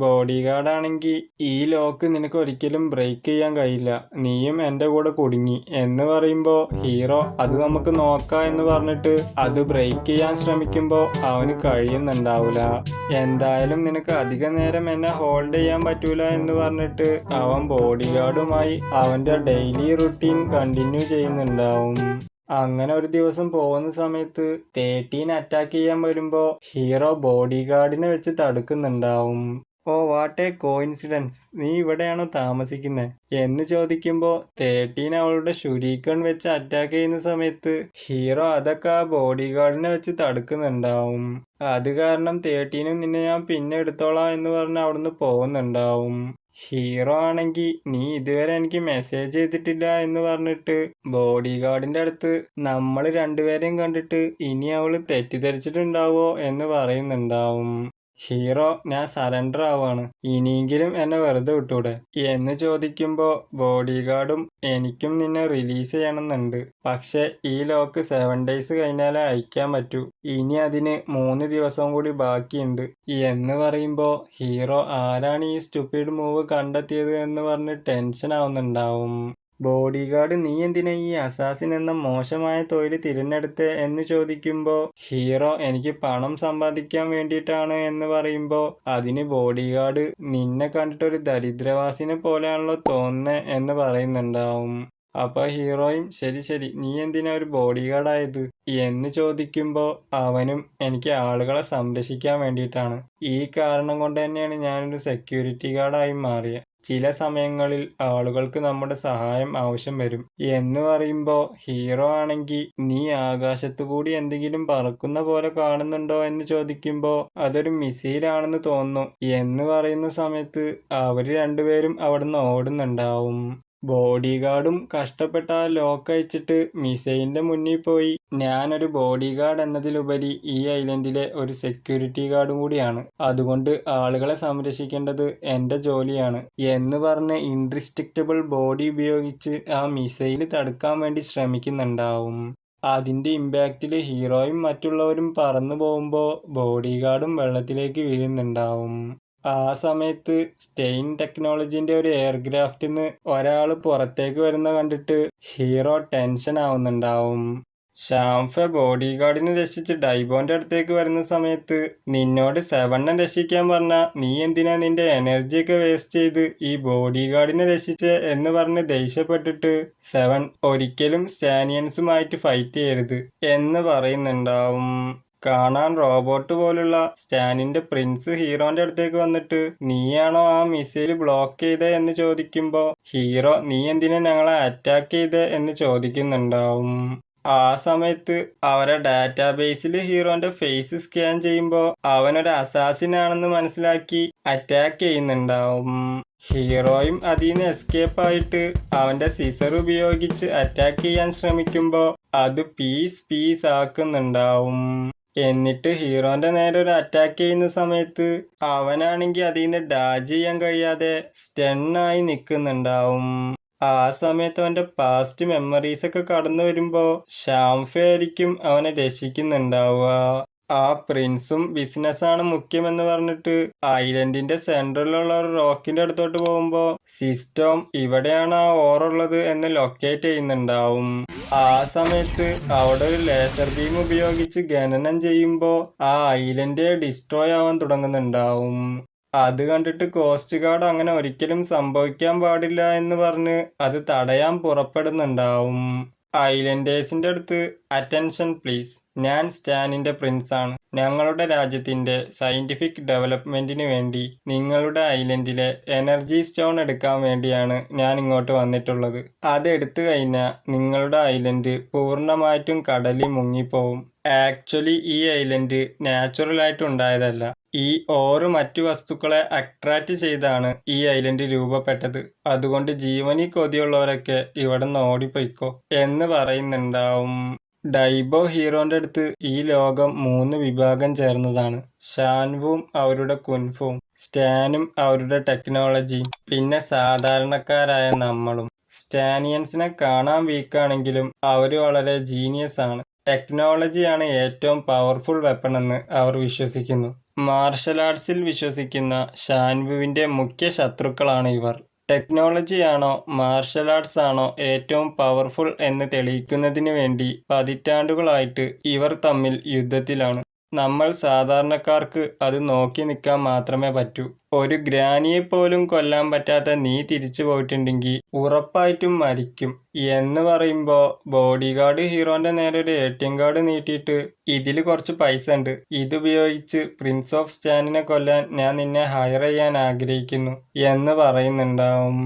ബോഡി ഗാർഡാണെങ്കിൽ ഈ ലോക്ക് നിനക്ക് ഒരിക്കലും ബ്രേക്ക് ചെയ്യാൻ കഴിയില്ല, നീയും എൻ്റെ കൂടെ കുടുങ്ങി എന്ന് പറയുമ്പോ ഹീറോ അത് നമുക്ക് നോക്കാം എന്ന് പറഞ്ഞിട്ട് അത് ബ്രേക്ക് ചെയ്യാൻ ശ്രമിക്കുമ്പോ അവന് കഴിയുന്നുണ്ടാവില്ല. എന്തായാലും നിനക്ക് അധിക നേരം എന്നെ ഹോൾഡ് ചെയ്യാൻ പറ്റൂല എന്ന് പറഞ്ഞിട്ട് അവൻ ബോഡി ഗാർഡുമായി അവന്റെ ഡെയിലി റുട്ടീൻ കണ്ടിന്യൂ ചെയ്യുന്നുണ്ടാവും. അങ്ങനെ ഒരു ദിവസം പോകുന്ന സമയത്ത് 13 അറ്റാക്ക് ചെയ്യാൻ വരുമ്പോ ഹീറോ ബോഡി ഗാർഡിനെ വെച്ച് തടുക്കുന്നുണ്ടാവും. ഓ വാട്ട് എ കോയിൻസിഡൻസ്, നീ ഇവിടെയാണോ താമസിക്കുന്നത് എന്ന് ചോദിക്കുമ്പോ 13 അവളുടെ ഷുരീക്കൺ വെച്ച് അറ്റാക്ക് ചെയ്യുന്ന സമയത്ത് ഹീറോ അതൊക്കെ ആ ബോഡി ഗാർഡിനെ വെച്ച് തടുക്കുന്നുണ്ടാവും. അത് കാരണം 13 നിന്നെ ഞാൻ പിന്നെ എടുത്തോളാം എന്ന് പറഞ്ഞ് അവിടുന്ന് പോകുന്നുണ്ടാവും. ഹീറോ ആണെങ്കി നീ ഇതുവരെ എനിക്ക് മെസ്സേജ് ചെയ്തിട്ടില്ല എന്ന് പറഞ്ഞിട്ട് ബോഡി ഗാർഡിന്റെ അടുത്ത് നമ്മൾ രണ്ടുപേരെയും കണ്ടിട്ട് ഇനി അവള് തെറ്റിദ്ധരിച്ചിട്ടുണ്ടാവോ എന്ന് പറയുന്നുണ്ടാവും. ഹീറോ ഞാൻ സറണ്ടർ ആവാണ്, ഇനിയെങ്കിലും എന്നെ വെറുതെ വിട്ടൂടെ എന്ന് ചോദിക്കുമ്പോ ബോഡി ഗാർഡും എനിക്കും നിന്നെ റിലീസ് ചെയ്യണമെന്നുണ്ട്, പക്ഷെ ഈ ലോക്ക് 7 ഡേയ്സ് കഴിഞ്ഞാലേ അയക്കാൻ പറ്റൂ, ഇനി അതിന് 3 ദിവസവും കൂടി ബാക്കിയുണ്ട് എന്ന് പറയുമ്പോ ഹീറോ ആരാണ് ഈ സ്റ്റുപ്പിഡ് മൂവ് കണ്ടെത്തിയത് എന്ന് പറഞ്ഞ് ടെൻഷൻ ആവുന്നുണ്ടാവും. ബോഡി ഗാർഡ് നീ എന്തിനാ ഈ അസാസിൻ എന്ന മോശമായ തൊഴിൽ തിരഞ്ഞെടുത്തേ എന്ന് ചോദിക്കുമ്പോ ഹീറോ എനിക്ക് പണം സമ്പാദിക്കാൻ വേണ്ടിയിട്ടാണ് എന്ന് പറയുമ്പോ അതിന് ബോഡി ഗാർഡ് നിന്നെ കണ്ടിട്ട് ഒരു ദരിദ്രവാസിനെ പോലെയാണല്ലോ തോന്നുന്നേ എന്ന് പറയുന്നുണ്ടാവും. അപ്പൊ ഹീറോയും ശരി ശരി നീ എന്തിനാ ഒരു ബോഡി ഗാർഡായത് എന്ന് ചോദിക്കുമ്പോ അവനും എനിക്ക് ആളുകളെ സംരക്ഷിക്കാൻ വേണ്ടിയിട്ടാണ്, ഈ കാരണം കൊണ്ട് തന്നെയാണ് ഞാനൊരു സെക്യൂരിറ്റി ഗാർഡായി മാറിയത്, ചില സമയങ്ങളിൽ ആളുകൾക്ക് നമ്മുടെ സഹായം ആവശ്യം വരും എന്ന് പറയുമ്പോ ഹീറോ ആണെങ്കിൽ നീ ആകാശത്തു കൂടി എന്തെങ്കിലും പറക്കുന്ന പോലെ കാണുന്നുണ്ടോ എന്ന് ചോദിക്കുമ്പോ അതൊരു മിസൈലാണെന്ന് തോന്നുന്നു എന്ന് പറയുന്ന സമയത്ത് അവര് രണ്ടുപേരും അവിടുന്ന് ഓടുന്നുണ്ടാവും. ബോഡി ഗാർഡും കഷ്ടപ്പെട്ട ആ ലോക്ക് അയച്ചിട്ട് മിസൈലിന്റെ മുന്നിൽ പോയി ഞാനൊരു ബോഡി ഗാർഡ് എന്നതിലുപരി ഈ ഐലൻഡിലെ ഒരു സെക്യൂരിറ്റി ഗാർഡും കൂടിയാണ്, അതുകൊണ്ട് ആളുകളെ സംരക്ഷിക്കേണ്ടത് എൻ്റെ ജോലിയാണ് എന്ന് പറഞ്ഞ് ഇൻഡിസ്ട്രക്റ്റബിൾ ബോഡി ഉപയോഗിച്ച് ആ മിസൈൽ തടുക്കാൻ വേണ്ടി ശ്രമിക്കുന്നുണ്ടാവും. അതിന്റെ ഇമ്പാക്റ്റിൽ ഹീറോയും മറ്റുള്ളവരും പറന്നു പോകുമ്പോൾ ബോഡി ഗാർഡും വെള്ളത്തിലേക്ക് വീഴുന്നുണ്ടാവും. ആ സമയത്ത് സ്റ്റെയിൻ ടെക്നോളജിന്റെ ഒരു എയർക്രാഫ്റ്റിന്ന് ഒരാൾ പുറത്തേക്ക് വരുന്ന കണ്ടിട്ട് ഹീറോ ടെൻഷൻ ആവുന്നുണ്ടാവും. ഷാംഫെ ബോഡി ഗാർഡിനെ രക്ഷിച്ച് ഡൈബോന്റെ അടുത്തേക്ക് വരുന്ന സമയത്ത് നിന്നോട് 7 രക്ഷിക്കാൻ പറഞ്ഞ നീ എന്തിനാ നിന്റെ എനർജിയൊക്കെ വേസ്റ്റ് ചെയ്ത് ഈ ബോഡി ഗാർഡിനെ രക്ഷിച്ച് എന്ന് പറഞ്ഞ് ദേഷ്യപ്പെട്ടിട്ട് 7 ഒരിക്കലും സ്റ്റാനിയൻസുമായിട്ട് ഫൈറ്റ് ചെയ്യരുത് എന്ന് പറയുന്നുണ്ടാവും. കാണാൻ റോബോട്ട് പോലുള്ള സ്റ്റാനിന്റെ പ്രിൻസ് ഹീറോന്റെ അടുത്തേക്ക് വന്നിട്ട് നീയാണോ ആ മിസൈൽ ബ്ലോക്ക് ചെയ്തേ എന്ന് ചോദിക്കുമ്പോ ഹീറോ നീ എന്തിനാ ഞങ്ങളെ അറ്റാക്ക് ചെയ്തേ എന്ന് ചോദിക്കുന്നുണ്ടാവും. ആ സമയത്ത് അവരെ ഡാറ്റാബേസിൽ ഹീറോന്റെ ഫേസ് സ്കാൻ ചെയ്യുമ്പോൾ അവനൊരു അസാസിൻ ആണെന്ന് മനസ്സിലാക്കി അറ്റാക്ക് ചെയ്യുന്നുണ്ടാവും. ഹീറോയും അതിന്ന് എസ്കേപ്പ് ആയിട്ട് അവന്റെ സിസർ ഉപയോഗിച്ച് അറ്റാക്ക് ചെയ്യാൻ ശ്രമിക്കുമ്പോൾ അത് പീസ് ആക്കുന്നുണ്ടാവും. എന്നിട്ട് ഹീറോന്റെ നേരെ ഒരു അറ്റാക്ക് ചെയ്യുന്ന സമയത്ത് അവനാണെങ്കിൽ അതിന്ന് ഡാജ് ചെയ്യാൻ കഴിയാതെ സ്റ്റണ്ണായി നിൽക്കുന്നുണ്ടാവും. ആ സമയത്ത് അവന്റെ പാസ്റ്റ് മെമ്മറീസ് ഒക്കെ കടന്നു വരുമ്പോ ഷാംഫെ ആയിരിക്കും അവനെ രക്ഷിക്കുന്നുണ്ടാവുക. ആ പ്രിൻസും ബിസിനസ്സാണ് മുഖ്യമെന്ന് പറഞ്ഞിട്ട് ഐലൻഡിന്റെ സെൻട്രലിലുള്ള ഒരു റോക്കിന്റെ അടുത്തോട്ട് പോകുമ്പോ സിസ്റ്റം ഇവിടെയാണ് ആ ഓറുള്ളത് എന്ന് ലൊക്കേറ്റ് ചെയ്യുന്നുണ്ടാവും. ആ സമയത്ത് അവിടെ ഒരു ലേസർ ബീം ഉപയോഗിച്ച് ഖനനം ചെയ്യുമ്പോ ആ ഐലൻഡ് ഡിസ്ട്രോയ് ആവാൻ തുടങ്ങുന്നുണ്ടാവും. അത് കണ്ടിട്ട് കോസ്റ്റ് ഗാർഡ് അങ്ങനെ ഒരിക്കലും സംഭവിക്കാൻ പാടില്ല എന്ന് പറഞ്ഞ് അത് തടയാൻ പുറപ്പെടുന്നുണ്ടാവും. ഐലൻഡേഴ്സിന്റെ അടുത്ത് അറ്റൻഷൻ പ്ലീസ്, ഞാൻ സ്റ്റാനിന്റെ പ്രിൻസാണ്. ഞങ്ങളുടെ രാജ്യത്തിന്റെ സയന്റിഫിക് ഡെവലപ്മെന്റിന് വേണ്ടി നിങ്ങളുടെ ഐലൻഡിലെ എനർജി സ്റ്റോൺ എടുക്കാൻ വേണ്ടിയാണ് ഞാൻ ഇങ്ങോട്ട് വന്നിട്ടുള്ളത്. അതെടുത്തു കഴിഞ്ഞാൽ നിങ്ങളുടെ ഐലൻഡ് പൂർണ്ണമായിട്ടും കടലിൽ മുങ്ങിപ്പോവും. ആക്ച്വലി ഈ ഐലൻഡ് നാച്ചുറൽ ആയിട്ട് ഉണ്ടായതല്ല. ഈ ഓറ് മറ്റു വസ്തുക്കളെ അട്രാക്റ്റ് ചെയ്താണ് ഈ ഐലൻഡ് രൂപപ്പെട്ടത്. അതുകൊണ്ട് ജീവനിൽ കൊതിയുള്ളവരൊക്കെ ഇവിടെ നിന്ന് ഓടിപ്പോയിക്കോ എന്ന് പറയുന്നുണ്ടാവും. ഡൈബോ ഹീറോന്റെ അടുത്ത് ഈ ലോകം 3 വിഭാഗം ചേർന്നതാണ്. ഷാൻവും അവരുടെ കുൻഫും, സ്റ്റാനും അവരുടെ ടെക്നോളജിയും, പിന്നെ സാധാരണക്കാരായ നമ്മളും. സ്റ്റാനിയൻസിനെ കാണാൻ വീക്കാണെങ്കിലും അവര് വളരെ ജീനിയസ് ആണ്. ടെക്നോളജിയാണ് ഏറ്റവും പവർഫുൾ വെപ്പൺ എന്ന് അവർ വിശ്വസിക്കുന്നു. മാർഷൽ ആർട്സിൽ വിശ്വസിക്കുന്ന ഷാൻവുവിന്റെ മുഖ്യ ശത്രുക്കളാണ് ഇവർ. ടെക്നോളജിയാണോ മാർഷൽ ആർട്സ് ആണോ ഏറ്റവും പവർഫുൾ എന്ന് തെളിയിക്കുന്നതിന് വേണ്ടി പതിറ്റാണ്ടുകളായിട്ട് ഇവർ തമ്മിൽ യുദ്ധത്തിലാണ്. നമ്മൾ സാധാരണക്കാർക്ക് അത് നോക്കി നിൽക്കാൻ മാത്രമേ പറ്റൂ. ഒരു ഗ്രാനിയെ പോലും കൊല്ലാൻ പറ്റാത്ത നീ തിരിച്ചു പോയിട്ടുണ്ടെങ്കിൽ ഉറപ്പായിട്ടും മരിക്കും എന്ന് പറയുമ്പോ ബോഡി ഗാർഡ് ഹീറോന്റെ നേരെ ഒരു ATM കാർഡ് നീട്ടിയിട്ട് ഇതില് കുറച്ച് പൈസ ഉണ്ട്, ഇതുപയോഗിച്ച് പ്രിൻസ് ഓഫ് സ്റ്റാനിനെ കൊല്ലാൻ ഞാൻ നിന്നെ ഹയർ ചെയ്യാൻ ആഗ്രഹിക്കുന്നു എന്ന് പറയുന്നുണ്ടാവും.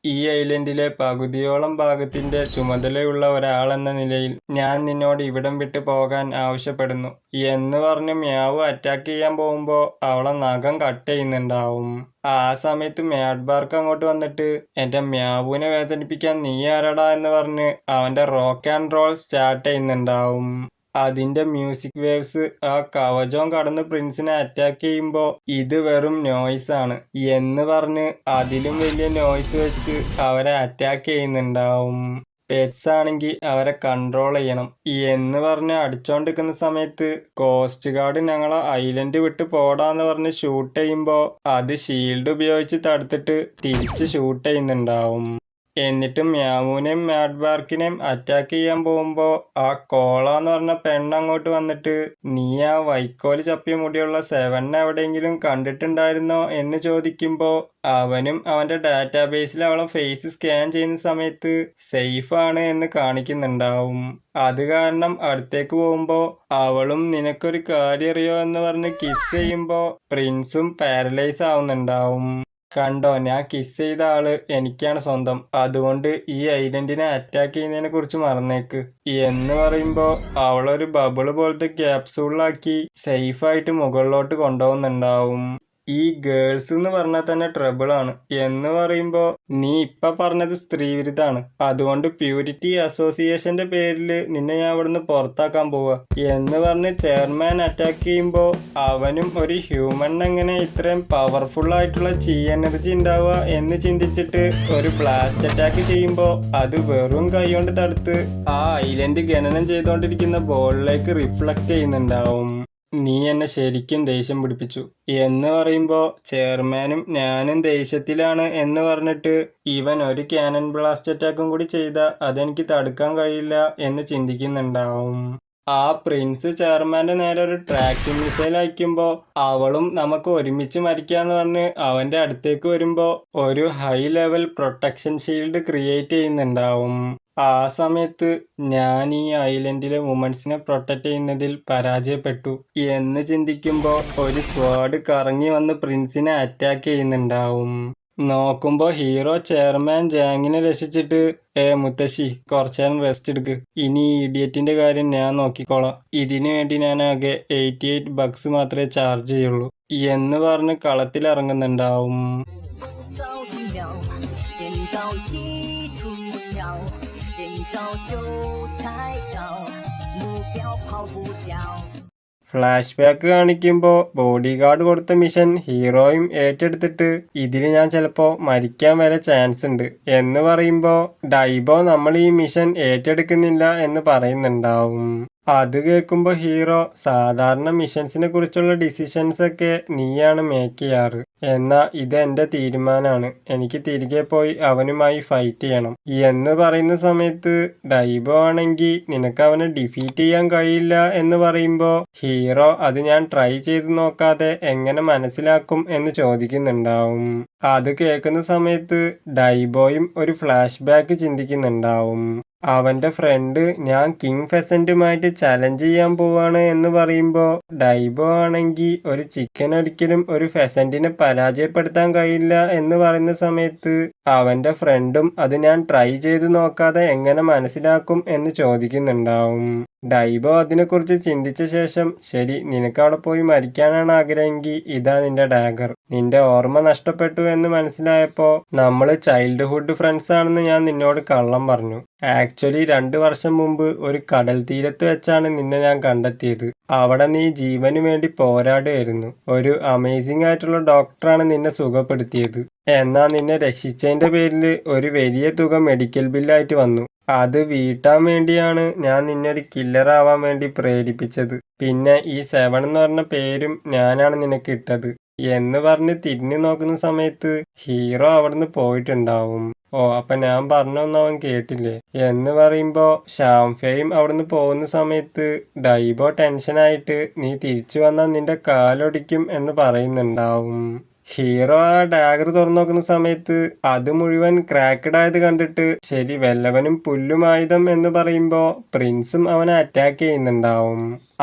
ഈ ഐലൻഡിലെ പകുതിയോളം ഭാഗത്തിന്റെ ചുമതലയുള്ള ഒരാളെന്ന നിലയിൽ ഞാൻ നിന്നോട് ഇവിടം വിട്ട് പോകാൻ ആവശ്യപ്പെടുന്നു എന്ന് പറഞ്ഞ് മ്യാവു അറ്റാക്ക് ചെയ്യാൻ പോകുമ്പോ അവളെ നഖം കട്ട് ചെയ്യുന്നുണ്ടാവും. ആ സമയത്ത് മാഡ്ബാർക്ക് അങ്ങോട്ട് വന്നിട്ട് എന്റെ മ്യാവുവിനെ വേദനിപ്പിക്കാൻ നീ ആരടാ എന്ന് പറഞ്ഞ് അവന്റെ റോക്ക് ആൻഡ് റോൾ സ്റ്റാർട്ട് ചെയ്യുന്നുണ്ടാവും. അതിന്റെ മ്യൂസിക് വേവ്സ് ആ കവചം കടന്ന് പ്രിൻസിനെ അറ്റാക്ക് ചെയ്യുമ്പോ ഇത് വെറും നോയ്സ് ആണ് എന്ന് പറഞ്ഞ് അതിലും വലിയ നോയ്സ് വെച്ച് അവരെ അറ്റാക്ക് ചെയ്യുന്നുണ്ടാവും. പെറ്റ്സ് ആണെങ്കിൽ അവരെ കൺട്രോൾ ചെയ്യണം എന്ന് പറഞ്ഞ് അടിച്ചോണ്ടിരിക്കുന്ന സമയത്ത് കോസ്റ്റ് ഗാർഡ് ഞങ്ങളെ ഐലൻഡ് വിട്ട് പോടാന്ന് പറഞ്ഞ് ഷൂട്ട് ചെയ്യുമ്പോ അത് ഷീൽഡ് ഉപയോഗിച്ച് തടുത്തിട്ട് തിരിച്ച് ഷൂട്ട് ചെയ്യുന്നുണ്ടാവും. എന്നിട്ട് മ്യാവുവിനെയും മാഡ്ബാർക്കിനെയും അറ്റാക്ക് ചെയ്യാൻ പോകുമ്പോ ആ കോള എന്ന് പറഞ്ഞ പെണ്ണങ്ങോട്ട് വന്നിട്ട് നീ ആ വൈക്കോല് ചപ്പിയ മുടിയുള്ള സെവനെ എവിടെയെങ്കിലും കണ്ടിട്ടുണ്ടായിരുന്നോ എന്ന് ചോദിക്കുമ്പോ അവനും അവന്റെ ഡാറ്റാബേസിൽ അവളെ ഫേസ് സ്കാൻ ചെയ്യുന്ന സമയത്ത് സേഫ് ആണ് എന്ന് കാണിക്കുന്നുണ്ടാവും. അത് കാരണം അടുത്തേക്ക് പോകുമ്പോ അവളും നിനക്കൊരു കാര്യം അറിയോ എന്ന് പറഞ്ഞ് കിസ് ചെയ്യുമ്പോ പ്രിൻസും പാരലൈസ് ആവുന്നുണ്ടാവും. കണ്ടോ, ഞാൻ കിസ് ചെയ്ത ആള് എനിക്കാണ് സ്വന്തം, അതുകൊണ്ട് ഈ ഐലൻഡിനെ അറ്റാക്ക് ചെയ്യുന്നതിനെ കുറിച്ച് മറന്നേക്ക് എന്ന് പറയുമ്പോ അവളൊരു ബബിള് പോലത്തെ ക്യാപ്സൂളിലാക്കി സേഫായിട്ട് മുകളിലോട്ട് കൊണ്ടുപോകുന്നുണ്ടാവും. ഈ ഗേൾസ് എന്ന് പറഞ്ഞാൽ തന്നെ ട്രബിൾ ആണ് എന്ന് പറയുമ്പോ നീ ഇപ്പൊ പറഞ്ഞത് സ്ത്രീവിരുദ്ധാണ്, അതുകൊണ്ട് പ്യൂരിറ്റി അസോസിയേഷന്റെ പേരിൽ നിന്നെ ഞാൻ ഇവിടുന്ന് പുറത്താക്കാൻ പോവാ എന്ന് പറഞ്ഞ് ചെയർമാൻ അറ്റാക്ക് ചെയ്യുമ്പോ അവനും ഒരു ഹ്യൂമൻ എങ്ങനെ ഇത്രയും പവർഫുൾ ആയിട്ടുള്ള ചീ എനർജി ഉണ്ടാവുക എന്ന് ചിന്തിച്ചിട്ട് ഒരു ബ്ലാസ്റ്റ് അറ്റാക്ക് ചെയ്യുമ്പോ അത് വെറും കൈ കൊണ്ട് തടുത്ത് ആ ഐലൻഡ് ഖനനം ചെയ്തുകൊണ്ടിരിക്കുന്ന ബോളിലേക്ക് റിഫ്ലക്റ്റ് ചെയ്യുന്നുണ്ടാവും. നീ എന്നെ ശരിക്കും ദേഷ്യം പിടിപ്പിച്ചു എന്ന് പറയുമ്പോ ചെയർമാനും ഞാനും ദേഷ്യത്തിലാണ് എന്ന് പറഞ്ഞിട്ട് ഇവൻ ഒരു ക്യാനൻ ബ്ലാസ്റ്റ് അറ്റാക്കും കൂടി ചെയ്താൽ അതെനിക്ക് തടുക്കാൻ കഴിയില്ല എന്ന് ചിന്തിക്കുന്നുണ്ടാവും. ആ പ്രിൻസ് ചെയർമാന്റെ നേരെ ഒരു ട്രാക്കിംഗ് മിസൈൽ അയക്കുമ്പോ അവളും നമുക്ക് ഒരുമിച്ച് മരിക്കാന്ന് പറഞ്ഞ് അവന്റെ അടുത്തേക്ക് വരുമ്പോ ഒരു high level protection shield create ചെയ്യുന്നുണ്ടാവും. ആ സമയത്ത് ഞാൻ ഈ ഐലൻഡിലെ വുമൻസിനെ പ്രൊട്ടക്ട് ചെയ്യുന്നതിൽ പരാജയപ്പെട്ടു എന്ന് ചിന്തിക്കുമ്പോ ഒരു സ്വാഡ് കറങ്ങി വന്ന് പ്രിൻസിനെ അറ്റാക്ക് ചെയ്യുന്നുണ്ടാവും. നോക്കുമ്പോ ഹീറോ ചെയർമാൻ ജാങ്ങിനെ രക്ഷിച്ചിട്ട് മുത്തശ്ശി കുറച്ചേരം റെസ്റ്റ് എടുക്ക്, ഇനി ഈ ഇഡിയറ്റിന്റെ കാര്യം ഞാൻ നോക്കിക്കോളാം, ഇതിനു വേണ്ടി ഞാൻ ആകെ 88 ബക്സ് മാത്രമേ ചാർജ് ചെയ്യുള്ളൂ എന്ന് പറഞ്ഞ് കളത്തിലിറങ്ങുന്നുണ്ടാവും. ഫ്ലാഷ് ബാക്ക് കാണിക്കുമ്പോൾ ബോഡി ഗാർഡ് കൊടുത്ത മിഷൻ ഹീറോയും ഏറ്റെടുത്തിട്ട് ഇതിൽ ഞാൻ ചിലപ്പോൾ മരിക്കാൻ വരെ ചാൻസ് ഉണ്ട് എന്ന് പറയുമ്പോൾ ഡൈബോ നമ്മൾ ഈ മിഷൻ ഏറ്റെടുക്കുന്നില്ല എന്ന് പറയുന്നുണ്ടാവും. അത് കേൾക്കുമ്പോൾ ഹീറോ, സാധാരണ മിഷൻസിനെ കുറിച്ചുള്ള ഡിസിഷൻസ് ഒക്കെ നീയാണ് മേക്ക് ചെയ്യാറ്. എന്നാ ഇത് എന്റെ തീരുമാനമാണ്. എനിക്ക് തിരികെ പോയി അവനുമായി ഫൈറ്റ് ചെയ്യണം എന്ന് പറയുന്ന സമയത്ത് ഡൈബോ ആണെങ്കിൽ നിനക്ക് അവനെ ഡിഫീറ്റ് ചെയ്യാൻ കഴിയില്ല എന്ന് പറയുമ്പോൾ ഹീറോ അത് ഞാൻ ട്രൈ ചെയ്ത് നോക്കാതെ എങ്ങനെ മനസ്സിലാക്കും എന്ന് ചോദിക്കുന്നുണ്ടാവും. അത് കേൾക്കുന്ന സമയത്ത് ഡൈബോയും ഒരു ഫ്ലാഷ് ബാക്ക് ചിന്തിക്കുന്നുണ്ടാവും. അവന്റെ ഫ്രണ്ട് ഞാൻ കിങ് ഫെസന്റുമായിട്ട് ചലഞ്ച് ചെയ്യാൻ പോവാണ് എന്ന് പറയുമ്പോൾ ഡൈബോ ആണെങ്കിൽ ഒരു ചിക്കൻ ഒരിക്കലും ഒരു ഫെസന്റിനെ പരാജയപ്പെടുത്താൻ കഴിയില്ല എന്ന് പറയുന്ന സമയത്ത് അവന്റെ ഫ്രണ്ടും അത് ഞാൻ ട്രൈ ചെയ്ത് നോക്കാതെ എങ്ങനെ മനസ്സിലാക്കും എന്ന് ചോദിക്കുന്നുണ്ടാവും. ഡൈബോ അതിനെക്കുറിച്ച് ചിന്തിച്ച ശേഷം, ശരി, നിനക്ക് അവിടെ പോയി മരിക്കാനാണ് ആഗ്രഹമെങ്കിൽ ഇതാ നിന്റെ ഡാഗർ. നിന്റെ ഓർമ്മ നഷ്ടപ്പെട്ടു എന്ന് മനസ്സിലായപ്പോൾ നമ്മള് ചൈൽഡ്ഹുഡ് ഫ്രണ്ട്സ് ആണെന്ന് ഞാൻ നിന്നോട് കള്ളം പറഞ്ഞു. ആക്ച്വലി 2 വർഷം മുമ്പ് ഒരു കടൽ തീരത്ത് വെച്ചാണ് നിന്നെ ഞാൻ കണ്ടെത്തിയത്. അവിടെ നീ ജീവന് വേണ്ടി പോരാടുകയായിരുന്നു. ഒരു അമേസിംഗ് ആയിട്ടുള്ള ഡോക്ടറാണ് നിന്നെ സുഖപ്പെടുത്തിയത്. എന്നാ നിന്നെ രക്ഷിച്ചതിന്റെ പേരിൽ ഒരു വലിയ തുക മെഡിക്കൽ ബില്ലായിട്ട് വന്നു. അത് വീട്ടാൻ വേണ്ടിയാണ് ഞാൻ നിന്നെ ഒരു കില്ലർ ആവാൻ വേണ്ടി പ്രേരിപ്പിച്ചത്. പിന്നെ ഈ 7 എന്ന് പറഞ്ഞ പേരും ഞാനാണ് നിനക്ക് ഇട്ടത് എന്ന് പറഞ്ഞ് തിരിഞ്ഞു നോക്കുന്ന സമയത്ത് ഹീറോ അവിടുന്ന് പോയിട്ടുണ്ടാവും. ഓ, അപ്പൊ ഞാൻ പറഞ്ഞൊന്നും അവൻ കേട്ടില്ലേ എന്ന് പറയുമ്പോ ഷാംഫയും അവിടുന്ന് പോകുന്ന സമയത്ത് ഡൈബോ ടെൻഷനായിട്ട് നീ തിരിച്ചു വന്നാൽ നിന്റെ കാലൊടിക്കും എന്ന് പറയുന്നുണ്ടാവും. ഹീറോ ആ ഡാഗർ തുറന്നു നോക്കുന്ന സമയത്ത് അത് മുഴുവൻ ക്രാക്കഡ് ആയത് കണ്ടിട്ട് ശരി, വല്ലവനും പുല്ലും ആയുധം എന്ന് പറയുമ്പോ പ്രിൻസും അവനെ അറ്റാക്ക് ചെയ്യുന്നുണ്ടാവും.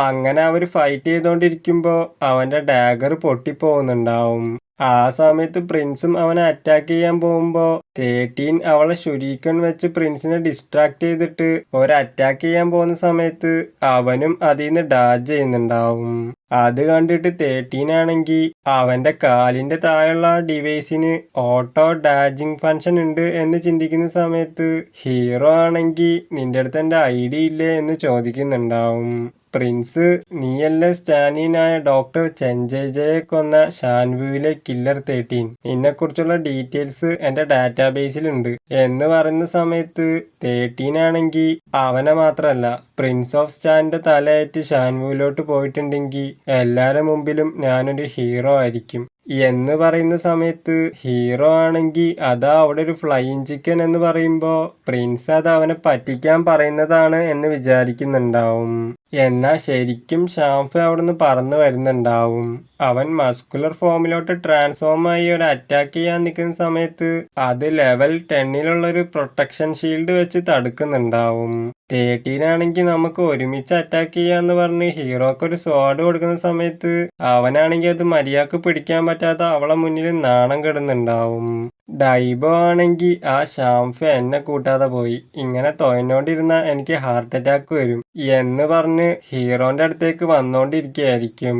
അങ്ങനെ അവര് ഫൈറ്റ് ചെയ്തോണ്ടിരിക്കുമ്പോ അവന്റെ ഡാഗർ പൊട്ടിപ്പോകുന്നുണ്ടാവും. ആ സമയത്ത് പ്രിൻസും അവനെ അറ്റാക്ക് ചെയ്യാൻ പോകുമ്പോ 13 അവളെ ശുരീക്കൻ വെച്ച് പ്രിൻസിനെ ഡിസ്ട്രാക്ട് ചെയ്തിട്ട് ഒരു അറ്റാക്ക് ചെയ്യാൻ പോകുന്ന സമയത്ത് അവനും അതിന്ന് ഡാജ് ചെയ്യുന്നുണ്ടാവും. അത് കണ്ടിട്ട് 13 ആണെങ്കിൽ അവന്റെ കാലിന്റെ താഴെയുള്ള ഡിവൈസിന് ഓട്ടോ ഡാജിങ് ഫംഗ്ഷൻ ഉണ്ട് എന്ന് ചിന്തിക്കുന്ന സമയത്ത് ഹീറോ ആണെങ്കിൽ നിന്റെ അടുത്ത് എന്റെ ഐഡി ഇല്ലേ എന്ന് ചോദിക്കുന്നുണ്ടാവും. പ്രിൻസ്, നീയല്ലേ സ്റ്റാനിയനായ ഡോക്ടർ ചെൻജെജയെ കൊന്ന ഷാൻവുവിലെ കില്ലർ 13. നിന്നെക്കുറിച്ചുള്ള ഡീറ്റെയിൽസ് എന്റെ ഡാറ്റാബേസിലുണ്ട് എന്ന് പറയുന്ന സമയത്ത് 13 ആണെങ്കിൽ അവനെ മാത്രല്ല പ്രിൻസ് ഓഫ് സ്റ്റാന്റെ തലയായിട്ട് ഷാൻവുവിലോട്ട് പോയിട്ടുണ്ടെങ്കിൽ എല്ലാരുടെ മുമ്പിലും ഞാനൊരു ഹീറോ ആയിരിക്കും എന്ന് പറയുന്ന സമയത്ത് ഹീറോ ആണെങ്കിൽ അതാ അവിടെ ഒരു ഫ്ലൈയിങ് ചിക്കൻ എന്ന് പറയുമ്പോ പ്രിൻസ് അത് അവനെ പറ്റിക്കാൻ പറയുന്നതാണ് എന്ന് വിചാരിക്കുന്നുണ്ടാവും. എന്നാ ശരിക്കും ഷാംഫ് അവിടുന്ന് പറന്നു വരുന്നുണ്ടാവും. അവൻ മസ്കുലർ ഫോമിലോട്ട് ട്രാൻസ്ഫോം ആയി ഒരു അറ്റാക്ക് ചെയ്യാൻ നിൽക്കുന്ന സമയത്ത് അത് ലെവൽ 10 ഒരു പ്രൊട്ടക്ഷൻ ഷീൽഡ് വെച്ച് തടുക്കുന്നുണ്ടാവും. 13 ആണെങ്കിൽ നമുക്ക് ഒരുമിച്ച് അറ്റാക്ക് ചെയ്യാന്ന് പറഞ്ഞ് ഹീറോക്ക് ഒരു സ്വാഡ് കൊടുക്കുന്ന സമയത്ത് അവനാണെങ്കിൽ അത് മര്യാദക്ക് പിടിക്കാൻ പറ്റാതെ അവളെ മുന്നിൽ നാണം കെടുന്നുണ്ടാവും. ഡൈബോ ആണെങ്കിൽ ആ ഷാംഫ് എന്നെ കൂട്ടാതെ പോയി, ഇങ്ങനെ തൊയഞ്ഞോണ്ടിരുന്ന എനിക്ക് ഹാർട്ട് അറ്റാക്ക് വരും എന്ന് പറഞ്ഞ് ഹീറോന്റെ അടുത്തേക്ക് വന്നോണ്ടിരിക്കുകയായിരിക്കും.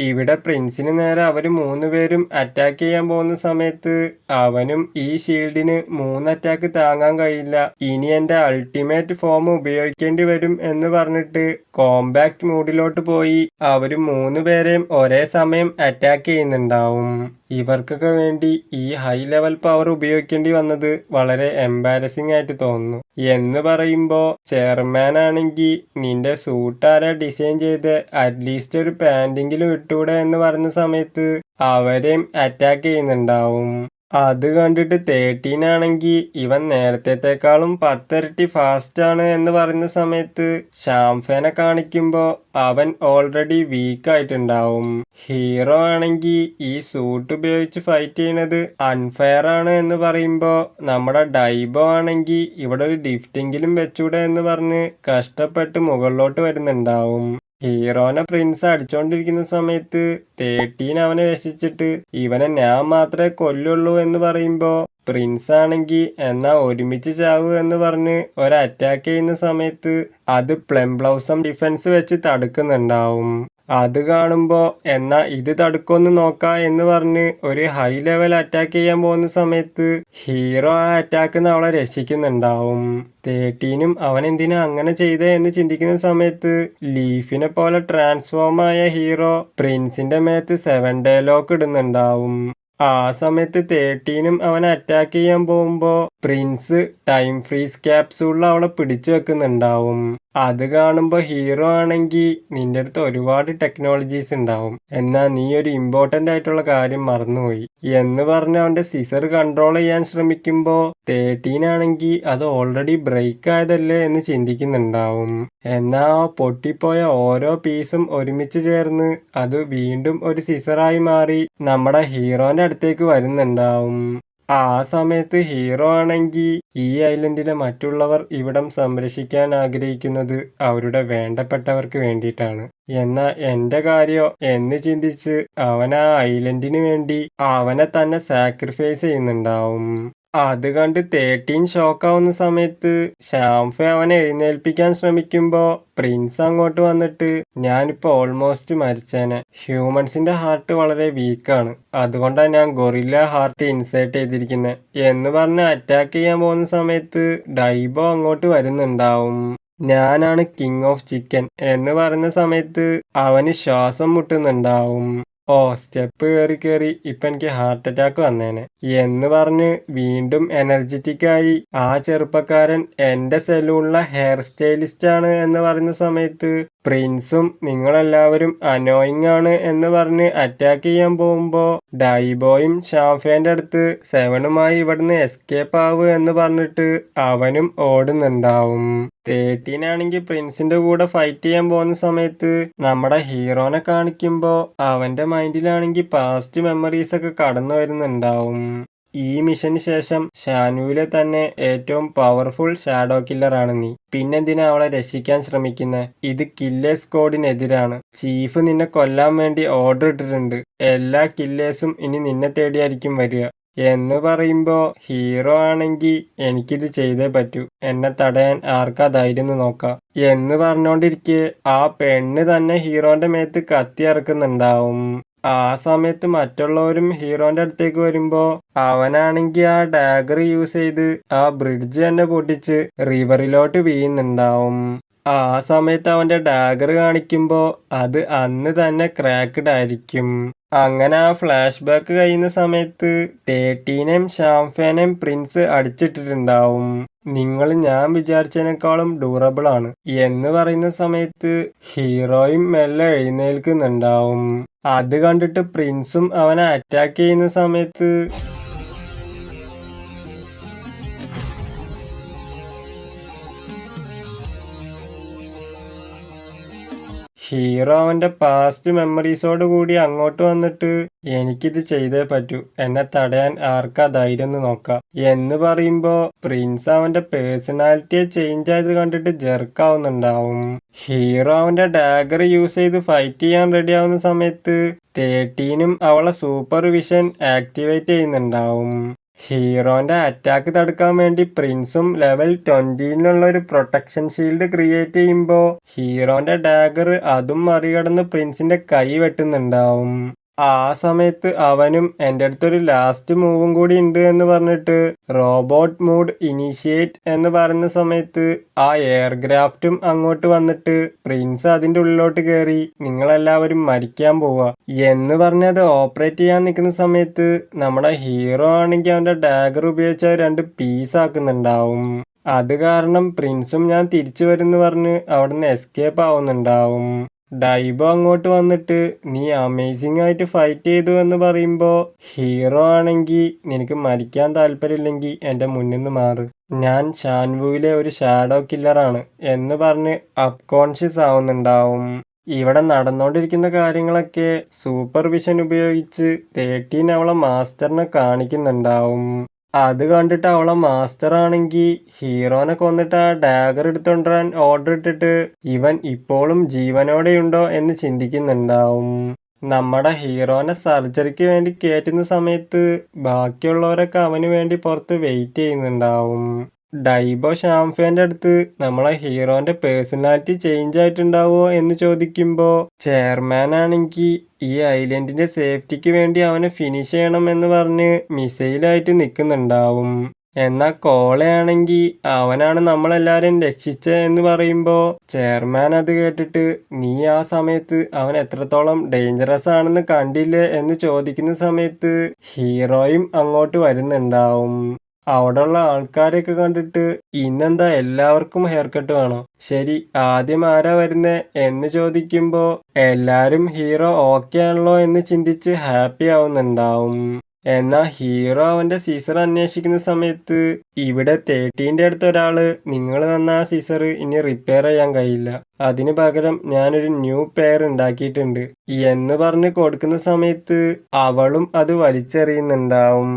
ഇവിടെ പ്രിൻസിന് നേരെ അവര് 3 പേരും അറ്റാക്ക് ചെയ്യാൻ പോകുന്ന സമയത്ത് അവനും ഈ ഷീൽഡിന് 3 അറ്റാക്ക് താങ്ങാൻ കഴിയില്ല, ഇനി എന്റെ അൾട്ടിമേറ്റ് ഫോം ഉപയോഗിക്കേണ്ടി വരും എന്ന് പറഞ്ഞിട്ട് കോമ്പാക്ട് മൂഡിലോട്ട് പോയി അവര് 3 പേരെയും ഒരേ സമയം അറ്റാക്ക് ചെയ്യുന്നുണ്ടാവും. ഇവർക്കൊക്കെ വേണ്ടി ഈ ഹൈ ലെവൽ പവർ ഉപയോഗിക്കേണ്ടി വന്നത് വളരെ എംബാരസിംഗ് ആയിട്ട് തോന്നുന്നു എന്ന് പറയുമ്പോ ചെയർമാൻ ആണെങ്കിൽ നിന്റെ സൂട്ട് ആരാ ഡിസൈൻ ചെയ്ത് അറ്റ്ലീസ്റ്റ് ഒരു പാന്റെങ്കിലും ഇട്ടൂടെ എന്ന് പറഞ്ഞ സമയത്ത് അവരെയും അറ്റാക്ക് ചെയ്യുന്നുണ്ടാവും. അത് കണ്ടിട്ട് 13 ആണെങ്കിൽ ഇവൻ നേരത്തേക്കാളും 10 ഇരട്ടി ഫാസ്റ്റ് ആണ് എന്ന് പറയുന്ന സമയത്ത് ഷാംഫേനെ കാണിക്കുമ്പോ അവൻ ഓൾറെഡി വീക്ക് ആയിട്ടുണ്ടാവും. ഹീറോ ആണെങ്കിൽ ഈ സൂട്ട് ഉപയോഗിച്ച് ഫൈറ്റ് ചെയ്യണത് അൺഫെയർ ആണ് എന്ന് പറയുമ്പോ നമ്മുടെ ഡൈബോ ആണെങ്കിൽ ഇവിടെ ഒരു ലിഫ്റ്റെങ്കിലും വെച്ചൂടെ എന്ന് പറഞ്ഞ് കഷ്ടപ്പെട്ട് മുകളിലോട്ട് വരുന്നുണ്ടാവും. ഹീറോനെ പ്രിൻസ് അടിച്ചോണ്ടിരിക്കുന്ന സമയത്ത് 13 അവനെ രക്ഷിച്ചിട്ട് ഇവനെ ഞാൻ മാത്രമേ കൊല്ലുള്ളൂ എന്ന് പറയുമ്പോ പ്രിൻസ് ആണെങ്കിൽ എന്നാ ഒരുമിച്ച് ചാവൂ എന്ന് പറഞ്ഞ് ഒരു അറ്റാക്ക് ചെയ്യുന്ന സമയത്ത് അത് പ്ലം ബ്ലൗസം ഡിഫൻസ് വെച്ച് തടുക്കുന്നുണ്ടാവും. അത് കാണുമ്പോ എന്നാ ഇത് തടുക്കൊന്ന് നോക്കാ എന്ന് പറഞ്ഞ് ഒരു ഹൈ ലെവൽ അറ്റാക്ക് ചെയ്യാൻ പോകുന്ന സമയത്ത് ഹീറോ ആ അറ്റാക്കിന്ന് അവളെ രക്ഷിക്കുന്നുണ്ടാവും. 13 അവൻ എന്തിനാ അങ്ങനെ ചെയ്തേ എന്ന് ചിന്തിക്കുന്ന സമയത്ത് ലീഫിനെ പോലെ ട്രാൻസ്ഫോം ആയ ഹീറോ പ്രിൻസിന്റെ മേത്ത് 7 ഡേ ലോക്ക് ഇടുന്നുണ്ടാവും. ആ സമയത്ത് 13ഉം അവനെ അറ്റാക്ക് ചെയ്യാൻ പോകുമ്പോ പ്രിൻസ് ടൈം ഫ്രീസ് ക്യാപ്സൂളിൽ അവളെ പിടിച്ചു വെക്കുന്നുണ്ടാവും. അത് കാണുമ്പോ ഹീറോ ആണെങ്കി നിന്റെ അടുത്ത് ഒരുപാട് ടെക്നോളജീസ് ഉണ്ടാവും, എന്നാ നീ ഒരു ഇമ്പോർട്ടന്റ് ആയിട്ടുള്ള കാര്യം മറന്നുപോയി എന്ന് പറഞ്ഞ് അവന്റെ സിസർ കൺട്രോൾ ചെയ്യാൻ ശ്രമിക്കുമ്പോ 13 ആണെങ്കി അത് ഓൾറെഡി ബ്രേക്ക് ആയതല്ലേ എന്ന് ചിന്തിക്കുന്നുണ്ടാവും. എന്നാ ആ പൊട്ടിപ്പോയ ഓരോ പീസും ഒരുമിച്ച് ചേർന്ന് അത് വീണ്ടും ഒരു സിസറായി മാറി നമ്മുടെ ഹീറോന്റെ അടുത്തേക്ക് വരുന്നുണ്ടാവും. ആ സമയത്ത് ഹീറോ ആണെങ്കി ഈ ഐലൻഡിലെ മറ്റുള്ളവർ ഇവിടം സംരക്ഷിക്കാൻ ആഗ്രഹിക്കുന്നത് അവരുടെ വേണ്ടപ്പെട്ടവർക്ക് വേണ്ടിയിട്ടാണ്, എന്നാ എന്റെ കാര്യോ എന്ന് ചിന്തിച്ച് അവൻ ആ ഐലൻഡിന് വേണ്ടി അവനെ തന്നെ സാക്രിഫൈസ് ചെയ്യുന്നുണ്ടാവും. അത് കണ്ട് 13 ഷോക്കാവുന്ന സമയത്ത് ഷാംഫെ അവനെ എഴുന്നേൽപ്പിക്കാൻ ശ്രമിക്കുമ്പോ പ്രിൻസ് അങ്ങോട്ട് വന്നിട്ട് ഞാനിപ്പോ ഓൾമോസ്റ്റ് മരിച്ചേനെ, ഹ്യൂമൻസിന്റെ ഹാർട്ട് വളരെ വീക്കാണ്, അതുകൊണ്ടാ ഞാൻ ഗൊറില്ല ഹാർട്ട് ഇൻസേർട്ട് ചെയ്തിരിക്കുന്നത് എന്ന് പറഞ്ഞ് അറ്റാക്ക് ചെയ്യാൻ പോകുന്ന സമയത്ത് ഡൈബോ അങ്ങോട്ട് വരുന്നുണ്ടാവും. ഞാനാണ് കിങ് ഓഫ് ചിക്കൻ എന്ന് പറയുന്ന സമയത്ത് അവന് ശ്വാസം മുട്ടുന്നുണ്ടാവും. ഓ സ്റ്റെപ്പ് കയറി ഇപ്പൊ എനിക്ക് ഹാർട്ട് അറ്റാക്ക് വന്നേനെ എന്ന് പറഞ്ഞ് വീണ്ടും എനർജറ്റിക് ആയി ആ ചെറുപ്പക്കാരൻ എന്റെ സലൂണിലെ ഹെയർ സ്റ്റൈലിസ്റ്റ് ആണ് എന്ന് പറയുന്ന സമയത്ത് പ്രിൻസും നിങ്ങളെല്ലാവരും അനോയിങ് ആണ് എന്ന് പറഞ്ഞ് അറ്റാക്ക് ചെയ്യാൻ പോകുമ്പോ ഡൈബോയും ഷാംഫേന്റെ അടുത്ത് 7ഉമായി ഇവിടുന്ന് എസ്കേപ്പ് ആവ് എന്ന് പറഞ്ഞിട്ട് അവനും ഓടുന്നുണ്ടാവും. 13 ആണെങ്കിൽ പ്രിൻസിന്റെ കൂടെ ഫൈറ്റ് ചെയ്യാൻ പോകുന്ന സമയത്ത് നമ്മുടെ ഹീറോനെ കാണിക്കുമ്പോ അവന്റെ മൈൻഡിലാണെങ്കിൽ പാസ്റ്റ് മെമ്മറീസ് ഒക്കെ കടന്നു വരുന്നുണ്ടാവും. ഈ മിഷന് ശേഷം ഷാനുവിലെ തന്നെ ഏറ്റവും പവർഫുൾ ഷാഡോ കില്ലർ ആണ് നീ, പിന്നെന്തിനാ അവളെ രക്ഷിക്കാൻ ശ്രമിക്കുന്നത്? ഇത് കില്ലേഴ്സ് സ്ക്വാഡിനെതിരാണ്. ചീഫ് നിന്നെ കൊല്ലാൻ വേണ്ടി ഓർഡർ ഇട്ടിട്ടുണ്ട്, എല്ലാ കില്ലേഴ്സും ഇനി നിന്നെ തേടിയായിരിക്കും വരിക എന്ന് പറയുമ്പോ ഹീറോ ആണെങ്കി എനിക്കിത് ചെയ്തേ പറ്റൂ, എന്നെ തടയാൻ ആർക്കാ ധൈര്യം നോക്കാം എന്ന് പറഞ്ഞോണ്ടിരിക്കെ ആ പെണ്ണ് തന്നെ ഹീറോന്റെ മേത്ത് കത്തി ഇറക്കുന്നുണ്ടാവും. ആ സമയത്ത് മറ്റുള്ളവരും ഹീറോന്റെ അടുത്തേക്ക് വരുമ്പോ അവനാണെങ്കി ആ ഡാഗർ യൂസ് ചെയ്ത് ആ ബ്രിഡ്ജ് തന്നെ പൊട്ടിച്ച് റിവറിലോട്ട് വീഴുന്നുണ്ടാവും. ആ സമയത്ത് അവന്റെ ഡാഗർ കാണിക്കുമ്പോ അത് അന്ന് തന്നെ ക്രാക്ക്ഡ് ആയിരിക്കും. അങ്ങനെ ആ ഫ്ലാഷ് ബാക്ക് കഴിയുന്ന സമയത്ത് 13നെയും ഷാംഫേനെയും പ്രിൻസ് അടിച്ചിട്ടിട്ടുണ്ടാവും. നിങ്ങൾ ഞാൻ വിചാരിച്ചതിനേക്കാളും ഡ്യൂറബിൾ ആണ് എന്ന് പറയുന്ന സമയത്ത് ഹീറോയും മെല്ലെ എഴുന്നേൽക്കുന്നുണ്ടാവും. അത് കണ്ടിട്ട് പ്രിൻസും അവനെ അറ്റാക്ക് ചെയ്യുന്ന സമയത്ത് ഹീറോ അവന്റെ പാസ്റ്റ് മെമ്മറീസോട് കൂടി അങ്ങോട്ട് വന്നിട്ട് എനിക്കിത് ചെയ്തേ പറ്റൂ, എന്നെ തടയാൻ ആർക്കാ ധൈര്യം നോക്കാം എന്ന് പറയുമ്പോ പ്രിൻസ് അവന്റെ പേഴ്സണാലിറ്റിയെ ചേഞ്ച് ആയത് കണ്ടിട്ട് ജെർക്കാവുന്നുണ്ടാവും. ഹീറോ അവന്റെ ഡാഗർ യൂസ് ചെയ്ത് ഫൈറ്റ് ചെയ്യാൻ റെഡി ആവുന്ന സമയത്ത് 13ഉം അവളെ സൂപ്പർ വിഷൻ ആക്ടിവേറ്റ് ചെയ്യുന്നുണ്ടാവും. ഹീറോന്റെ അറ്റാക്ക് തടുക്കാൻ വേണ്ടി പ്രിൻസും ലെവൽ 20നുള്ള ഒരു പ്രൊട്ടക്ഷൻ ഷീൽഡ് ക്രിയേറ്റ് ചെയ്യുമ്പോ ഹീറോന്റെ ഡാഗർ അതും മറികടന്ന് പ്രിൻസിന്റെ കൈ വെട്ടുന്നുണ്ടാവും. ആ സമയത്ത് അവനും എൻ്റെ അടുത്തൊരു ലാസ്റ്റ് മൂവും കൂടി ഉണ്ട് എന്ന് പറഞ്ഞിട്ട് റോബോട്ട് മൂഡ് ഇനീഷ്യേറ്റ് എന്ന് പറയുന്ന സമയത്ത് ആ എയർക്രാഫ്റ്റും അങ്ങോട്ട് വന്നിട്ട് പ്രിൻസ് അതിൻ്റെ ഉള്ളിലോട്ട് കയറി നിങ്ങളെല്ലാവരും മരിക്കാൻ പോവുക എന്ന് പറഞ്ഞത് ഓപ്പറേറ്റ് ചെയ്യാൻ നിൽക്കുന്ന സമയത്ത് നമ്മുടെ ഹീറോ ആണെങ്കിൽ അവൻ്റെ ഡാഗർ ഉപയോഗിച്ച് 2 പീസ് ആക്കുന്നുണ്ടാവും. അത് കാരണം പ്രിൻസും ഞാൻ തിരിച്ചു വരുമെന്ന് പറഞ്ഞ് അവിടുന്ന് എസ്കേപ്പ് ആവുന്നുണ്ടാവും. ഡൈബോ അങ്ങോട്ട് വന്നിട്ട് നീ അമേസിംഗ് ആയിട്ട് ഫൈറ്റ് ചെയ്തു എന്ന് പറയുമ്പോ ഹീറോ ആണെങ്കിൽ നിനക്ക് മരിക്കാൻ താല്പര്യമില്ലെങ്കിൽ എൻ്റെ മുന്നിൽ നിന്ന് മാറ്, ഞാൻ ഷാൻവുവിലെ ഒരു ഷാഡോ കില്ലറാണ് എന്ന് പറഞ്ഞ് അപ്കോൺഷ്യസ് ആവുന്നുണ്ടാവും. ഇവിടെ നടന്നുകൊണ്ടിരിക്കുന്ന കാര്യങ്ങളൊക്കെ സൂപ്പർ വിഷൻ ഉപയോഗിച്ച് 13 അവളെ മാസ്റ്ററിനെ കാണിക്കുന്നുണ്ടാവും. അത് കണ്ടിട്ട് അവളെ മാസ്റ്റർ ആണെങ്കിൽ ഹീറോനെ കൊന്നിട്ട് ആ ഡാഗർ എടുത്തുകൊണ്ടുവരാൻ ഓർഡർ ഇട്ടിട്ട് ഇവൻ ഇപ്പോഴും ജീവനോടെയുണ്ടോ എന്ന് ചിന്തിക്കുന്നുണ്ടാവും. നമ്മുടെ ഹീറോനെ സർജറിക്ക് വേണ്ടി കയറ്റുന്ന സമയത്ത് ബാക്കിയുള്ളവരൊക്കെ അവന് വേണ്ടി പുറത്ത് വെയിറ്റ് ചെയ്യുന്നുണ്ടാവും. ഡൈബോ ഷാംഫേന്റെ അടുത്ത് നമ്മളെ ഹീറോന്റെ പേഴ്സണാലിറ്റി ചേഞ്ച് ആയിട്ടുണ്ടാവോ എന്ന് ചോദിക്കുമ്പോ ചെയർമാൻ ആണെങ്കിൽ ഈ ഐലൻഡിന്റെ സേഫ്റ്റിക്ക് വേണ്ടി അവനെ ഫിനിഷ് ചെയ്യണം എന്ന് പറഞ്ഞ് മിസൈലായിട്ട് നിൽക്കുന്നുണ്ടാവും. എന്നാൽ കോളയാണെങ്കിൽ അവനാണ് നമ്മളെല്ലാവരും രക്ഷിച്ചത് എന്ന് പറയുമ്പോൾ ചെയർമാൻ അത് കേട്ടിട്ട് നീ ആ സമയത്ത് അവൻ എത്രത്തോളം ഡേഞ്ചറസ് ആണെന്ന് കണ്ടില്ലേ എന്ന് ചോദിക്കുന്ന സമയത്ത് ഹീറോയും അങ്ങോട്ട് വരുന്നുണ്ടാവും. അവിടെയുള്ള ആൾക്കാരെയൊക്കെ കണ്ടിട്ട് ഇന്നെന്താ എല്ലാവർക്കും ഹെയർ കട്ട് വേണോ? ശരി, ആദ്യം ആരാ വരുന്നേ എന്ന് ചോദിക്കുമ്പോൾ എല്ലാരും ഹീറോ ഓക്കെ ആണല്ലോ എന്ന് ചിന്തിച്ച് ഹാപ്പി ആവുന്നുണ്ടാവും. എന്നാൽ ഹീറോ അവന്റെ സീസർ അന്വേഷിക്കുന്ന സമയത്ത് ഇവിടെ 13ന്റെ അടുത്ത് ഒരാള് നിങ്ങൾ തന്ന ആ സീസർ ഇനി റിപ്പയർ ചെയ്യാൻ കഴിയില്ല, അതിനു പകരം ഞാനൊരു ന്യൂ പെയർ ഉണ്ടാക്കിയിട്ടുണ്ട് എന്ന് പറഞ്ഞ് കൊടുക്കുന്ന സമയത്ത് അവളും അത് വലിച്ചെറിയുന്നുണ്ടാവും.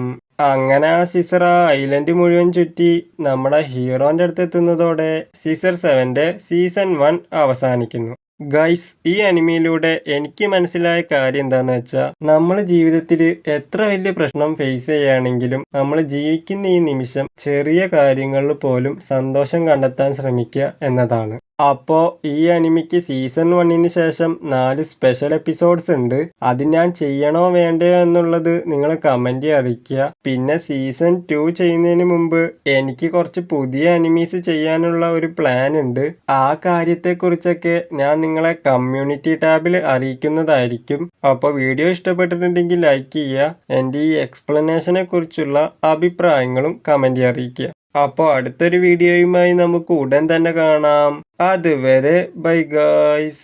അങ്ങനെ ആ സീസർ ആ ഐലൻഡ് മുഴുവൻ ചുറ്റി നമ്മുടെ ഹീറോന്റെ അടുത്ത് എത്തുന്നതോടെ സീസർ 7ന്റെ സീസൺ 1 അവസാനിക്കുന്നു. ഗൈസ്, ഈ അനിമയിലൂടെ എനിക്ക് മനസ്സിലായ കാര്യം എന്താന്ന് വെച്ചാൽ നമ്മൾ ജീവിതത്തിൽ എത്ര വലിയ പ്രശ്നം ഫേസ് ചെയ്യുകയാണെങ്കിലും നമ്മൾ ജീവിക്കുന്ന ഈ നിമിഷം ചെറിയ കാര്യങ്ങളിൽ പോലും സന്തോഷം കണ്ടെത്താൻ ശ്രമിക്കുക എന്നതാണ്. അപ്പോൾ ഈ അനിമിക്ക് സീസൺ 1ന് ശേഷം 4 സ്പെഷ്യൽ എപ്പിസോഡ്സ് ഉണ്ട്. അത് ഞാൻ ചെയ്യണോ വേണ്ടയോ എന്നുള്ളത് നിങ്ങൾ കമന്റ് അറിയിക്കുക. പിന്നെ സീസൺ 2 ചെയ്യുന്നതിന് മുമ്പ് എനിക്ക് കുറച്ച് പുതിയ അനിമീസ് ചെയ്യാനുള്ള ഒരു പ്ലാൻ ഉണ്ട്. ആ കാര്യത്തെക്കുറിച്ചൊക്കെ ഞാൻ നിങ്ങളെ കമ്മ്യൂണിറ്റി ടാബിൽ അറിയിക്കുന്നതായിരിക്കും. അപ്പോൾ വീഡിയോ ഇഷ്ടപ്പെട്ടിട്ടുണ്ടെങ്കിൽ ലൈക്ക് ചെയ്യുക. എൻ്റെ ഈ എക്സ്പ്ലനേഷനെ കുറിച്ചുള്ള അഭിപ്രായങ്ങളും കമന്റ് അറിയിക്കുക. അപ്പോൾ അടുത്തൊരു വീഡിയോയുമായി നമുക്ക് ഉടൻ തന്നെ കാണാം. അതുവരെ ബൈ ഗായ്സ്.